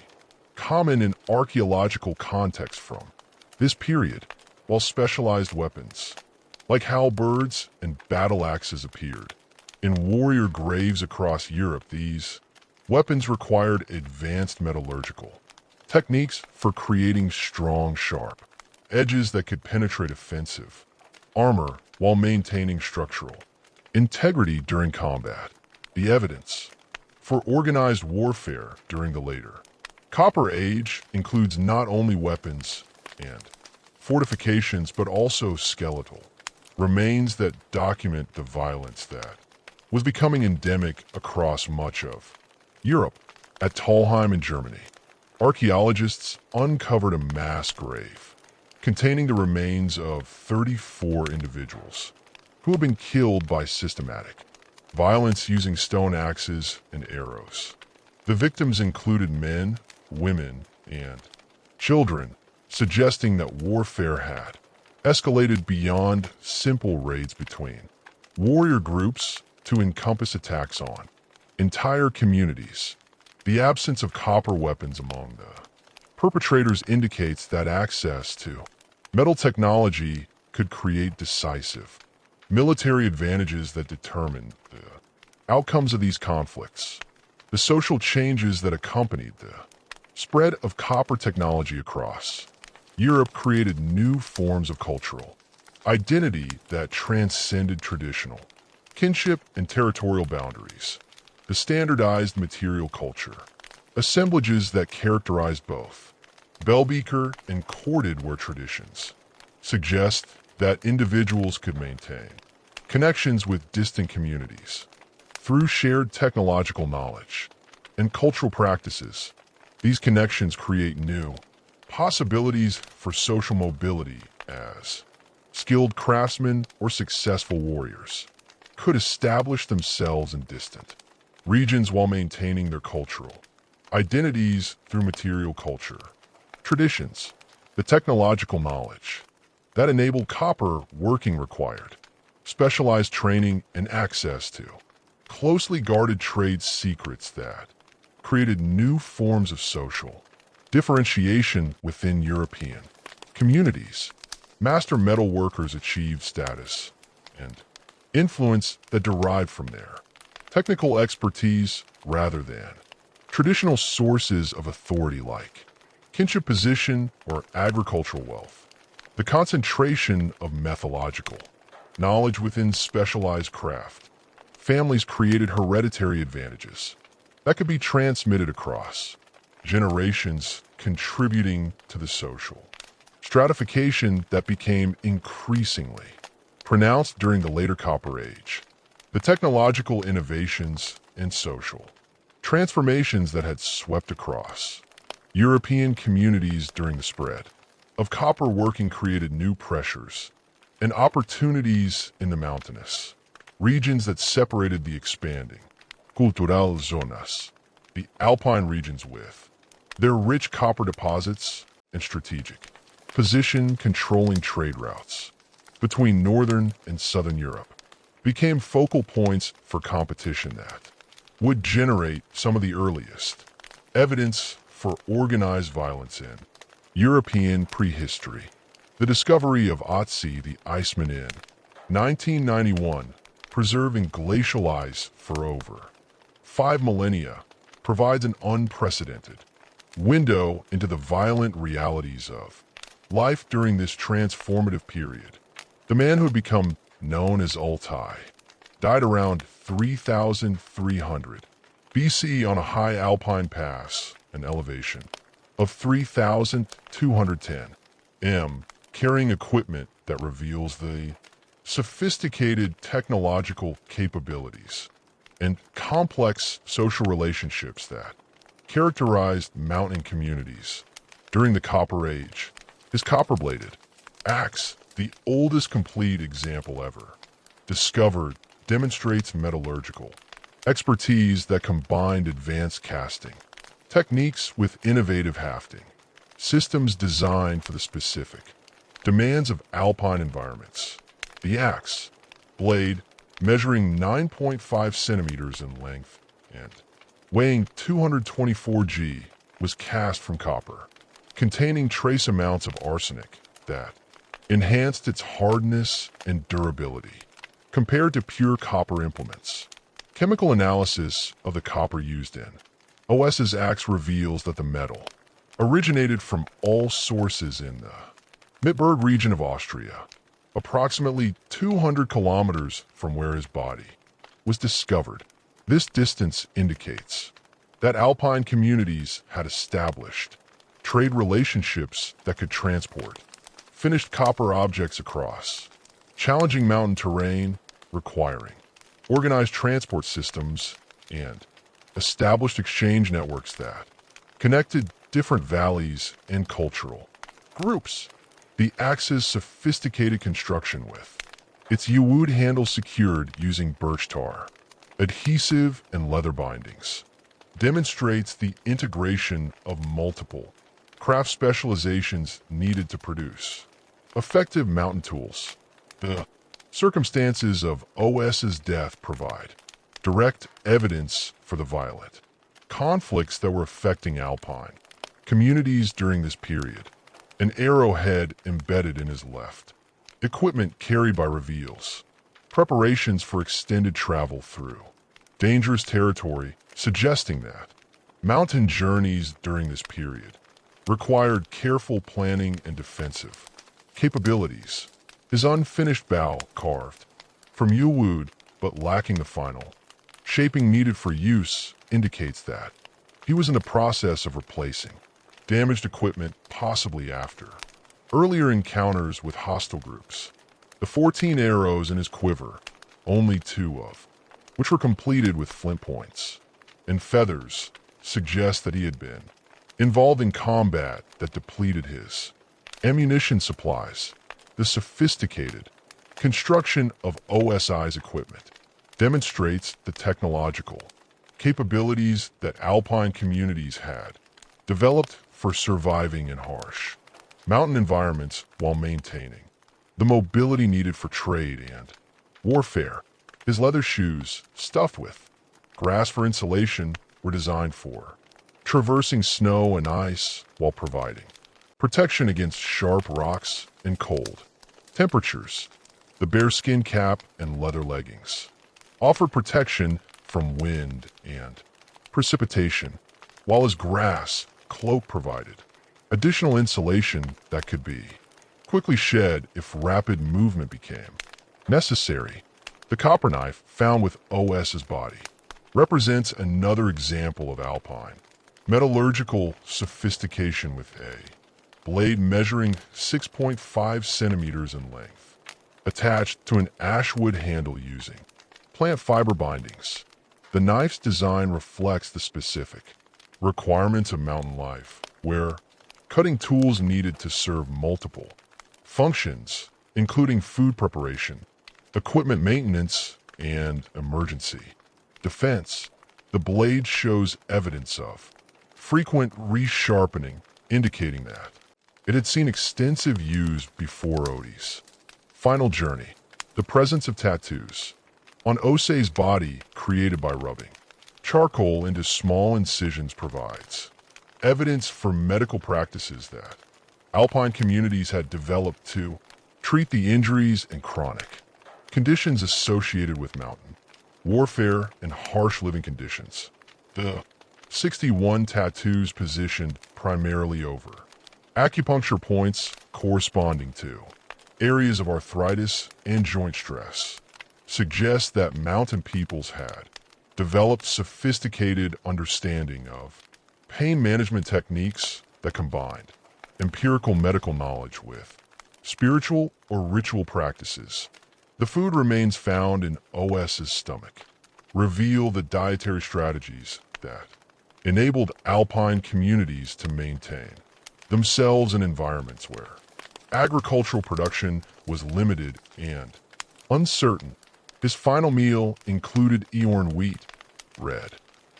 S1: common in archaeological contexts from this period, while specialized weapons like halberds and battle axes appeared in warrior graves across Europe. These weapons required advanced metallurgical techniques for creating strong, sharp edges that could penetrate offensive armor while maintaining structural integrity during combat. The evidence for organized warfare during the later Copper Age includes not only weapons and fortifications but also skeletal remains that document the violence that was becoming endemic across much of Europe. At Talheim in Germany, archaeologists uncovered a mass grave containing the remains of 34 individuals who had been killed by systematic violence using stone axes and arrows. The victims included men, women, and children, suggesting that warfare had escalated beyond simple raids between warrior groups to encompass attacks on entire communities. The absence of copper weapons among the perpetrators indicates that access to metal technology could create decisive military advantages that determine the outcomes of these conflicts. The social changes that accompanied the spread of copper technology across Europe created new forms of cultural identity that transcended traditional kinship and territorial boundaries. The standardized material culture, assemblages that characterized both bell-beaker and corded-ware traditions, suggest that individuals could maintain connections with distant communities through shared technological knowledge and cultural practices. These connections create new possibilities for social mobility as skilled craftsmen or successful warriors could establish themselves in distant regions while maintaining their cultural identities through material culture, traditions, the technological knowledge that enabled copper working required specialized training and access to closely guarded trade secrets that created new forms of social differentiation within European communities. Master metal workers achieved status and influence that derived from their technical expertise rather than traditional sources of authority like kinship position or agricultural wealth. The concentration of methodological knowledge within specialized craft families created hereditary advantages that could be transmitted across generations, contributing to the social stratification that became increasingly pronounced during the later Copper Age. The technological innovations and social transformations that had swept across European communities during the spread of copper working created new pressures and opportunities in the mountainous regions that separated the expanding cultural zonas, the alpine regions with their rich copper deposits and strategic position controlling trade routes between northern and southern Europe became focal points for competition that would generate some of the earliest evidence for organized violence in European prehistory. The discovery of Otzi the Iceman in 1991, preserving glacial ice for over 5 millennia, provides an unprecedented window into the violent realities of life during this transformative period. The man who had become known as Altai died around 3,300 BC on a high alpine pass, an elevation of 3,210 m, carrying equipment that reveals the sophisticated technological capabilities and complex social relationships that characterized mountain communities during the Copper Age. His copper-bladed axe, the oldest complete example ever discovered, demonstrates metallurgical expertise that combined advanced casting techniques with innovative hafting systems designed for the specific demands of alpine environments. The axe blade, measuring 9.5 centimeters in length and weighing 224 g, was cast from copper, containing trace amounts of arsenic that enhanced its hardness and durability compared to pure copper implements. Chemical analysis of the copper used in OS's axe reveals that the metal originated from all sources in the Mittenberg region of Austria, approximately 200 kilometers from where his body was discovered. This distance indicates that alpine communities had established trade relationships that could transport finished copper objects across challenging mountain terrain, requiring organized transport systems and established exchange networks that connected different valleys and cultural groups. The axe's sophisticated construction with its U-wood handle secured using birch tar, adhesive and leather bindings, demonstrates the integration of multiple craft specializations needed to produce effective mountain tools. The circumstances of OS's death provide direct evidence for the violet. Conflicts that were affecting Alpine communities during this period. An arrowhead embedded in his left. Equipment carried by reveals. Preparations for extended travel through dangerous territory, suggesting that mountain journeys during this period required careful planning and defensive capabilities. His unfinished bow carved from yew wood but lacking the final shaping needed for use indicates that he was in the process of replacing damaged equipment possibly after earlier encounters with hostile groups. The 14 arrows in his quiver, only 2 of which were completed with flint points and feathers, suggest that he had been involved in combat that depleted his ammunition supplies. The sophisticated construction of OSI's equipment demonstrates the technological capabilities that Alpine communities had developed for surviving in harsh mountain environments while maintaining the mobility needed for trade and warfare. His leather shoes, stuffed with grass for insulation, were designed for traversing snow and ice while providing protection against sharp rocks and cold temperatures. The bearskin cap and leather leggings offered protection from wind and precipitation, while his grass cloak provided additional insulation that could be quickly shed if rapid movement became necessary. The copper knife found with OS's body represents another example of Alpine metallurgical sophistication, with a blade measuring 6.5 centimeters in length, attached to an ashwood handle using plant fiber bindings. The knife's design reflects the specific requirements of mountain life, where cutting tools needed to serve multiple functions, including food preparation, equipment maintenance, and emergency defense. The blade shows evidence of frequent resharpening, indicating that it had seen extensive use before Odie's final journey. The presence of tattoos on Osei's body created by rubbing charcoal into small incisions provides evidence for medical practices that Alpine communities had developed to treat the injuries and chronic conditions associated with mountain warfare and harsh living conditions. The 61 tattoos positioned primarily over acupuncture points corresponding to areas of arthritis and joint stress suggest that mountain peoples had developed sophisticated understanding of pain management techniques that combined empirical medical knowledge with spiritual or ritual practices. The food remains found in OS's stomach reveal the dietary strategies that enabled Alpine communities to maintain themselves in environments where agricultural production was limited and uncertain. His final meal included Eorn wheat, red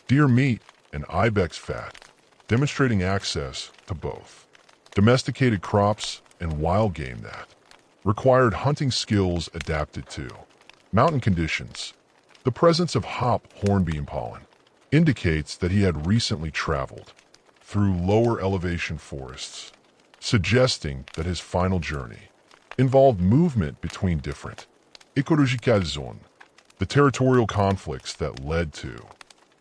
S1: deer meat, and ibex fat, demonstrating access to both domesticated crops and wild game that required hunting skills adapted to mountain conditions. The presence of hop hornbeam pollen indicates that he had recently traveled through lower elevation forests, suggesting that his final journey involved movement between different ecological zones. The territorial conflicts that led to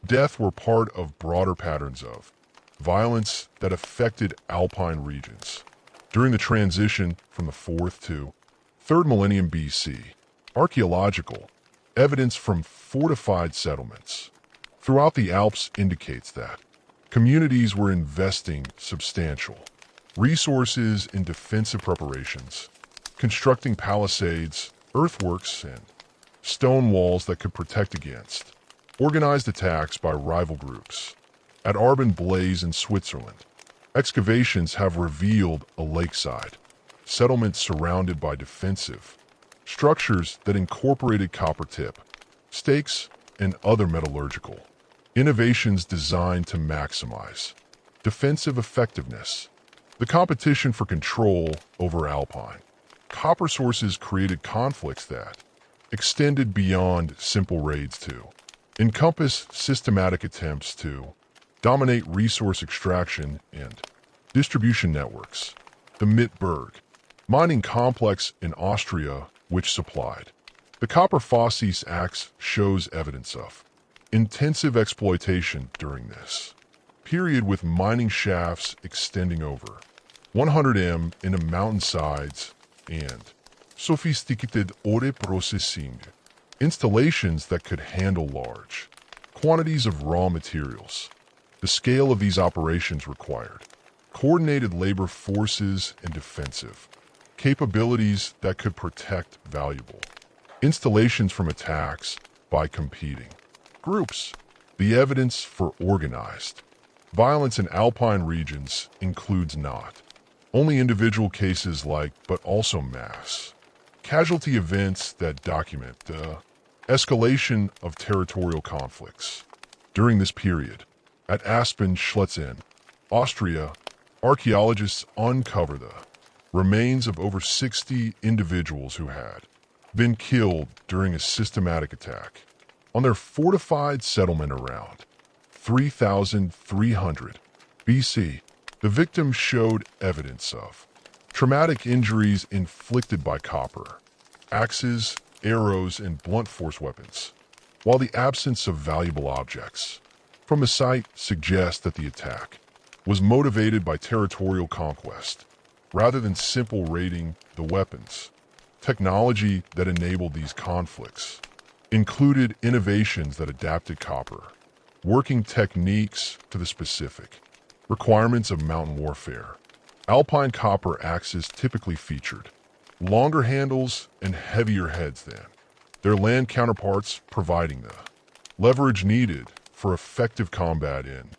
S1: death were part of broader patterns of violence that affected Alpine regions. During the transition from the 4th to 3rd millennium BC, archaeological evidence from fortified settlements throughout the Alps indicates that communities were investing substantial resources in defensive preparations, constructing palisades, earthworks, and stone walls that could protect against organized attacks by rival groups. At Arbon Blaze in Switzerland, excavations have revealed a lakeside settlement surrounded by defensive structures that incorporated copper tip, stakes, and other metallurgical innovations designed to maximize defensive effectiveness. The competition for control over Alpine copper sources created conflicts that extended beyond simple raids to encompass systematic attempts to dominate resource extraction and distribution networks. The Mittberg mining complex in Austria, which supplied the copper Fossis axe, shows evidence of intensive exploitation during this period, with mining shafts extending over 100 m into mountainsides and sophisticated ore processing installations that could handle large quantities of raw materials. The scale of these operations required coordinated labor forces and defensive capabilities that could protect valuable installations from attacks by competing groups. The evidence for organized violence in alpine regions includes not only individual cases but also mass casualty events that document the escalation of territorial conflicts. During this period, at Aspen Schletzen, Austria, archaeologists uncover the remains of over 60 individuals who had been killed during a systematic attack on their fortified settlement around 3,300 BC. The victims showed evidence of traumatic injuries inflicted by copper, axes, arrows, and blunt force weapons, while the absence of valuable objects from the site suggests that the attack was motivated by territorial conquest rather than simple raiding. The weapons technology that enabled these conflicts included innovations that adapted copper working techniques to the specific requirements of mountain warfare. Alpine copper axes typically featured longer handles and heavier heads than their land counterparts, providing the leverage needed for effective combat in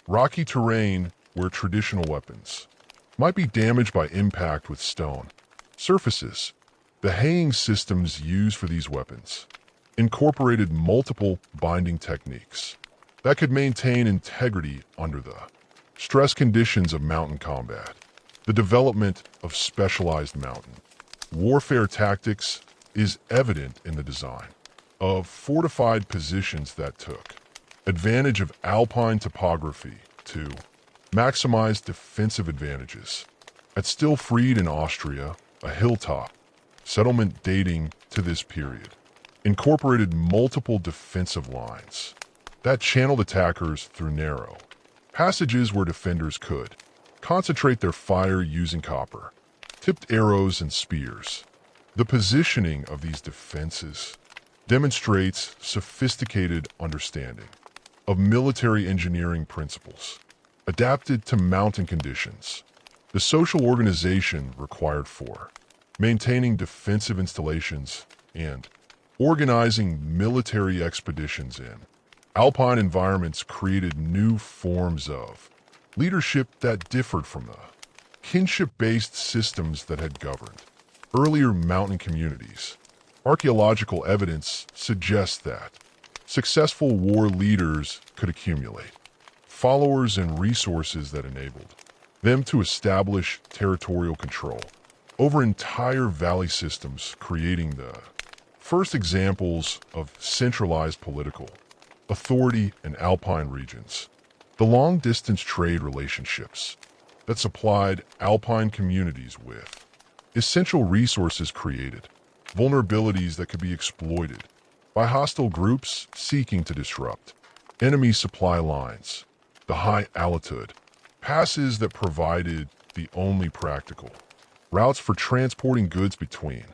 S1: rocky terrain where traditional weapons might be damaged by impact with stone surfaces. The haying systems used for these weapons incorporated multiple binding techniques that could maintain integrity under the stress conditions of mountain combat. The development of specialized mountain warfare tactics is evident in the design of fortified positions that took advantage of alpine topography to maximize defensive advantages. At Stillfried in Austria, a hilltop settlement dating to this period incorporated multiple defensive lines that channeled attackers through narrow passages where defenders could concentrate their fire using copper tipped arrows and spears. The positioning of these defenses demonstrates sophisticated understanding of military engineering principles adapted to mountain conditions. The social organization required for maintaining defensive installations and organizing military expeditions in alpine environments created new forms of leadership that differed from the kinship-based systems that had governed earlier mountain communities. Archaeological evidence suggests that successful war leaders could accumulate followers and resources that enabled them to establish territorial control over entire valley systems, creating the first examples of centralized political authority in alpine regions. The long-distance trade relationships that supplied alpine communities with essential resources created vulnerabilities that could be exploited by hostile groups seeking to disrupt enemy supply lines. The high altitude passes that provided the only practical routes for transporting goods between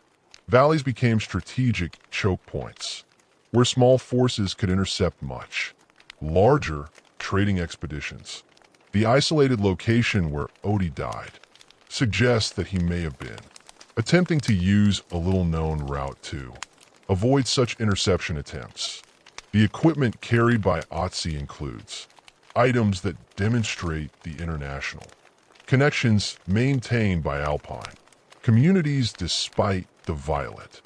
S1: valleys became strategic choke points where small forces could intercept much larger trading expeditions. The isolated location where Odie died suggests that he may have been attempting to use a little-known route to avoid such interception attempts. The equipment carried by Otzi includes items that demonstrate the international connections maintained by alpine communities despite the violent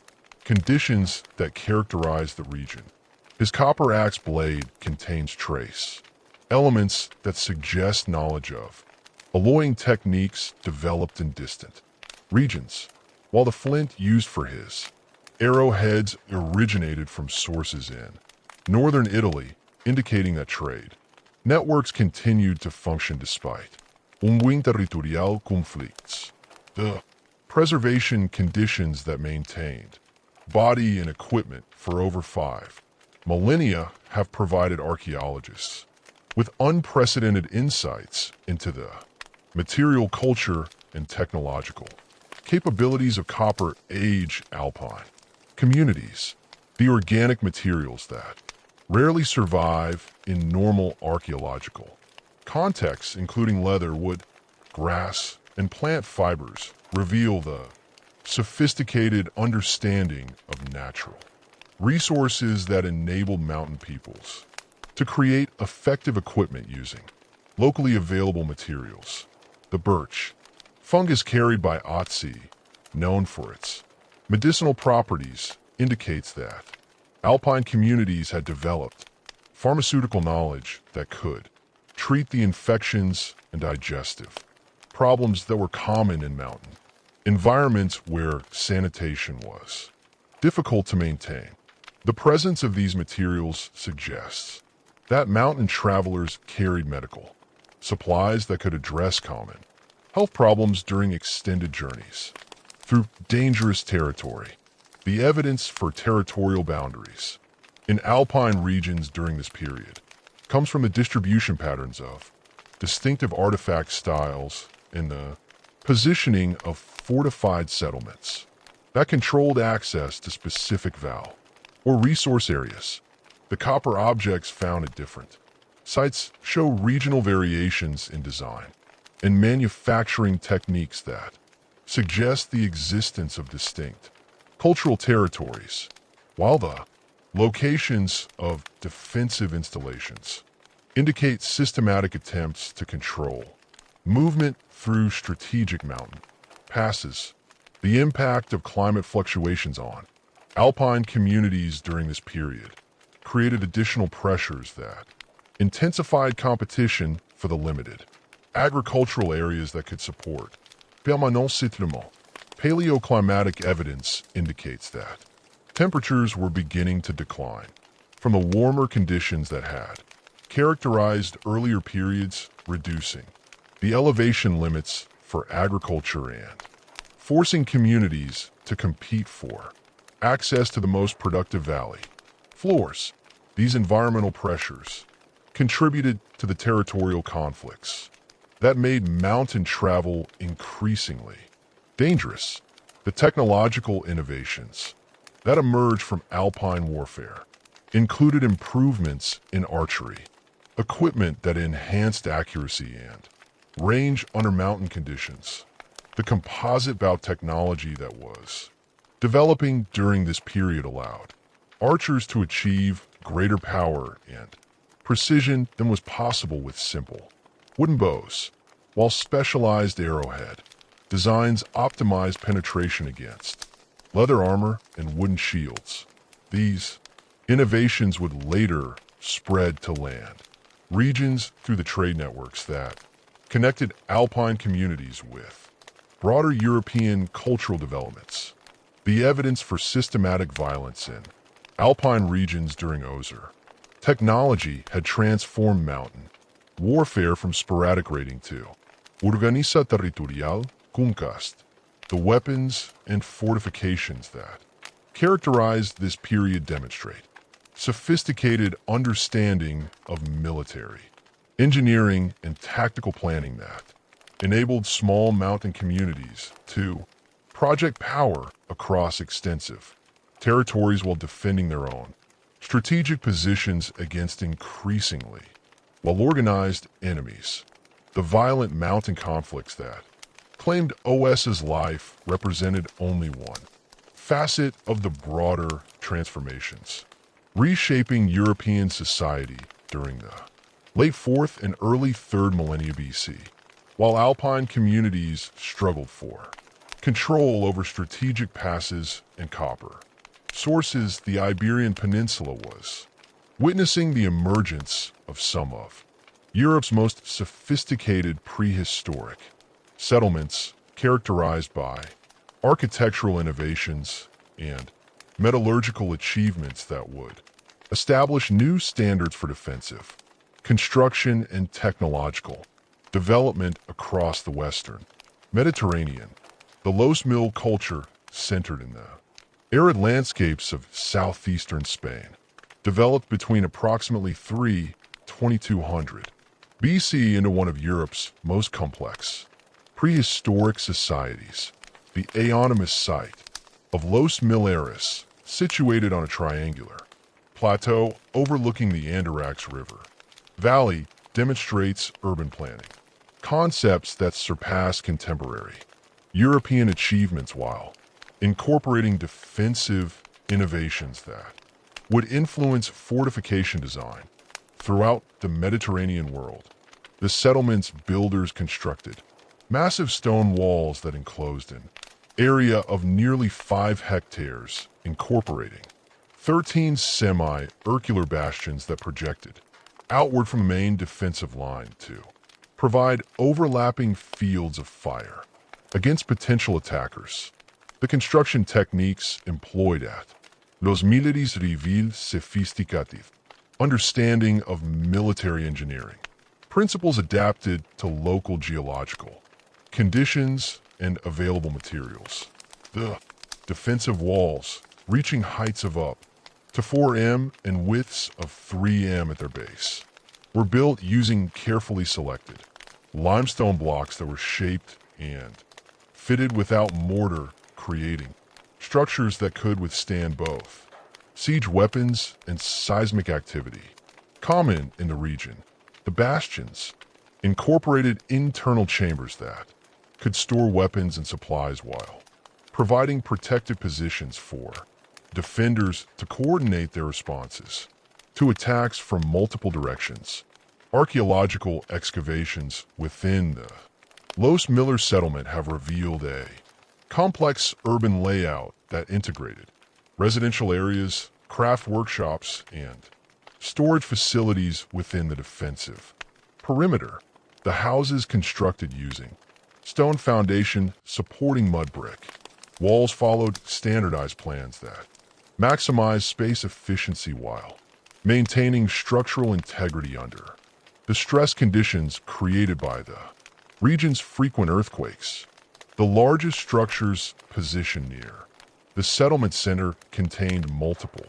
S1: conditions that characterize the region. His copper axe blade contains trace elements that suggest knowledge of alloying techniques developed in distant regions, while the flint used for his arrowheads originated from sources in northern Italy, indicating that trade networks continued to function despite ongoing territorial conflicts. The preservation conditions that maintained body and equipment for over 5 millennia have provided archaeologists with unprecedented insights into the material culture and technological capabilities of Copper Age Alpine communities, the organic materials that rarely survive in normal archaeological contexts, including leather, wood, grass, and plant fibers, reveal the sophisticated understanding of natural resources that enabled mountain peoples to create effective equipment using locally available materials. The birch fungus carried by Otzi, known for its medicinal properties, indicates that alpine communities had developed pharmaceutical knowledge that could treat the infections and digestive problems that were common in mountain environments where sanitation was difficult to maintain. The presence of these materials suggests that mountain travelers carried medical supplies that could address common health problems during extended journeys through dangerous territory. The evidence for territorial boundaries in alpine regions during this period comes from the distribution patterns of distinctive artifact styles and the positioning of fortified settlements that controlled access to specific valley or resource areas. The copper objects found at different sites show regional variations in design and manufacturing techniques that suggest the existence of distinct cultural territories, while the locations of defensive installations indicate systematic attempts to control movement through strategic mountain passes. The impact of climate fluctuations on alpine communities during this period created additional pressures that intensified competition for the limited agricultural areas that could support permanent settlement. Paleoclimatic evidence indicates that temperatures were beginning to decline from the warmer conditions that had characterized earlier periods, reducing the elevation limits for agriculture and forcing communities to compete for access to the most productive valley floors. These environmental pressures contributed to the territorial conflicts that made mountain travel increasingly dangerous. The technological innovations that emerged from alpine warfare included improvements in archery, equipment that enhanced accuracy and range under mountain conditions. The composite bow technology that was developing during this period allowed archers to achieve greater power and precision than was possible with simple wooden bows, while specialized arrowhead designs optimized penetration against leather armor and wooden shields. These innovations would later spread to land regions through the trade networks that connected alpine communities with broader European cultural developments. The evidence for systematic violence in alpine regions during Ozer technology had transformed mountain warfare from sporadic raiding to organiza territorial conquest. The weapons and fortifications that characterized this period demonstrate sophisticated understanding of military engineering and tactical planning that enabled small mountain communities to project power across extensive territories while defending their own strategic positions against increasingly well-organized enemies. The violent mountain conflicts that claimed OS's life represented only one facet of the broader transformations, reshaping European society during the late 4th and early 3rd millennia BC. While alpine communities struggled for control over strategic passes and copper sources, the Iberian Peninsula was witnessing the emergence of some of Europe's most sophisticated prehistoric settlements, characterized by architectural innovations and metallurgical achievements that would establish new standards for defensive, construction, and technological development across the Western Mediterranean. The Los Mil culture centered in the arid landscapes of southeastern Spain, developed between approximately 2200 BC into one of Europe's most complex prehistoric societies. The eponymous site of Los Mileres, situated on a triangular plateau overlooking the Andarax River Valley, demonstrates urban planning concepts that surpass contemporary European achievements while incorporating defensive innovations that would influence fortification design throughout the Mediterranean world. The settlement's builders constructed massive stone walls that enclosed an area of nearly 5 hectares, incorporating 13 semi-circular bastions that projected outward from the main defensive line to provide overlapping fields of fire against potential attackers. The construction techniques employed at Los Militares Reveal Sophisticative understanding of military engineering, principles adapted to local geological conditions and available materials. The defensive walls, reaching heights of up to 4 m and widths of 3 m at their base, were built using carefully selected limestone blocks that were shaped and fitted without mortar, creating structures that could withstand both siege weapons and seismic activity. Common in the region, the bastions incorporated internal chambers that could store weapons and supplies while providing protective positions for defenders to coordinate their responses to attacks from multiple directions. Archaeological excavations within the Los Miller settlement have revealed a complex urban layout that integrated residential areas, craft workshops, and storage facilities within the defensive perimeter. The houses constructed using stone foundation supporting mud brick walls followed standardized plans that maximize space efficiency while maintaining structural integrity under the stress conditions created by the region's frequent earthquakes. The largest structures positioned near the settlement center contained multiple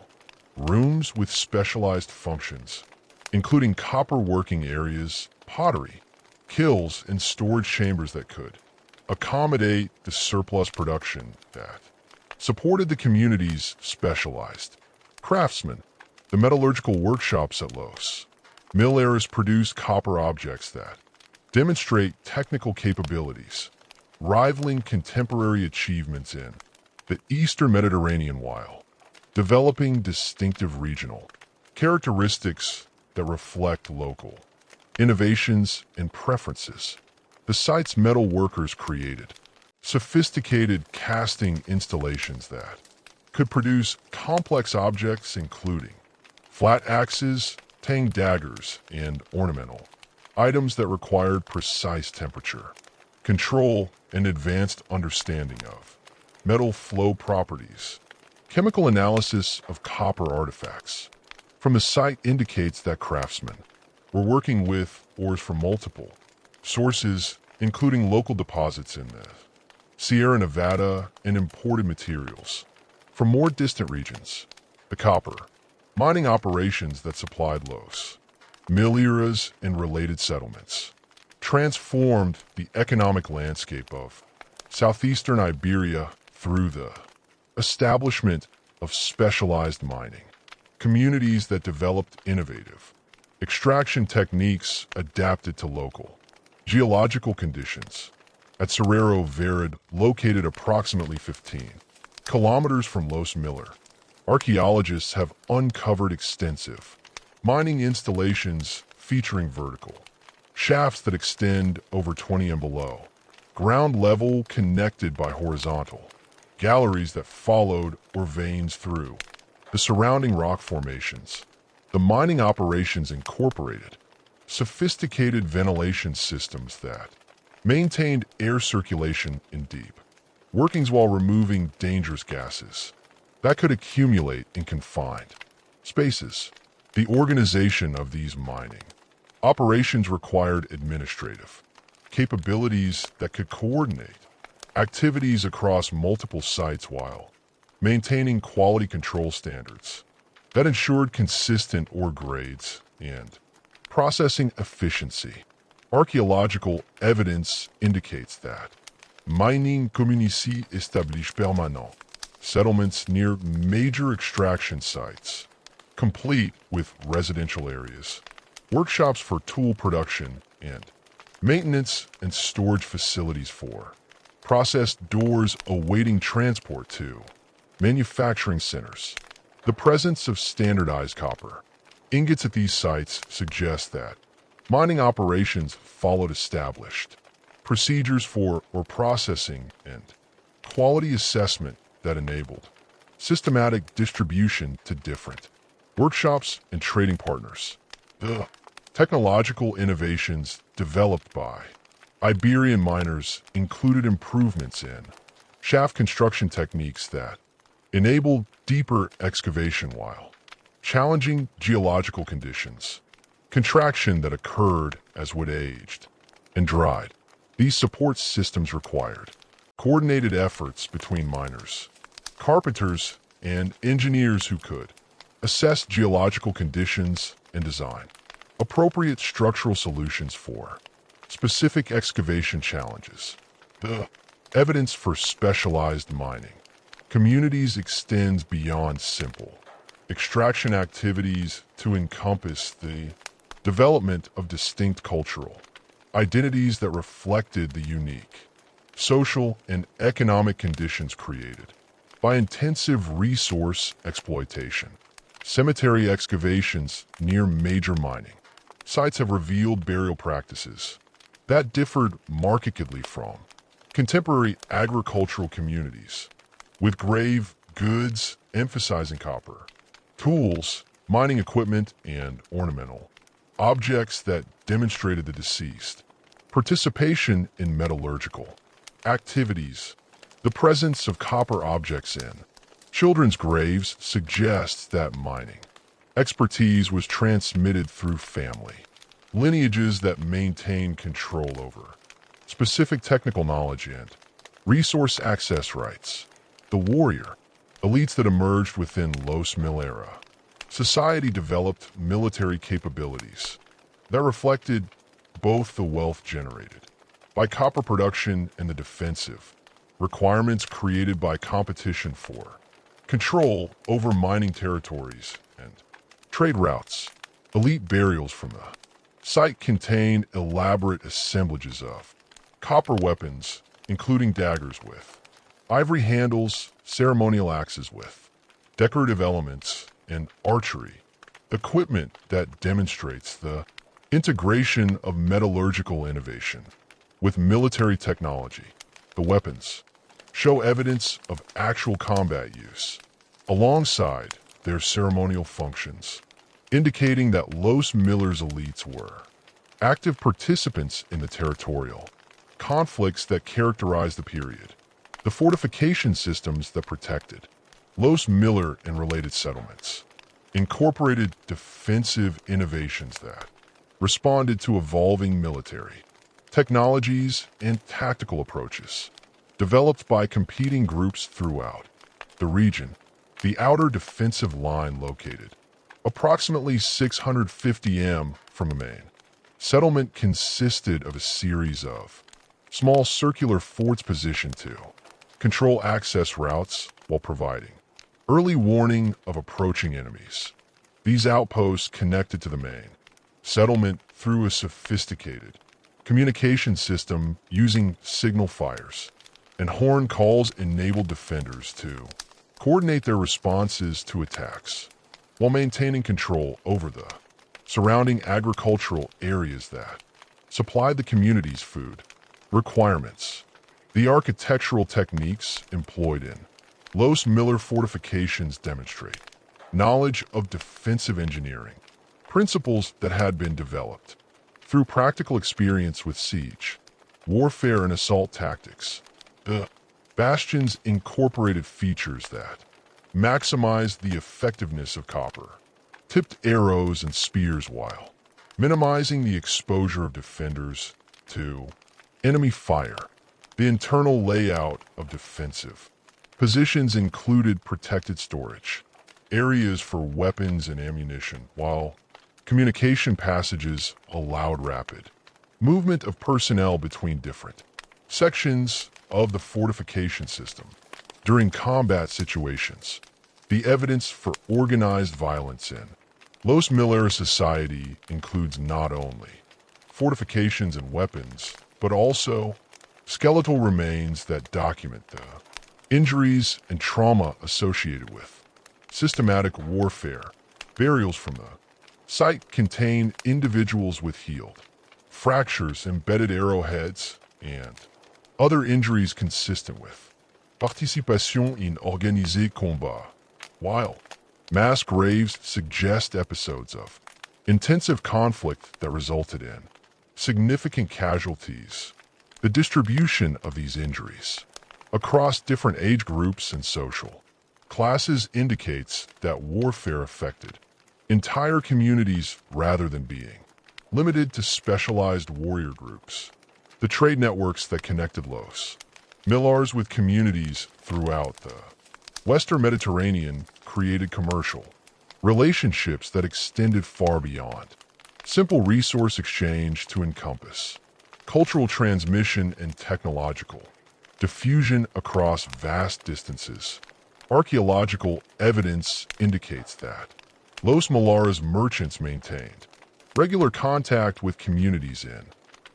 S1: rooms with specialized functions, including copper working areas, pottery, kilns, and storage chambers that could accommodate the surplus production that supported the community's specialized craftsmen. The metallurgical workshops at Los Mileres produce copper objects that demonstrate technical capabilities, rivaling contemporary achievements in the Eastern Mediterranean while developing distinctive regional characteristics that reflect local innovations and preferences. The site's metal workers created sophisticated casting installations that could produce complex objects including flat axes, tang daggers, and ornamental items that required precise temperature control and advanced understanding of metal flow properties. Chemical analysis of copper artifacts from the site indicates that craftsmen were working with ores from multiple sources, including local deposits in the Sierra Nevada and imported materials from more distant regions. The copper mining operations that supplied Los Mileres and related settlements transformed the economic landscape of southeastern Iberia through the establishment of specialized mining communities that developed innovative extraction techniques adapted to local geological conditions. At Cerrero Verde, located approximately 15 kilometers from Los Miller, archaeologists have uncovered extensive mining installations featuring vertical shafts that extend over 20 m below ground level, connected by horizontal galleries that followed or veins through the surrounding rock formations. The mining operations incorporated sophisticated ventilation systems that maintained air circulation in deep workings while removing dangerous gases that could accumulate in confined Spaces. The organization of these mining operations required administrative capabilities that could coordinate activities across multiple sites while maintaining quality control standards that ensured consistent ore grades and processing efficiency. Archaeological evidence indicates that mining communities established permanent settlements near major extraction sites, complete with residential areas, workshops for tool production, and maintenance and storage facilities for processed doors awaiting transport to manufacturing centers. The presence of standardized copper ingots at these sites suggests that mining operations followed established procedures for ore processing and quality assessment that enabled systematic distribution to different workshops and trading partners. The technological innovations developed by Iberian miners included improvements in shaft construction techniques that enabled deeper excavation while challenging geological conditions, contraction that occurred as wood aged and dried. These support systems required coordinated efforts between miners, carpenters, and engineers who could assess geological conditions and design appropriate structural solutions for specific excavation challenges. The evidence for specialized mining communities extends beyond simple extraction activities to encompass the development of distinct cultural identities that reflected the unique social and economic conditions created by intensive resource exploitation. Cemetery excavations near major mining sites have revealed burial practices that differed markedly from contemporary agricultural communities, with grave goods emphasizing copper, tools, mining equipment, and ornamental objects that demonstrated the deceased participation in metallurgical activities. The presence of copper objects in children's graves suggests that mining expertise was transmitted through family lineages that maintain control over specific technical knowledge and resource access rights. The warrior elites that emerged within Los Mil era society developed military capabilities that reflected both the wealth generated by copper production and the defensive requirements created by competition for control over mining territories and trade routes. Elite burials from the site contain elaborate assemblages of copper weapons, including daggers with ivory handles, ceremonial axes with decorative elements, and archery equipment that demonstrates the integration of metallurgical innovation with military technology. The weapons show evidence of actual combat use alongside their ceremonial functions, indicating that Los Miller's elites were active participants in the territorial conflicts that characterized the period. The fortification systems that protected Los Miller and related settlements incorporated defensive innovations that responded to evolving military technologies and tactical approaches developed by competing groups throughout the region. The outer defensive line located approximately 650 m from the main settlement consisted of a series of small circular forts positioned to control access routes while providing early warning of approaching enemies. These outposts connected to the main settlement through a sophisticated communication system using signal fires and horn calls enabled defenders to coordinate their responses to attacks while maintaining control over the surrounding agricultural areas that supplied the community's food requirements. The architectural techniques employed in Los Miller fortifications demonstrate knowledge of defensive engineering, principles that had been developed through practical experience with siege, warfare, and assault tactics. The bastions incorporated features that maximized the effectiveness of copper tipped arrows and spears while minimizing the exposure of defenders to enemy fire. The internal layout of defensive positions included protected storage, areas for weapons and ammunition, while communication passages allowed rapid movement of personnel between different sections of the fortification system. During combat situations, the evidence for organized violence in Los Miller society includes not only fortifications and weapons, but also skeletal remains that document the injuries and trauma associated with systematic warfare. Burials from the site contain individuals with healed fractures, embedded arrowheads, and other injuries consistent with participation in organisé combat, while mass graves suggest episodes of intensive conflict that resulted in significant casualties. The distribution of these injuries across different age groups and social classes indicates that warfare affected entire communities rather than being limited to specialized warrior groups. The trade networks that connected Los Millars with communities throughout the Western Mediterranean created commercial relationships that extended far beyond simple resource exchange to encompass cultural transmission and technological diffusion across vast distances. Archaeological evidence indicates that Los Millars merchants maintained regular contact with communities in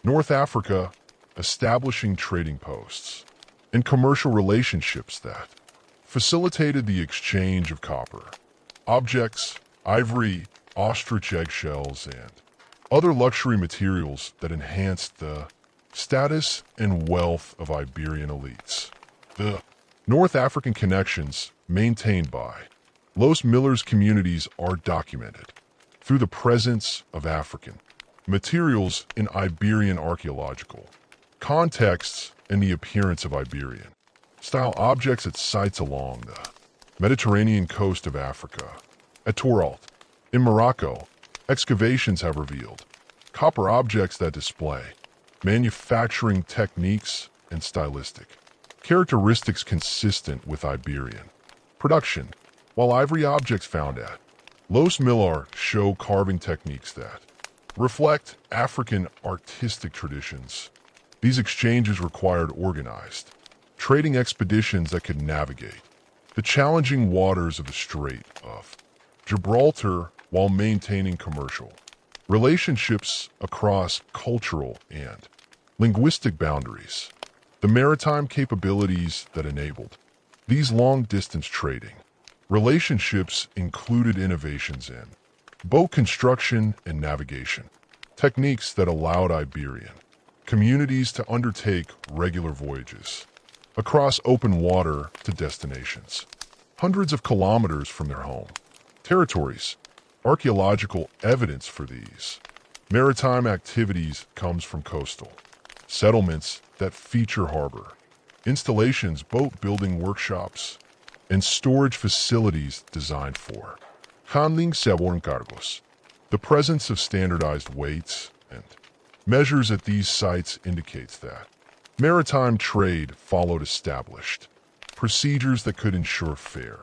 S1: North Africa, establishing trading posts and commercial relationships that facilitated the exchange of copper, objects, ivory, ostrich eggshells, and other luxury materials that enhanced the status and wealth of Iberian elites. The North African connections maintained by Los Millars communities are documented through the presence of African materials in Iberian archaeological contexts and the appearance of Iberian style objects at sites along the Mediterranean coast of Africa. At Toralt, in Morocco, excavations have revealed copper objects that display manufacturing techniques and stylistic characteristics consistent with Iberian production, while ivory objects found at Los Millar show carving techniques that reflect African artistic traditions. These exchanges required organized trading expeditions that could navigate the challenging waters of the Strait of Gibraltar while maintaining commercial relationships across cultural and linguistic boundaries. The maritime capabilities that enabled these long-distance trading relationships included innovations in boat construction and navigation, techniques that allowed Iberian communities to undertake regular voyages across open water to destinations hundreds of kilometers from their home territories. Archaeological evidence for these maritime activities comes from coastal settlements that feature harbor installations, boat building workshops, and storage facilities designed for handling sobrecargos. The presence of standardized weights and measures at these sites indicates that maritime trade followed established procedures that could ensure fair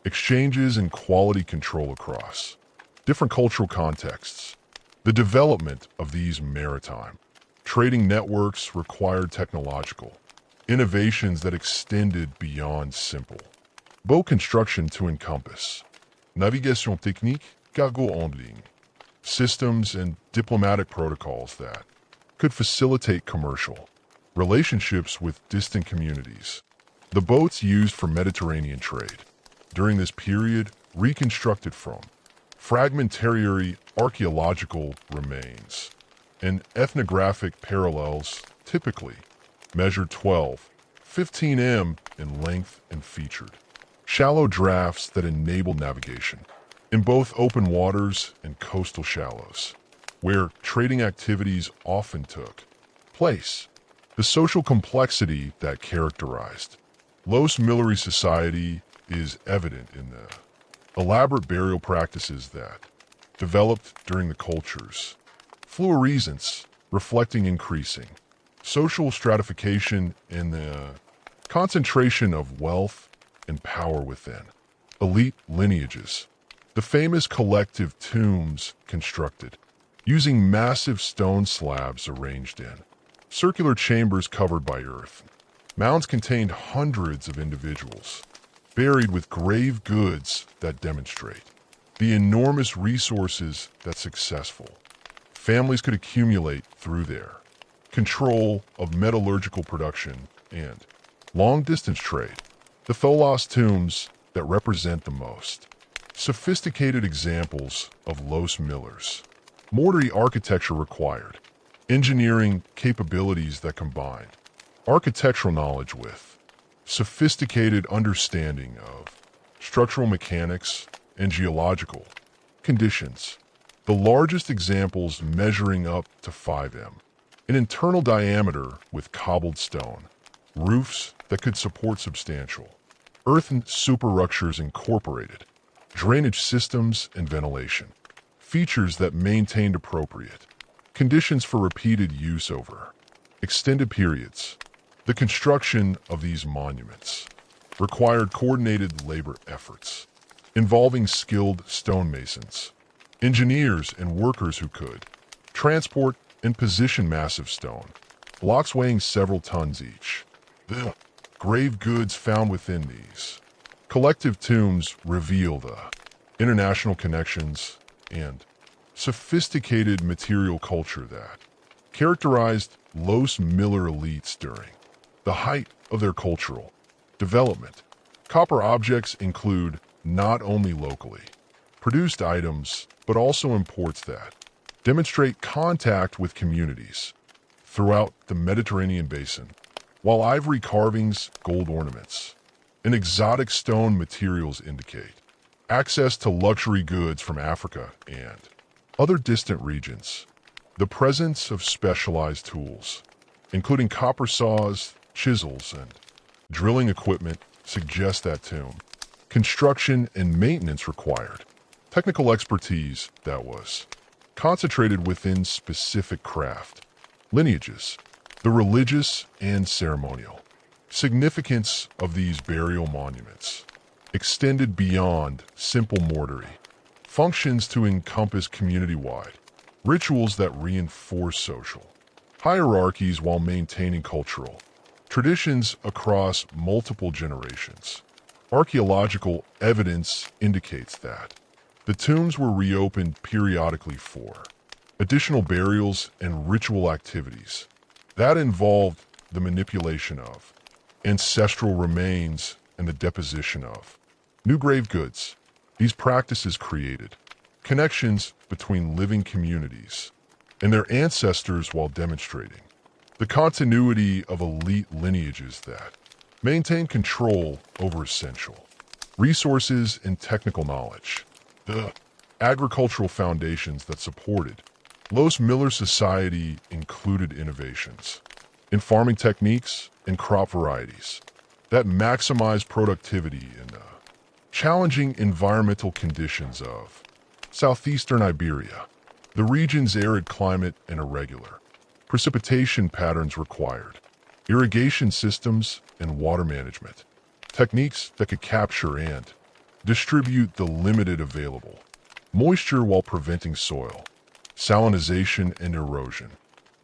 S1: exchanges and quality control across different cultural contexts. The development of these maritime trading networks required technological innovations that extended beyond simple boat construction to encompass navigation technique, cargo handling, systems, and diplomatic protocols that could facilitate commercial relationships with distant communities. The boats used for Mediterranean trade during this period reconstructed from fragmentary archaeological remains and ethnographic parallels typically measured 12-15 m in length and featured shallow drafts that enabled navigation in both open waters and coastal shallows, where trading activities often took place. The social complexity that characterized Los Millari society is evident in the elaborate burial practices that developed during the cultures. Fluorescence, reflecting increasing. Social stratification and the concentration of wealth and power within. Elite lineages. The famous collective tombs constructed, using massive stone slabs arranged in. Circular chambers covered by earth. Mounds contained hundreds of individuals, buried with grave goods that demonstrate the enormous resources that successful families could accumulate through their control of metallurgical production and long-distance trade. The Tholos tombs that represent the most sophisticated examples of Los Millers. Mortar architecture required, engineering capabilities that combined architectural knowledge with sophisticated understanding of structural mechanics and geological conditions. The largest examples measuring up to 5 m. An internal diameter with cobbled stone. Roofs that could support substantial earthen superstructures incorporated. Drainage systems and ventilation. Features that maintained appropriate conditions for repeated use over extended periods. The construction of these monuments required coordinated labor efforts, involving skilled stonemasons, engineers and workers who could transport and position massive stone, blocks weighing several tons each. The grave goods found within these collective tombs reveal the international connections and sophisticated material culture that characterized Los Miller elites during the height of their cultural development. Copper objects include not only locally produced items, but also imports that demonstrate contact with communities throughout the Mediterranean basin, while ivory carvings, gold ornaments, and exotic stone materials indicate access to luxury goods from Africa and other distant regions. The presence of specialized tools, including copper saws, chisels, and drilling equipment, suggests that tomb construction and maintenance required technical expertise that was concentrated within specific craft lineages. The religious and ceremonial significance of these burial monuments extended beyond simple mortuary functions to encompass community-wide rituals that reinforce social hierarchies while maintaining cultural traditions across multiple generations. Archaeological evidence indicates that the tombs were reopened periodically for additional burials and ritual activities that involved the manipulation of ancestral remains and the deposition of new grave goods. These practices created connections between living communities and their ancestors while demonstrating the continuity of elite lineages that maintain control over essential resources and technical knowledge. The agricultural foundations that supported Los Miller society included innovations in farming techniques and crop varieties that maximize productivity in the challenging environmental conditions of southeastern Iberia. The region's arid climate and irregular precipitation patterns required irrigation systems and water management techniques that could capture and distribute the limited available moisture while preventing soil salinization and erosion.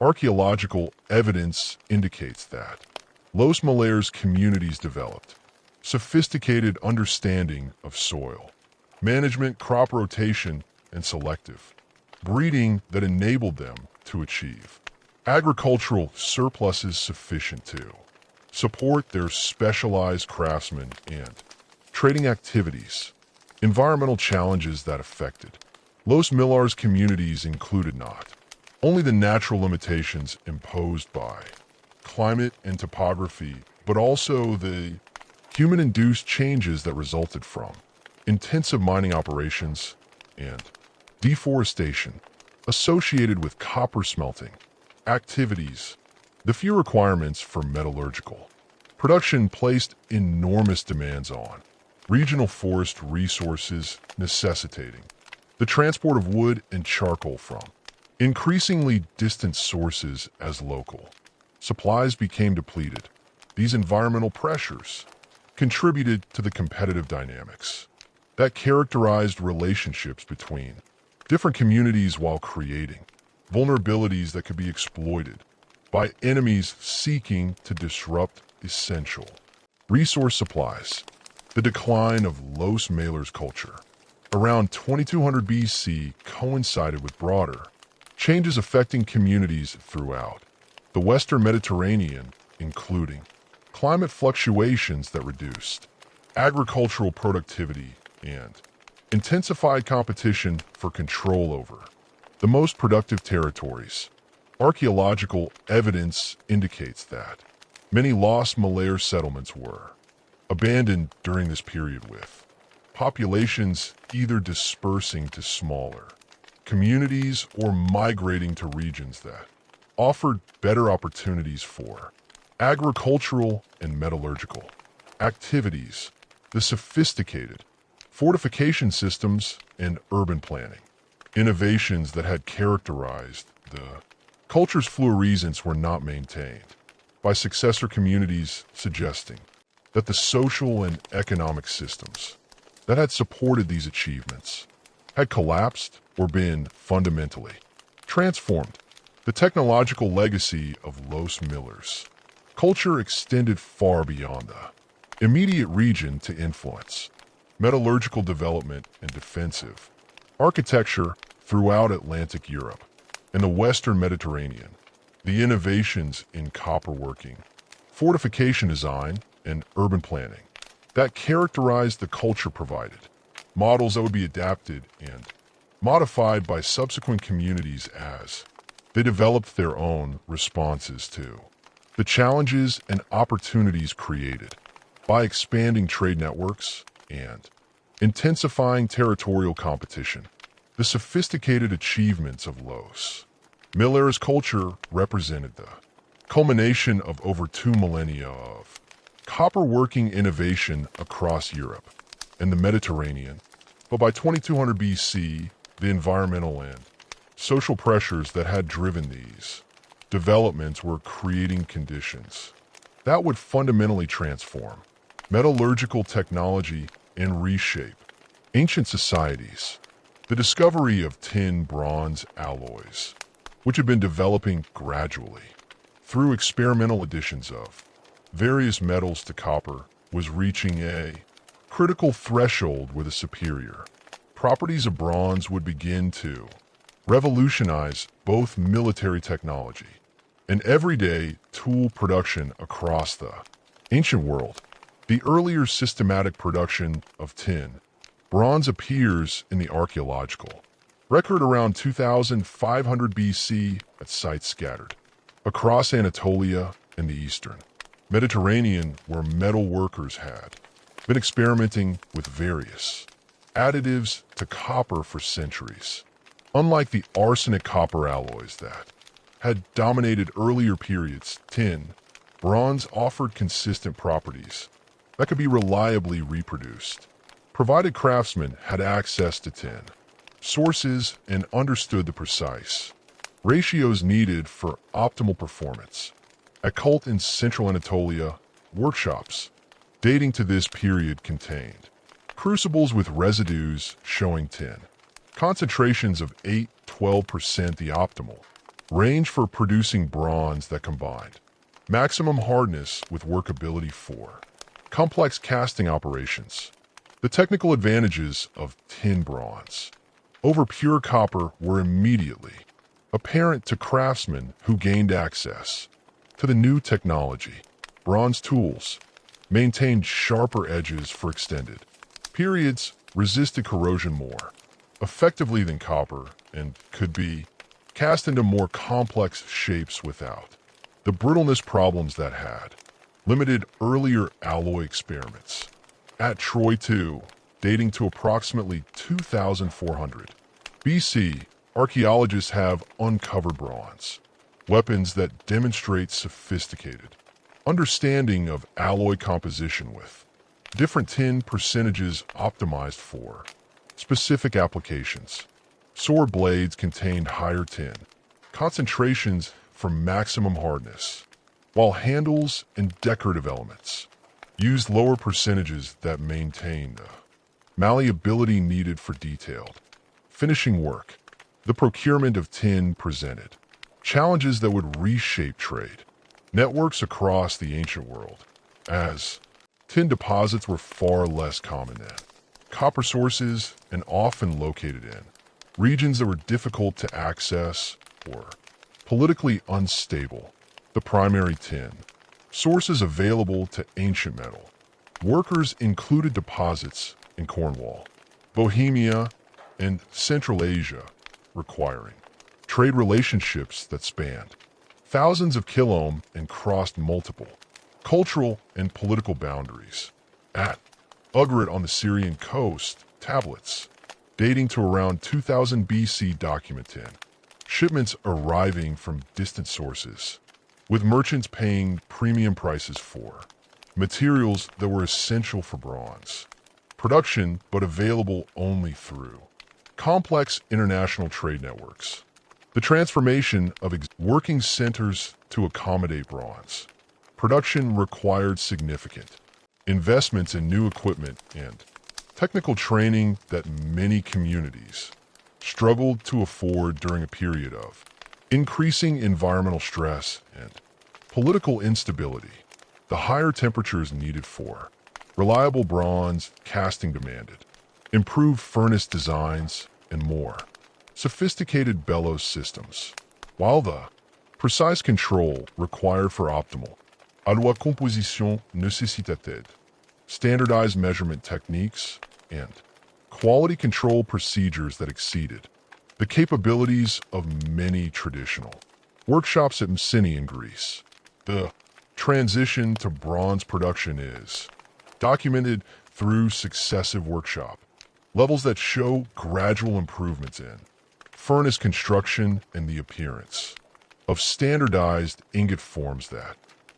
S1: Archaeological evidence indicates that Los Millers communities developed sophisticated understanding of soil management, crop rotation, and selective breeding that enabled them to achieve agricultural surpluses sufficient to support their specialized craftsmen and trading activities. Environmental challenges that affected Los Millers communities included not only the natural limitations imposed by climate and topography, but also the human-induced changes that resulted from intensive mining operations and deforestation associated with copper smelting activities. The few requirements for metallurgical production placed enormous demands on regional forest resources, necessitating the transport of wood and charcoal from increasingly distant sources as local supplies became depleted. These environmental pressures contributed to the competitive dynamics that characterized relationships between different communities while creating vulnerabilities that could be exploited by enemies seeking to disrupt essential resource supplies. The decline of Los Malers culture around 2200 BC coincided with broader changes affecting communities throughout the Western Mediterranean, including climate fluctuations that reduced agricultural productivity and intensified competition for control over the most productive territories. Archaeological evidence indicates that many lost Malayer settlements were abandoned during this period, with populations either dispersing to smaller communities or migrating to regions that offered better opportunities for agricultural and metallurgical activities. The sophisticated fortification systems and urban planning innovations that had characterized the culture's florescence were not maintained by successor communities, suggesting that the social and economic systems that had supported these achievements had collapsed or been fundamentally transformed. The technological legacy of Los Millers culture extended far beyond the immediate region to influence metallurgical development and defensive architecture throughout Atlantic Europe and the Western Mediterranean. The innovations in copperworking, fortification design, and urban planning that characterized the culture provided models that would be adapted and modified by subsequent communities as they developed their own responses to the challenges and opportunities created by expanding trade networks and intensifying territorial competition. The sophisticated achievements of Los Millers culture represented the culmination of over 2 millennia of copperworking innovation across Europe and the Mediterranean. But by 2200 BC, the environmental and social pressures that had driven these developments were creating conditions that would fundamentally transform metallurgical technology and reshape ancient societies. The discovery of tin-bronze alloys, which had been developing gradually through experimental additions of various metals to copper, was reaching a critical threshold where the superior properties of bronze would begin to revolutionize both military technology and everyday tool production across the ancient world. The earlier systematic production of tin bronze appears in the archaeological record around 2500 BC at sites scattered across Anatolia and the eastern Mediterranean, where metal workers had been experimenting with various additives to copper for centuries. Unlike the arsenic copper alloys that had dominated earlier periods, tin bronze offered consistent properties that could be reliably reproduced, provided craftsmen had access to tin sources and understood the precise ratios needed for optimal performance. At cult in central Anatolia, workshops dating to this period contained crucibles with residues showing tin concentrations of 8–12%, the optimal range for producing bronze that combined maximum hardness with workability for complex casting operations. The technical advantages of tin bronze over pure copper were immediately apparent to craftsmen who gained access to the new technology. Bronze tools maintained sharper edges for extended periods, resisted corrosion more effectively than copper, and could be cast into more complex shapes without the brittleness problems that had limited earlier alloy experiments. At Troy too, dating to approximately 2400 BC, archaeologists have uncovered bronze weapons that demonstrate sophisticated understanding of alloy composition with different tin percentages optimized for Specific applications. Sword blades contained higher tin concentrations for maximum hardness, while handles and decorative elements used lower percentages that maintained the malleability needed for detailed finishing work. The procurement of tin presented challenges that would reshape trade networks across the ancient world, as tin deposits were far less common then. Copper sources, and often located in regions that were difficult to access or politically unstable. The primary tin sources available to ancient metal workers included deposits in Cornwall, Bohemia, and Central Asia, requiring trade relationships that spanned thousands of kilom and crossed multiple cultural and political boundaries. At Ugarit on the Syrian coast, tablets dating to around 2000 BC document tin shipments arriving from distant sources, with merchants paying premium prices for materials that were essential for bronze production but available only through complex international trade networks. The transformation of working centers to accommodate bronze production required significant investments in new equipment and technical training that many communities struggled to afford during a period of increasing environmental stress and political instability. The higher temperatures needed for reliable bronze casting demanded improved furnace designs and more sophisticated bellows systems, while the precise control required for optimal à la composition nécessitated standardized measurement techniques and quality control procedures that exceeded the capabilities of many traditional workshops at Mycenae in Greece. The transition to bronze production is documented through successive workshop levels that show gradual improvements in furnace construction and the appearance of standardized ingot forms that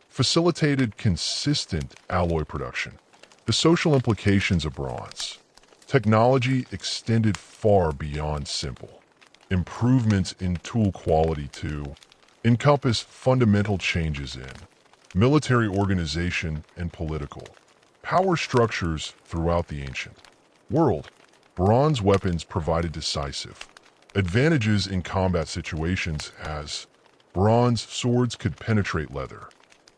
S1: facilitated consistent alloy production. The social implications of bronze technology extended far beyond simple improvements in tool quality to encompass fundamental changes in military organization and political power structures throughout the ancient world. Bronze weapons provided decisive advantages in combat situations, as bronze swords could penetrate leather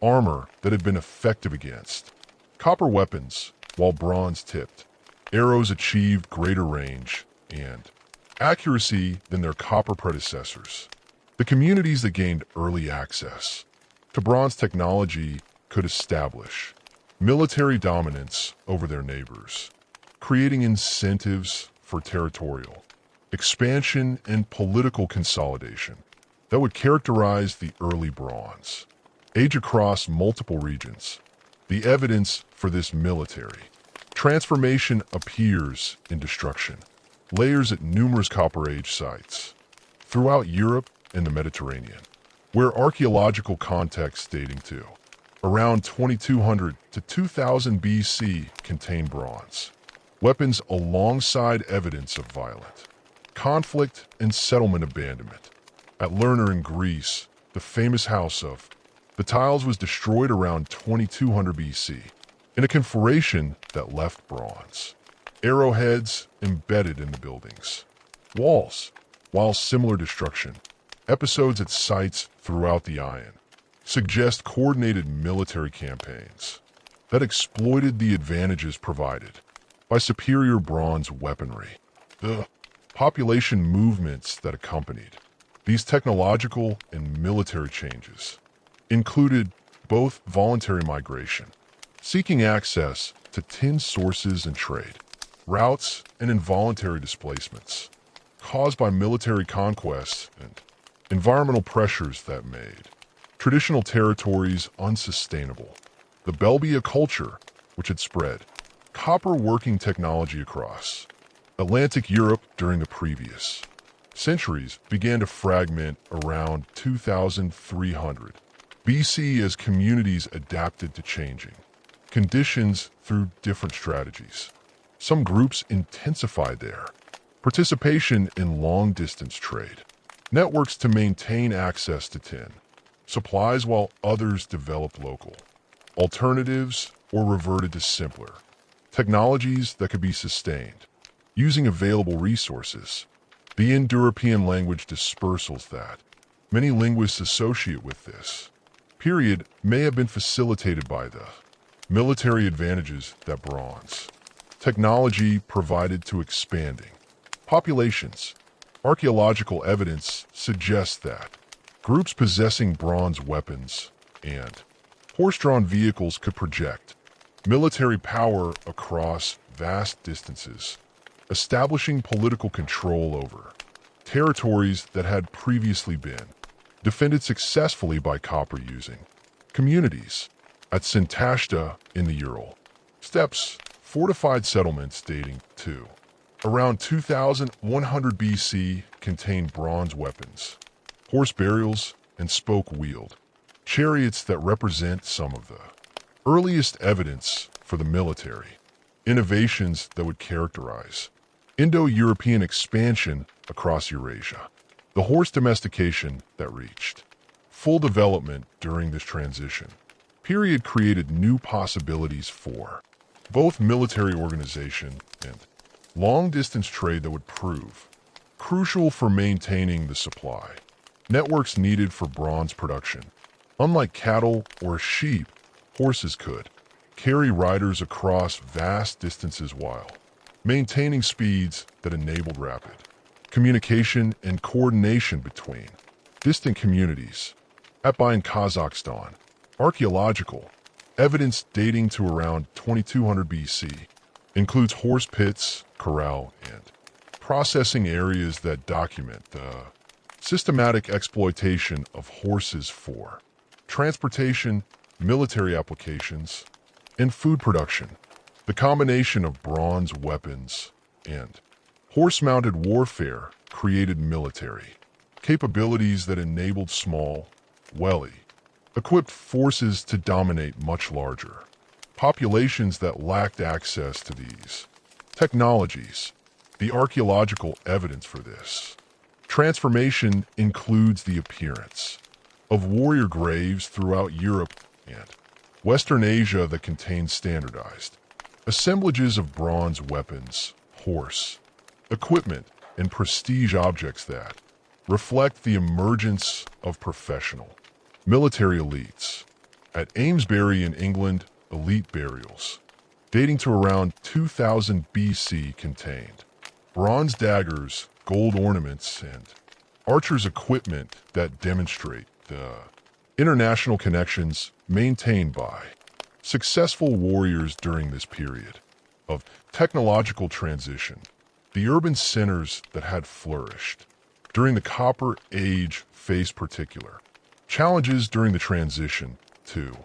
S1: armor that had been effective against copper weapons, while bronze-tipped arrows achieved greater range and accuracy than their copper predecessors. The communities that gained early access to bronze technology could establish military dominance over their neighbors, creating incentives for territorial expansion and political consolidation that would characterize the early Bronze Age across multiple regions. The evidence for this military transformation appears in destruction layers at numerous Copper Age sites throughout Europe and the Mediterranean, where archaeological contexts dating to around 2200 to 2000 BC contain bronze weapons alongside evidence of violent conflict and settlement abandonment. At Lerna in Greece, the famous house of the tiles was destroyed around 2200 BC in a conflagration that left bronze arrowheads embedded in the building's walls. While similar destruction episodes at sites throughout the Ion suggest coordinated military campaigns that exploited the advantages provided by superior bronze weaponry. The population movements that accompanied these technological and military changes included both voluntary migration, seeking access to tin sources and trade routes, and involuntary displacements caused by military conquests and environmental pressures that made traditional territories unsustainable. The Belbia culture, which had spread copper working technology across Atlantic Europe during the previous centuries, began to fragment around 2300 BC as communities adapted to changing conditions through different strategies. Some groups intensified their Participation in long-distance trade. Networks to maintain access to tin. Supplies while others developed local. Alternatives or reverted to simpler. Technologies that could be sustained. Using available resources. The Indo-European language dispersals that many linguists associate with this period may have been facilitated by the military advantages that bronze technology provided to expanding populations. Archaeological evidence suggests that groups possessing bronze weapons and horse-drawn vehicles could project military power across vast distances, establishing political control over territories that had previously been defended successfully by copper-using communities. At Sintashta in the Ural steppes, fortified settlements dating to around 2100 BC contained bronze weapons, horse burials, and spoke-wheeled chariots that represent some of the earliest evidence for the military innovations that would characterize Indo-European expansion across Eurasia. The horse domestication that reached full development during this transition period created new possibilities for both military organization and long-distance trade that would prove crucial for maintaining the supply networks needed for bronze production. Unlike cattle or sheep, horses could carry riders across vast distances while maintaining speeds that enabled rapid communication and coordination between distant communities. At in Kazakhstan, archaeological evidence dating to around 2200 BC includes horse pits, corral, and processing areas that document the systematic exploitation of horses for transportation, military applications, and food production. The combination of bronze weapons and horse-mounted warfare created military capabilities that enabled small, equipped forces to dominate much larger populations that lacked access to these technologies. The archaeological evidence for this transformation includes the appearance of warrior graves throughout Europe and Western Asia that contain standardized assemblages of bronze weapons, horse equipment, and prestige objects that reflect the emergence of professional military elites. At Amesbury in England, elite burials dating to around 2000 BC contained bronze daggers, gold ornaments, and archers' equipment that demonstrate the international connections maintained by successful warriors during this period of technological transition. The urban centers that had flourished during the Copper Age faced particular challenges during the transition to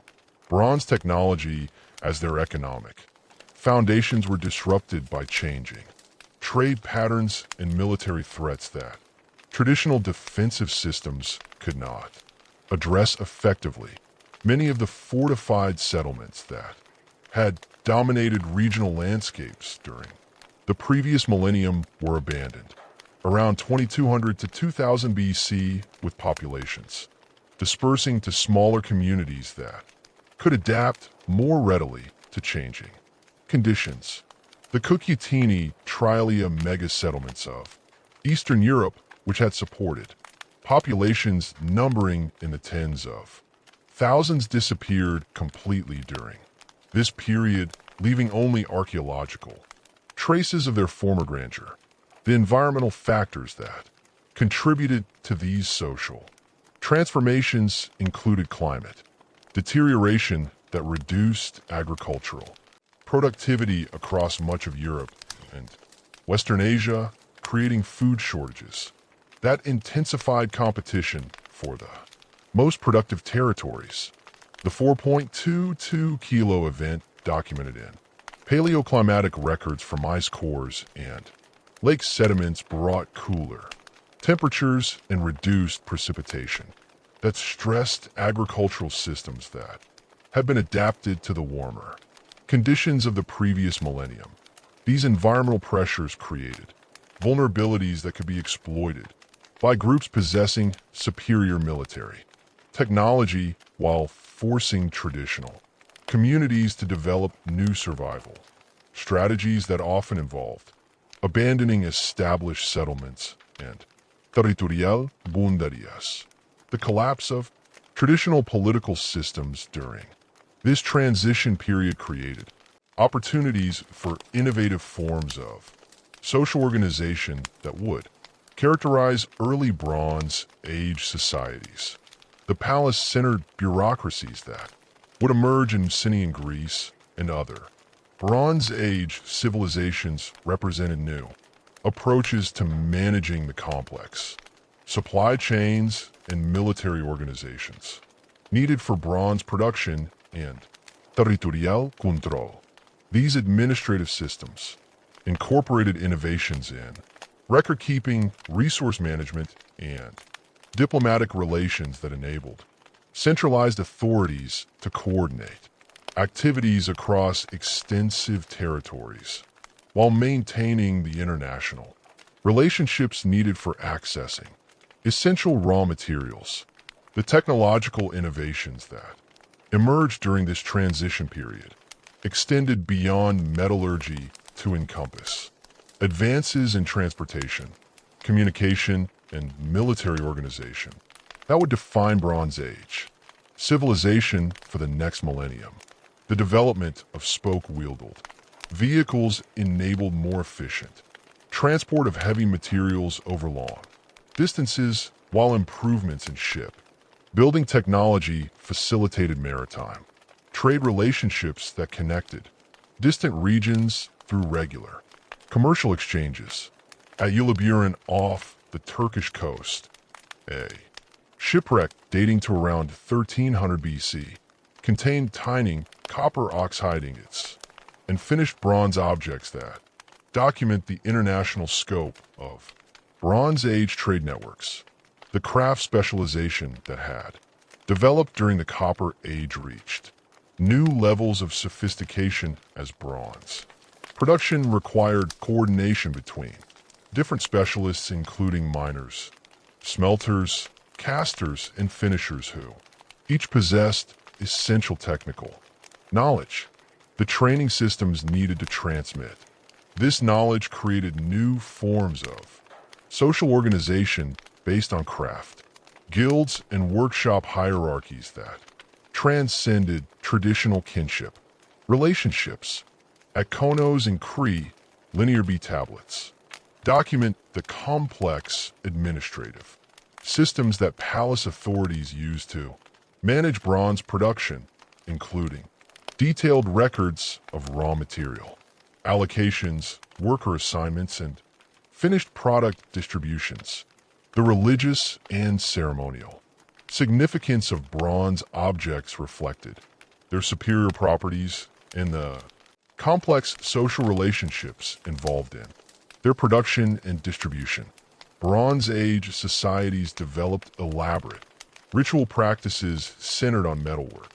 S1: bronze technology as their economic foundations were disrupted by changing trade patterns and military threats that traditional defensive systems could not address effectively. Many of the fortified settlements that had dominated regional landscapes during the previous millennium were abandoned around 2200 to 2000 BC, with populations dispersing to smaller communities that could adapt more readily to changing conditions. The Cucutini Trilia mega-settlements of Eastern Europe, which had supported populations numbering in the tens of thousands, disappeared completely during this period, leaving only archaeological traces of their former grandeur. The environmental factors that contributed to these social transformations included climate deterioration that reduced agricultural productivity across much of Europe and Western Asia, creating food shortages that intensified competition for the most productive territories. The 4.22 kilo event documented in paleoclimatic records from ice cores and lake sediments brought cooler temperatures and reduced precipitation that stressed agricultural systems that had been adapted to the warmer conditions of the previous millennium. These environmental pressures created vulnerabilities that could be exploited by groups possessing superior military technology while forcing traditional communities to develop new survival strategies that often involved abandoning established settlements and territorial boundaries. The collapse of traditional political systems during this transition period created opportunities for innovative forms of social organization that would characterize early Bronze Age societies. The palace-centered bureaucracies that would emerge in Sinian Greece and other Bronze Age civilizations represented new approaches to managing the complex supply chains and military organizations needed for bronze production and territorial control. These administrative systems incorporated innovations in record-keeping, resource management, and diplomatic relations that enabled centralized authorities to coordinate activities across extensive territories while maintaining the international relationships needed for accessing essential raw materials. The technological innovations that emerged during this transition period extended beyond metallurgy to encompass advances in transportation, communication, and military organization that would define Bronze Age civilization for the next millennium. The development of spoke-wheeled vehicles enabled more efficient transport of heavy materials over long distances, while improvements in ship building technology facilitated maritime trade relationships that connected distant regions through regular commercial exchanges. At Uluburan off the Turkish coast, a shipwreck dating to around 1300 BC contained tiny copper oxide ingots and finished bronze objects that document the international scope of Bronze Age trade networks. The craft specialization that had developed during the Copper Age reached new levels of sophistication as bronze production required coordination between different specialists including miners, smelters, casters, and finishers who each possessed essential technical knowledge. The training systems needed to transmit this knowledge created new forms of social organization based on craft, guilds, and workshop hierarchies that transcended traditional kinship relationships. At Konos and Cree, linear B tablets document the complex administrative systems that palace authorities used to manage bronze production, including detailed records of raw material, allocations, worker assignments, and finished product distributions. The religious and ceremonial significance of bronze objects reflected their superior properties and the complex social relationships involved in their production and distribution. Bronze Age societies developed elaborate ritual practices centered on metalwork,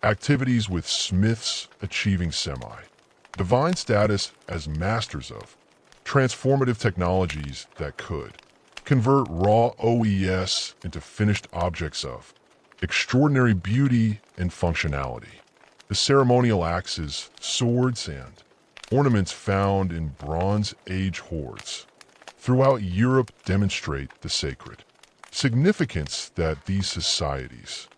S1: activities with smiths achieving semi-divine status as masters of transformative technologies that could convert raw OES into finished objects of extraordinary beauty and functionality. The ceremonial axes, swords, and ornaments found in Bronze Age hoards throughout Europe demonstrate the sacred significance that these societies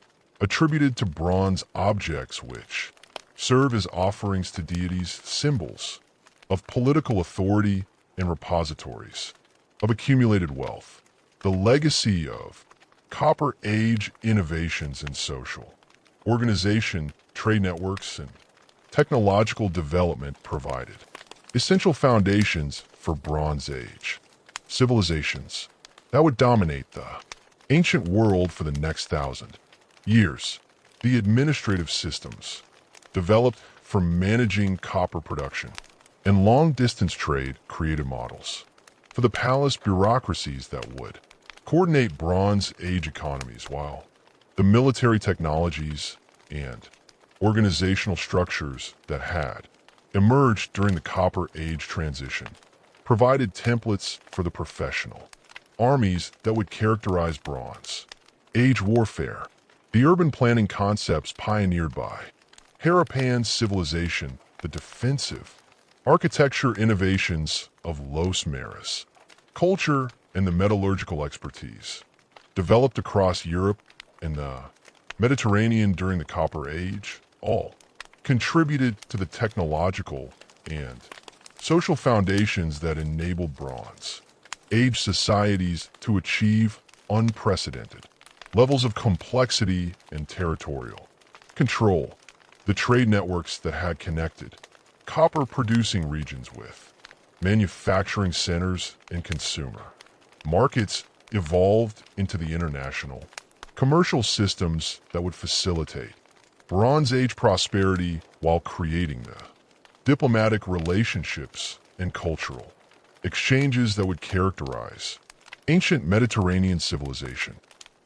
S1: attributed to bronze objects which serve as offerings to deities, symbols of political authority and repositories of accumulated wealth. The legacy of Copper Age innovations in social organization, trade networks, and technological development provided essential foundations for Bronze Age civilizations that would dominate the ancient world for the next 1,000 years. The administrative systems developed for managing copper production and long-distance trade created models for the palace bureaucracies that would coordinate Bronze Age economies, while the military technologies and organizational structures that had emerged during the Copper Age transition provided templates for the professional, armies that would characterize Bronze Age warfare, the urban planning concepts pioneered by Harappan civilization, the defensive architecture innovations of Los Mares, culture and the metallurgical expertise developed across Europe and the Mediterranean during the Copper Age, all contributed to the technological and social foundations that enabled Bronze Age societies to achieve unprecedented levels of complexity and territorial control. The trade networks that had connected copper-producing regions with manufacturing centers and consumer markets evolved into the international commercial systems that would facilitate Bronze Age prosperity while creating the diplomatic relationships and cultural exchanges that would characterize ancient Mediterranean civilization.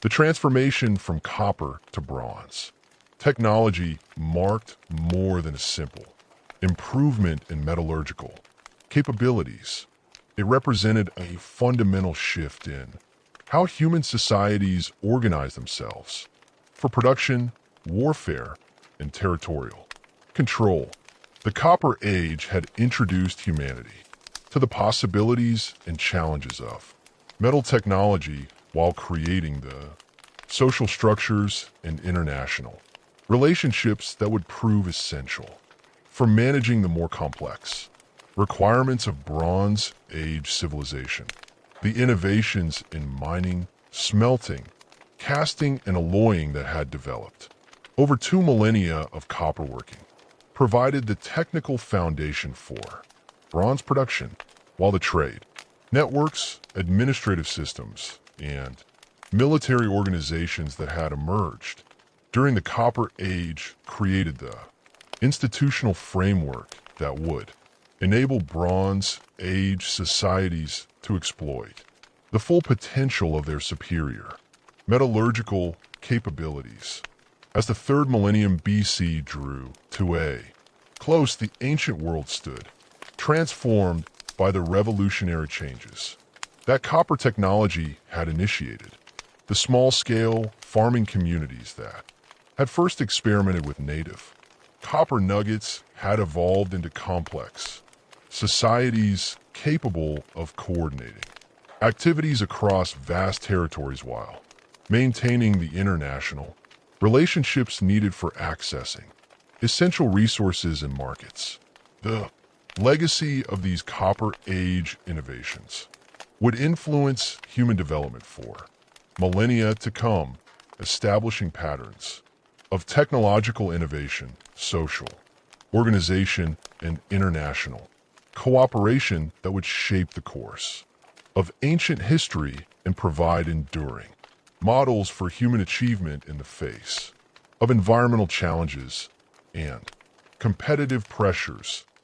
S1: The transformation from copper to bronze technology marked more than a simple improvement in metallurgical capabilities. It represented a fundamental shift in how human societies organize themselves for production, warfare, and territorial control. The Copper Age had introduced humanity to the possibilities and challenges of metal technology while creating the social structures and international relationships that would prove essential for managing the more complex requirements of Bronze Age civilization. The innovations in mining, smelting, casting, and alloying that had developed over 2 millennia of copperworking provided the technical foundation for bronze production, while the trade networks, administrative systems, and military organizations that had emerged during the Copper Age created the institutional framework that would enable Bronze Age societies to exploit the full potential of their superior metallurgical capabilities. As the 3rd millennium BC drew to a close, the ancient world stood transformed by the revolutionary changes that copper technology had initiated. The small-scale farming communities that had first experimented with native copper nuggets had evolved into complex societies capable of coordinating activities across vast territories while maintaining the international relationships needed for accessing essential resources and markets. The legacy of these Copper Age innovations would influence human development for millennia to come, establishing patterns of technological innovation, social organization, and international cooperation that would shape the course of ancient history and provide enduring models for human achievement in the face of environmental challenges and competitive pressures.